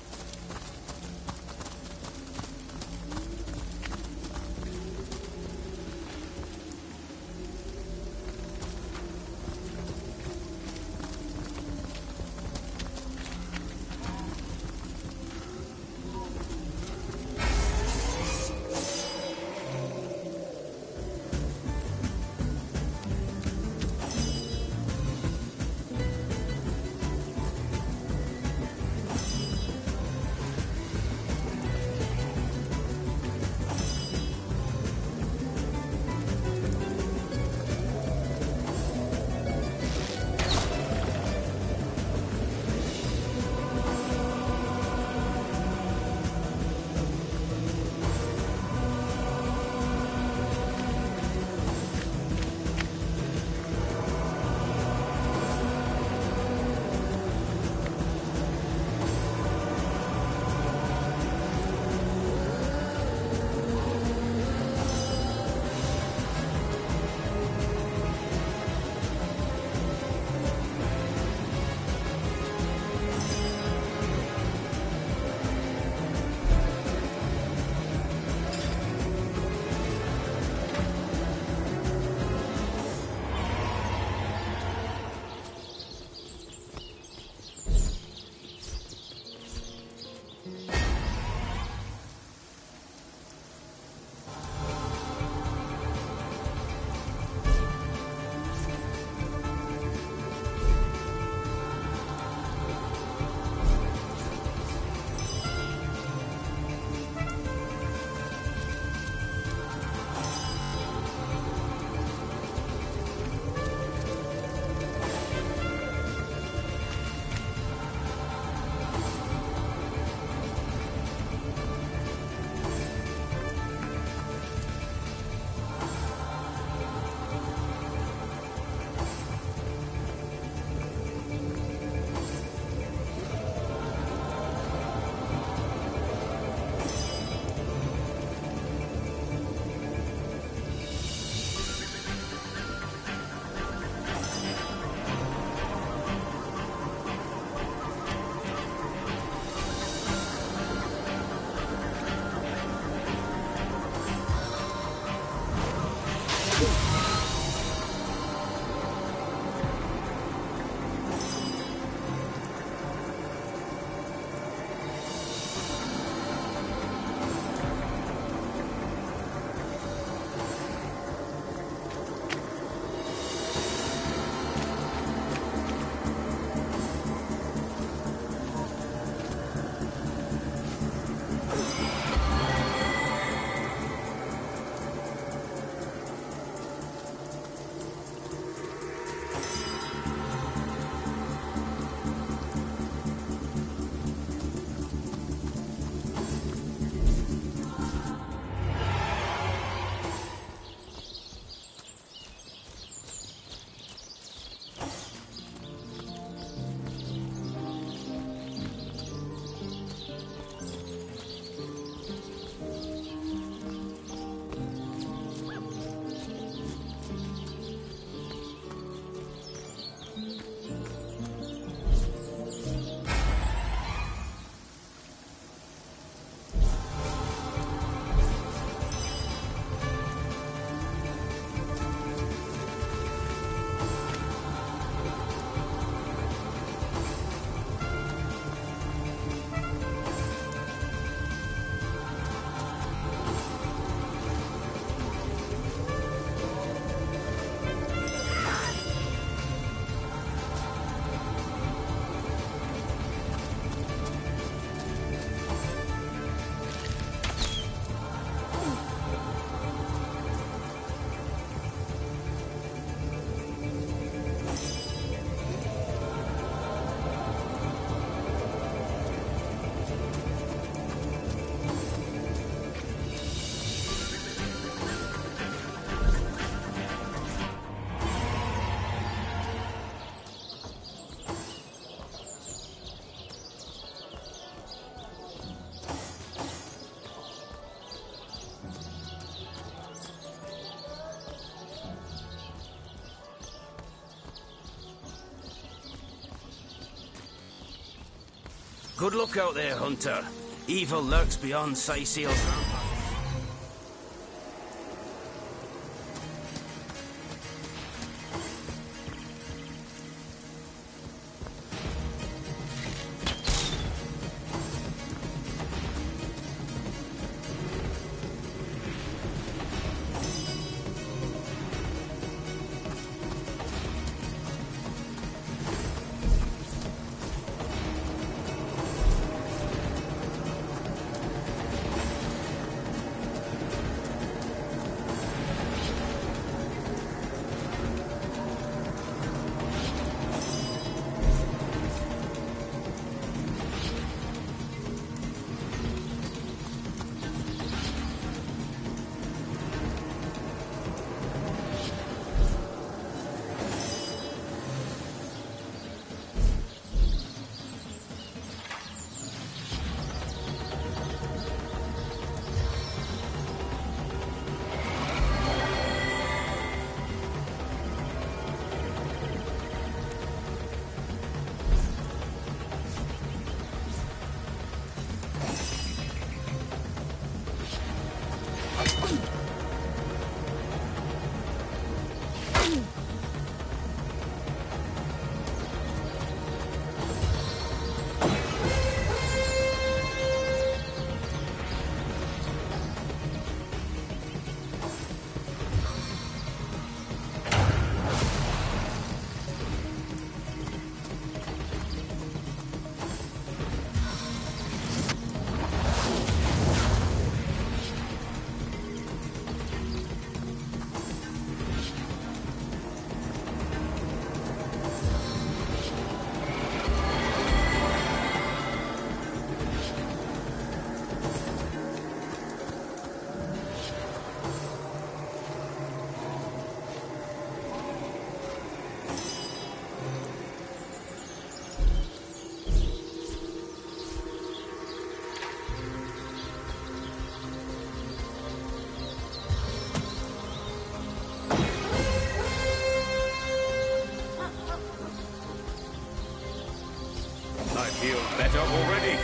Good luck out there, Hunter. Evil lurks beyond Sayseal's rampart. I feel better already.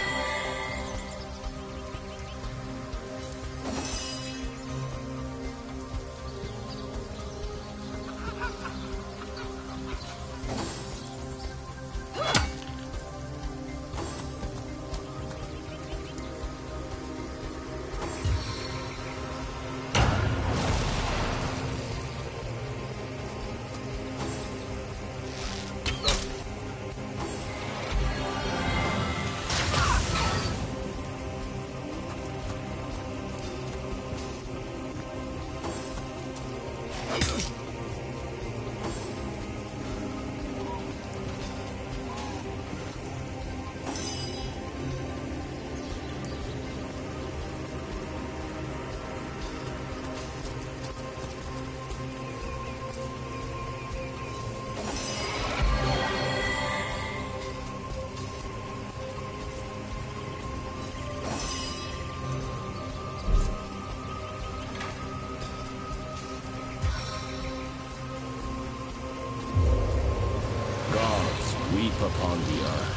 Weep upon the earth.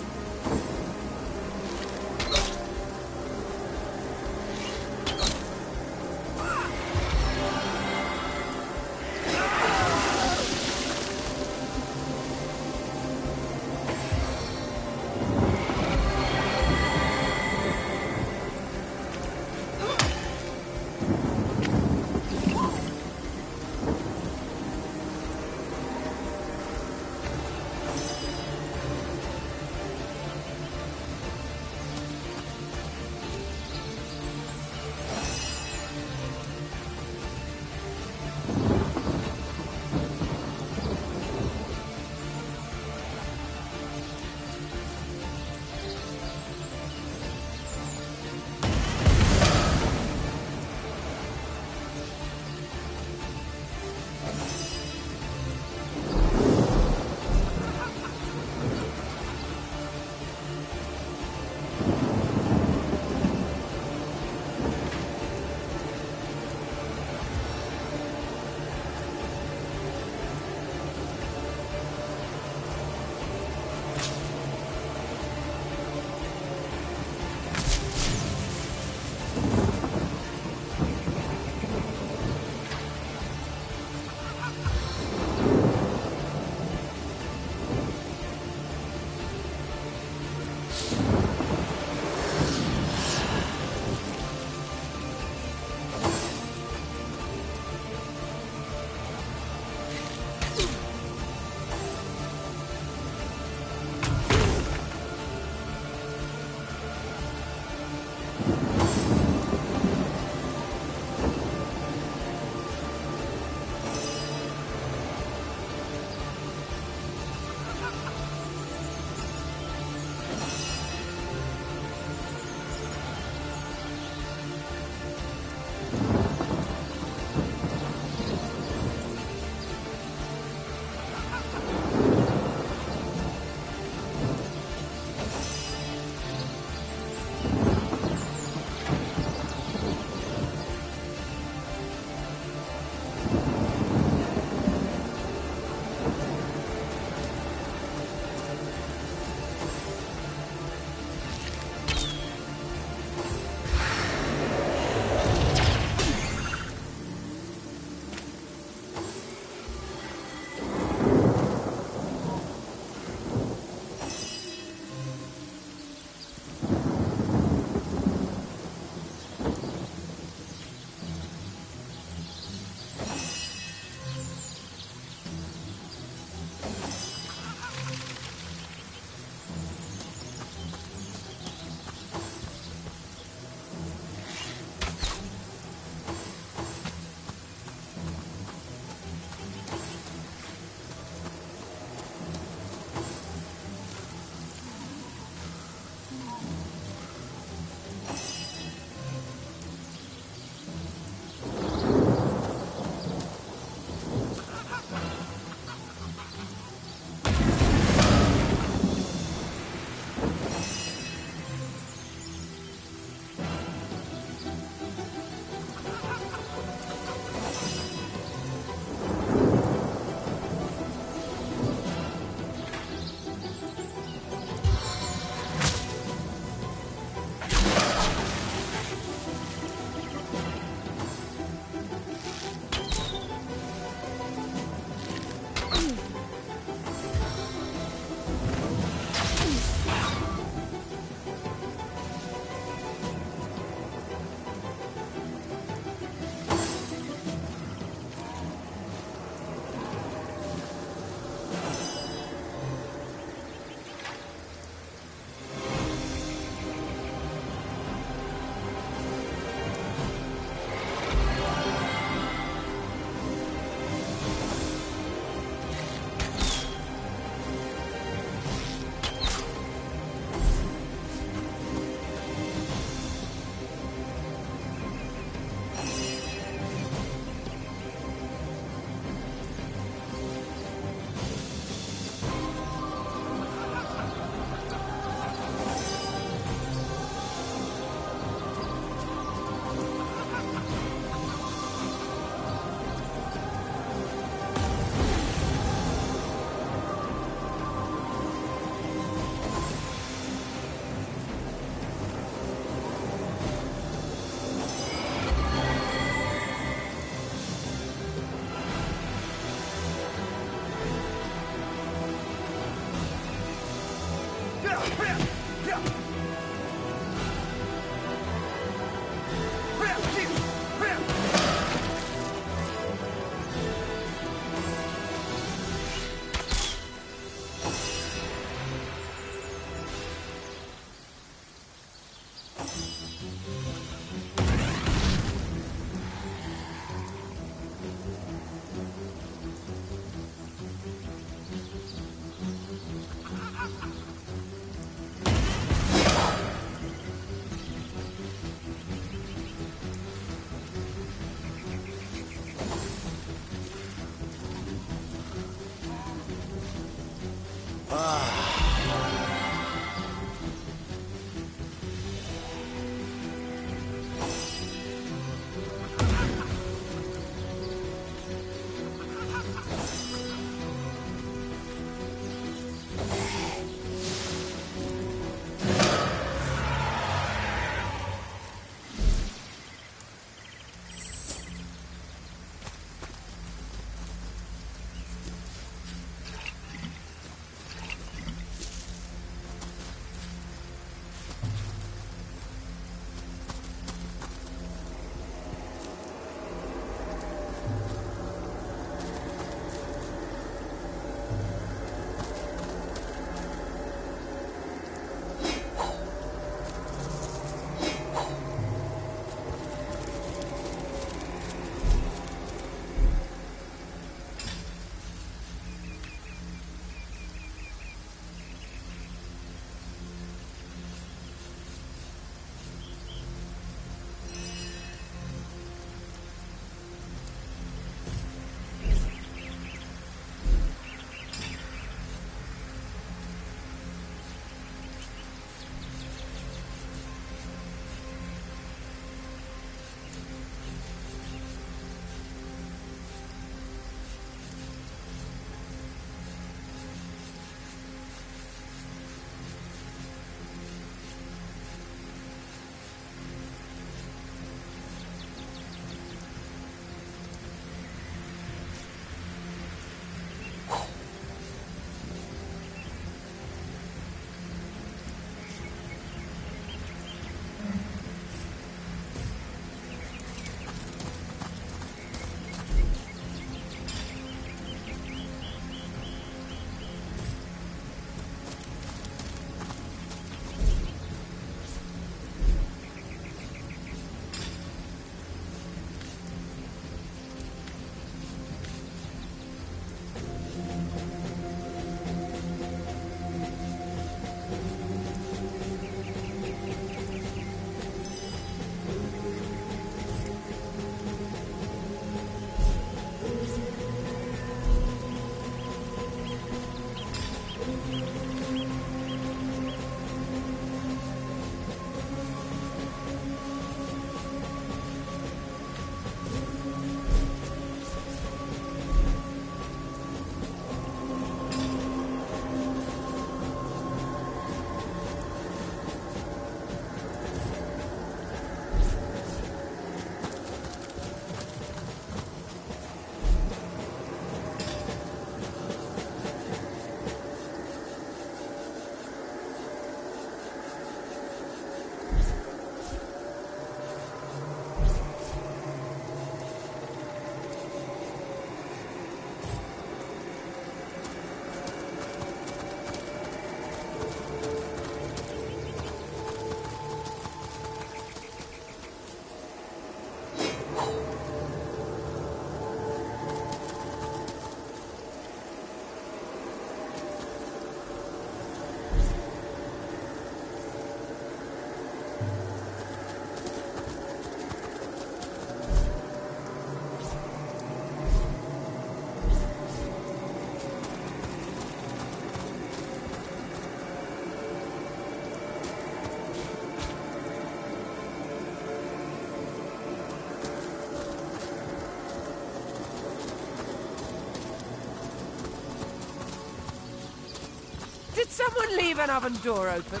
Did someone leave an oven door open?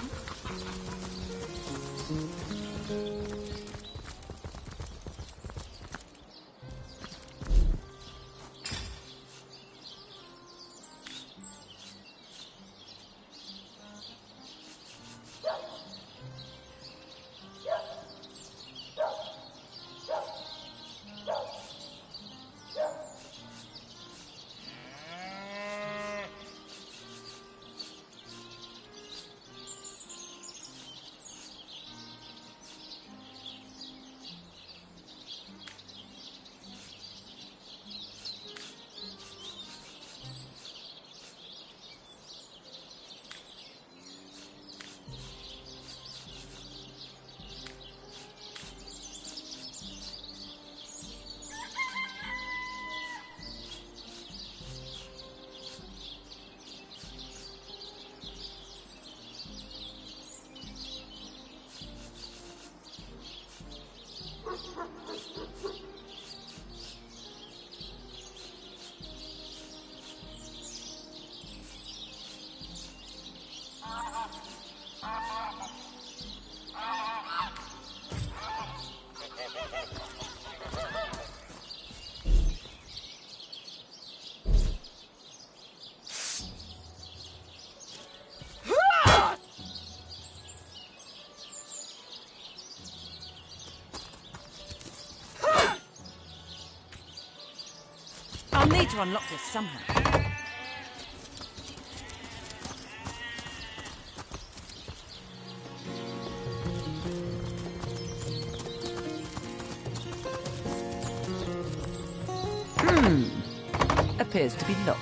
I'll need to unlock this somehow. Appears to be locked.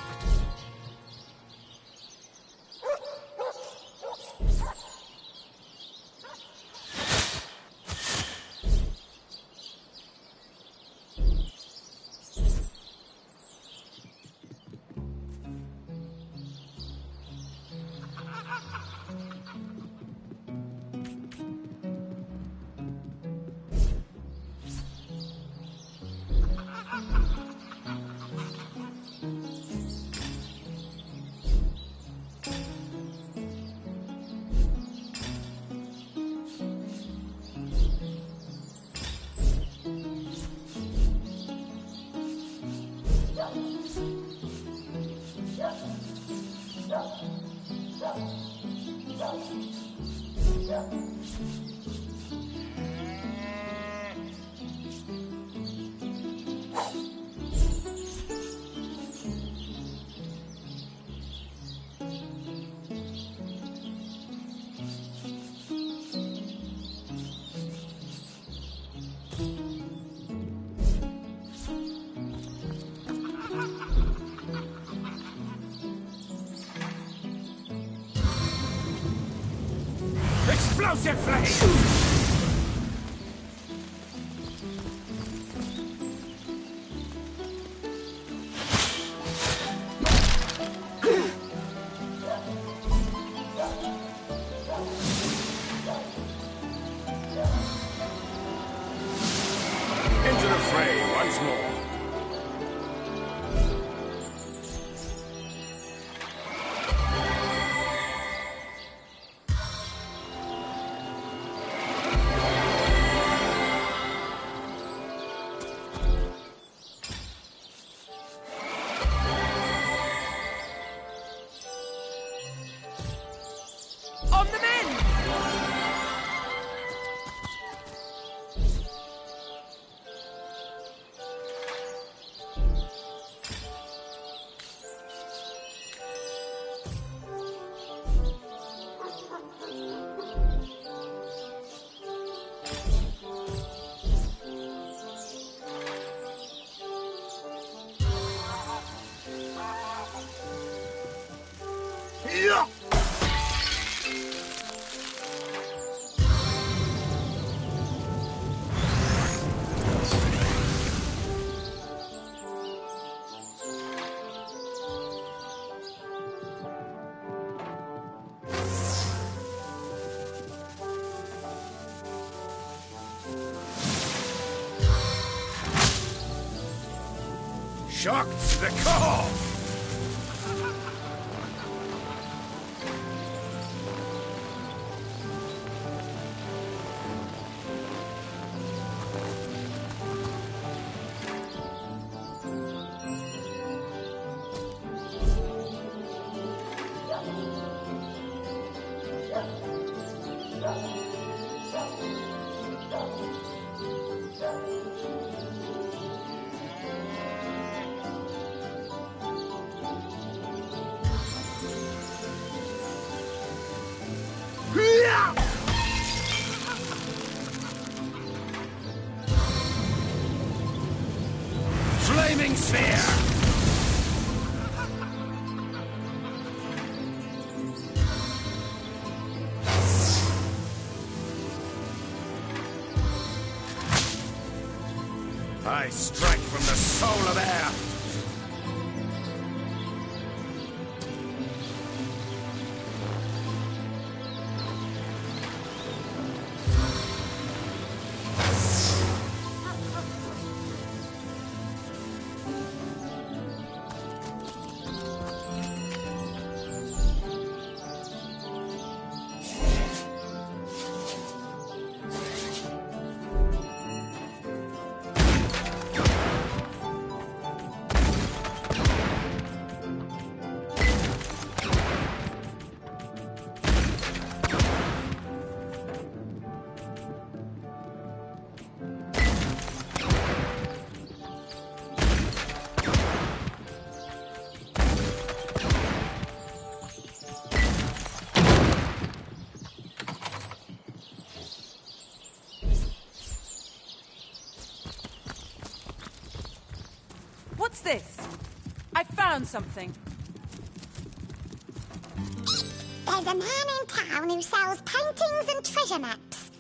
Explosive flame! Into the fray once more. On the men! Yeah! Shocked to the core! Flaming sphere! I strike from the soul of air! What's this? I found something. There's a man in town who sells paintings and treasure maps.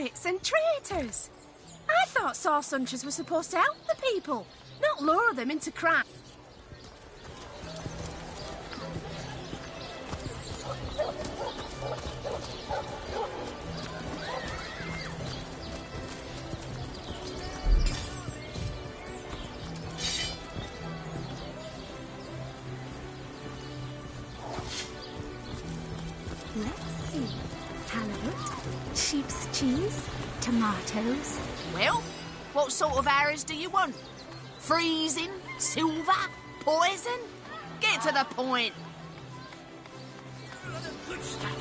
Pirates and traitors! I thought source hunters were supposed to help the people, not lure them into crime. Let's see. Halibut, sheep's cheese, tomatoes. Well, what sort of arrows do you want? Freezing? Silver? Poison? Get to the point. Good stuff.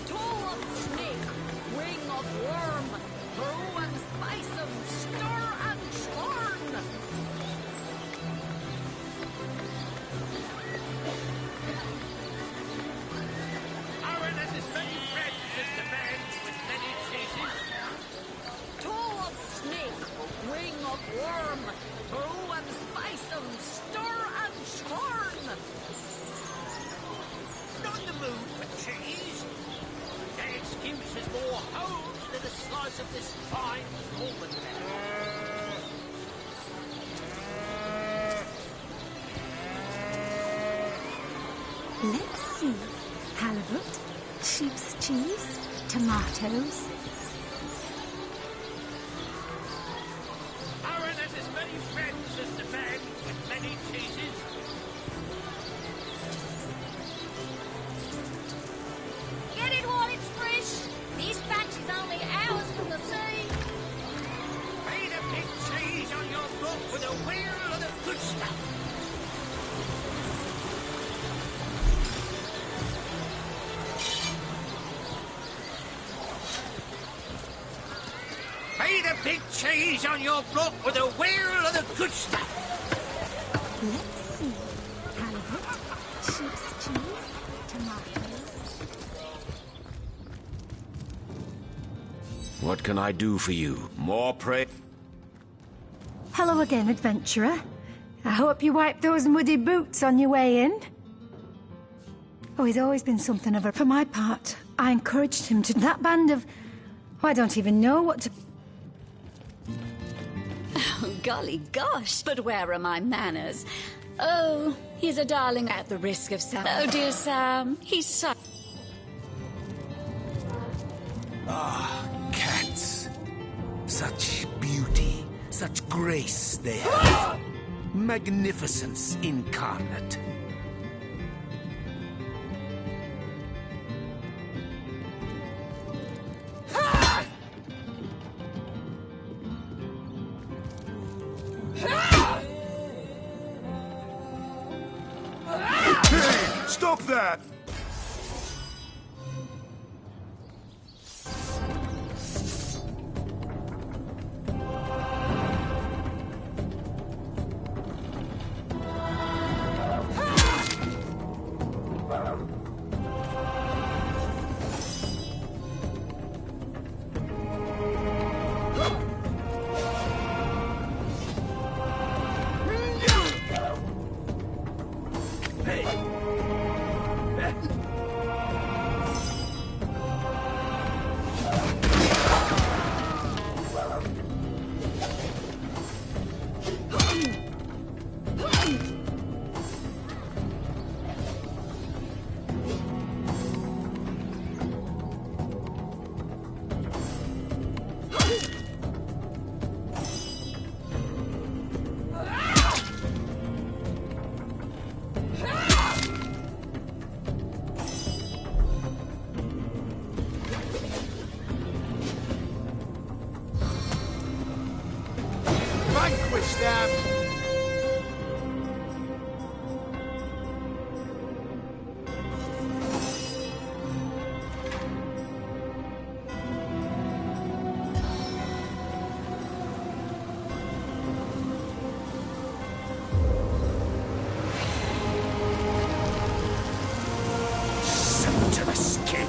Toe of snake, wing of worm, brew and spice 'em, stir and churn. Toe of snake, wing of worm, brew and spice 'em, stir and churn. Not in the mood for cheese. That excuse is more holes than a slice of this fine Norman Let's see. Halibut, sheep's cheese, tomatoes. Aaron has as many friends as the man with many cheeses. Get it while it's fresh. This batch is only hours from the sea. Feed a big cheese on your book with a wheel of the good stuff. Feed a big cheese on your block with a wheel of the good stuff. Let's see. Halibut, sheep's cheese, tomatoes. What can I do for you? More prey? Hello again, adventurer. I hope you wiped those muddy boots on your way in. Oh, he's always been something of a... For my part, I encouraged him to... That band of... Oh, I don't even know what to... Oh, golly gosh, but where are my manners? Oh, he's a darling at the risk of Sam. Oh, dear Sam, he's so... Ah, cats. Such beauty, such grace they have. Magnificence incarnate. Hey, stop that! Vanquish them! Seven to the skin.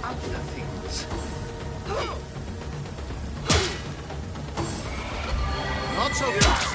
other things. Not so fast.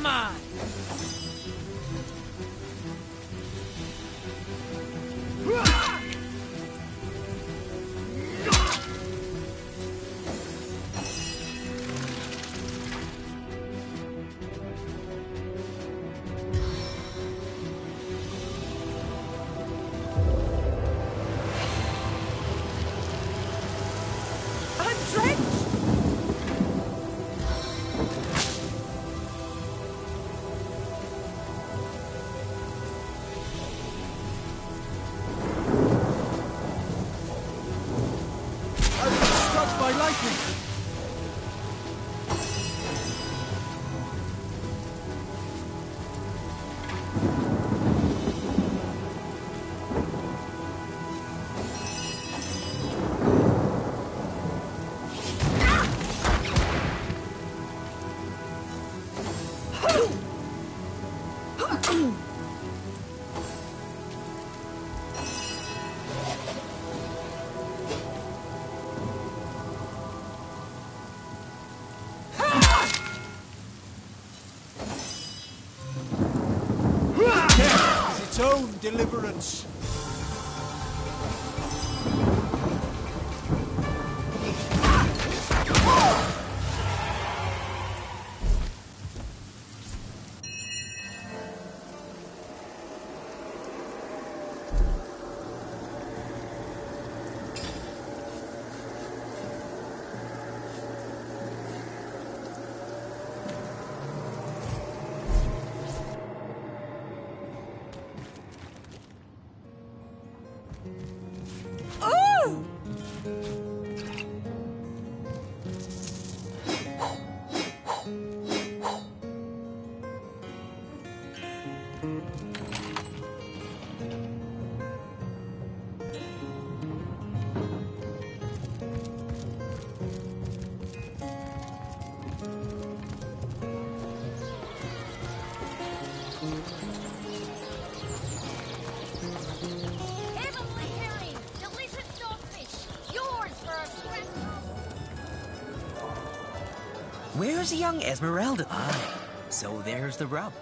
Mine. Its own deliverance. Heavenly herring, delicious dogfish, yours for a scratch. Where's young Esmeralda? Aye, so there's the rub.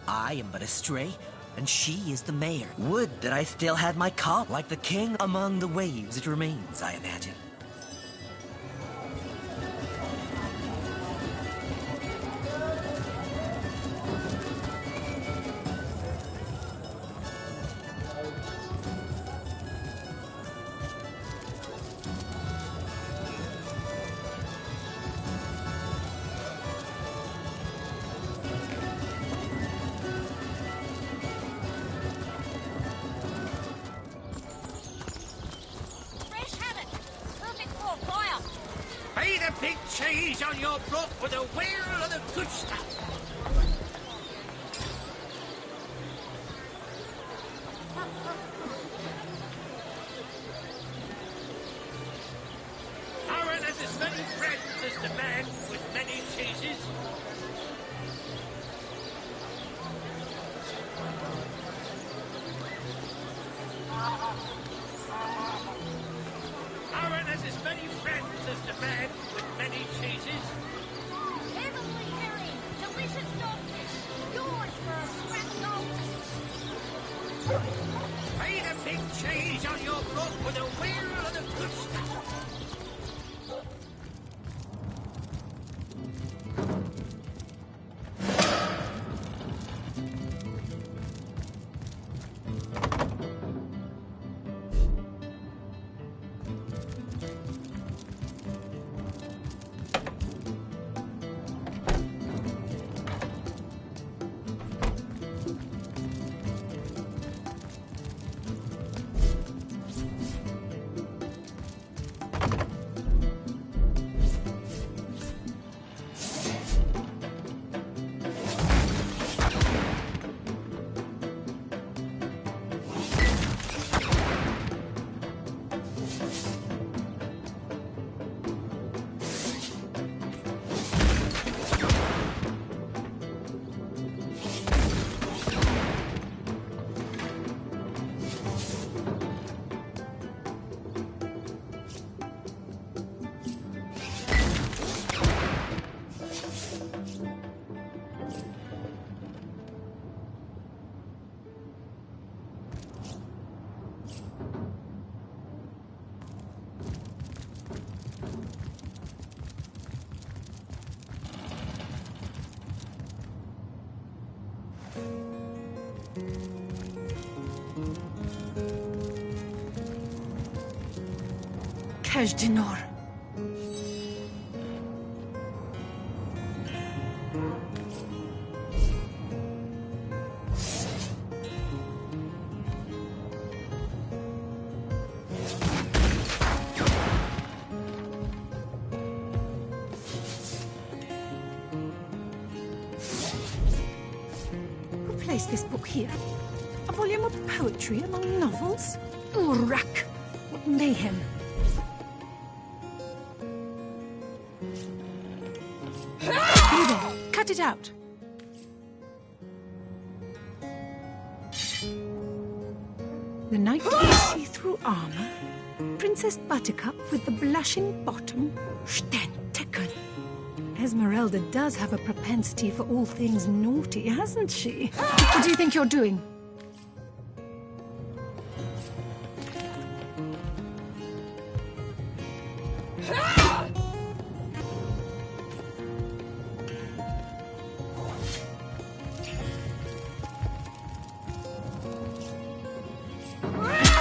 I am but a stray, and she is the mayor. Would that I still had my cop, like the king among the waves it remains, I imagine. cheese on your block with a wheel of the good stuff. Aaron has as many friends as the man with many cheeses. Aaron has as many friends as the man with many cheeses. Heavenly herring, delicious dogfish, yours for a scrap gold. Paint a big cheese on your block with a wheel of the good stuff. Cash Dinor. Who placed this book here? A volume of poetry among novels? Urak! What mayhem! You there, cut it out. The knight in see-through armor, Princess Buttercup with the blushing bottom, Stenteken. Esmeralda does have a propensity for all things naughty, hasn't she? What do you think you're doing?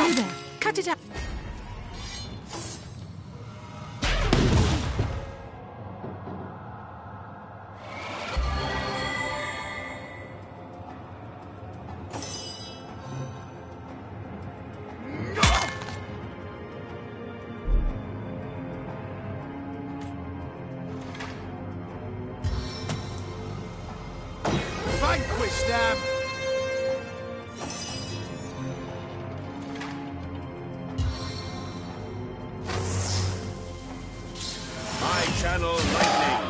You there, cut it out. Vanquish them! I channel lightning.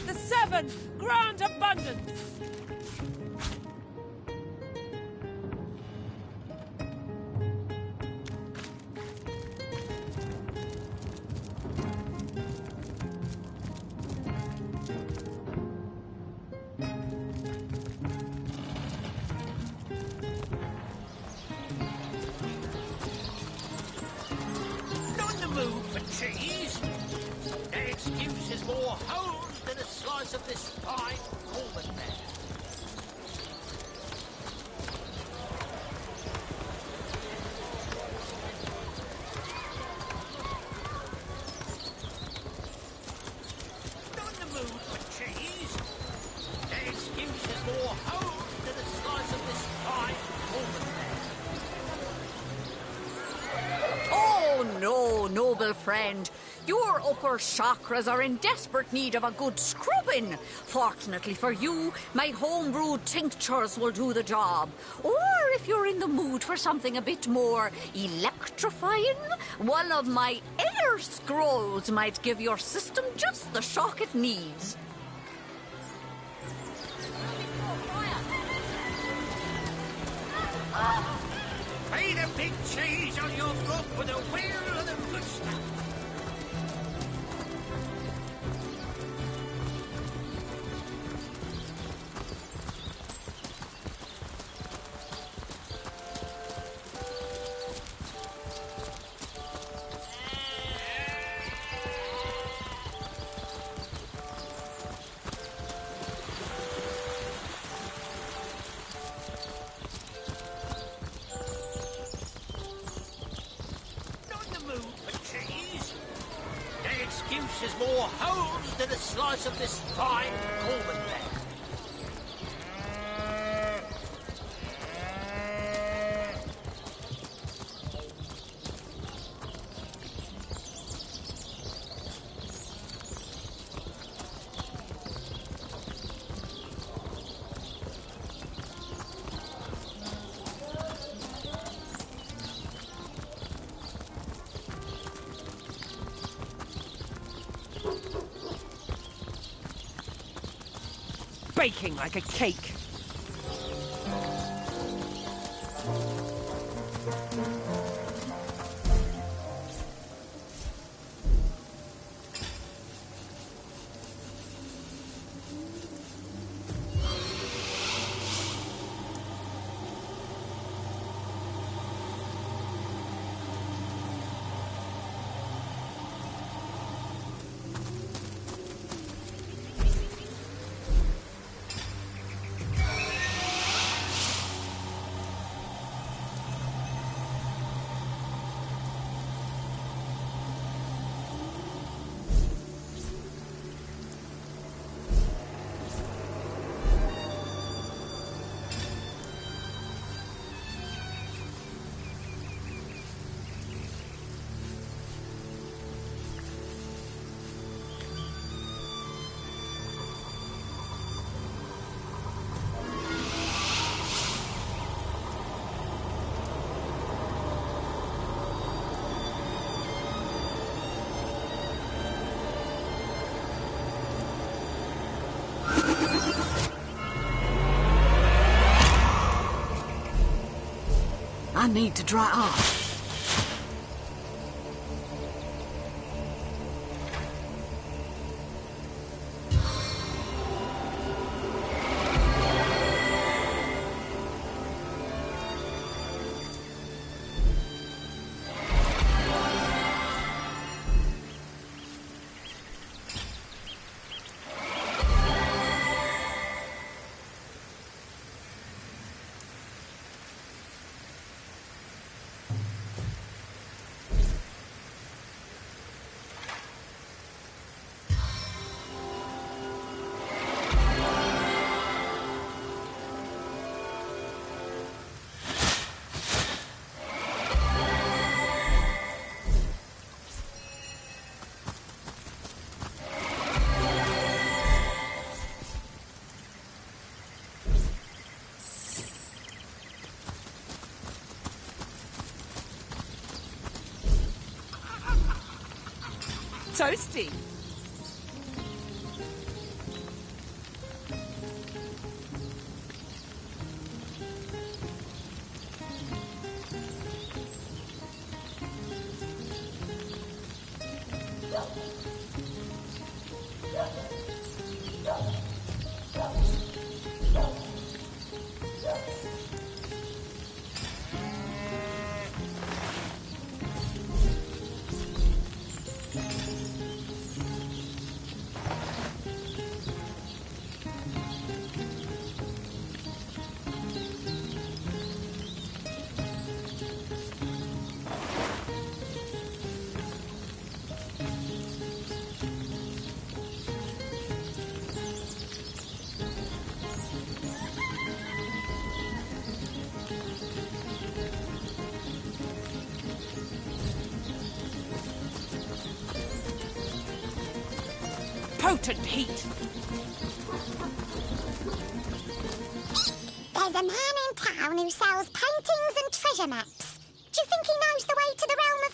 The seven grand abundance. Not in the mood for cheese. Their excuse is more honed than a slice of this fine almond there. friend. Your upper chakras are in desperate need of a good scrubbing. Fortunately for you, my homebrewed tinctures will do the job. Or if you're in the mood for something a bit more electrifying, one of my air scrolls might give your system just the shock it needs. Made a big change on your book with a wheel of the good stuff. Is more holes than a slice of this fine almond. Baking like a cake. I need to dry off. Toasty. potent heat. There's a man in town who sells paintings and treasure maps. Do you think he knows the way to the realm of...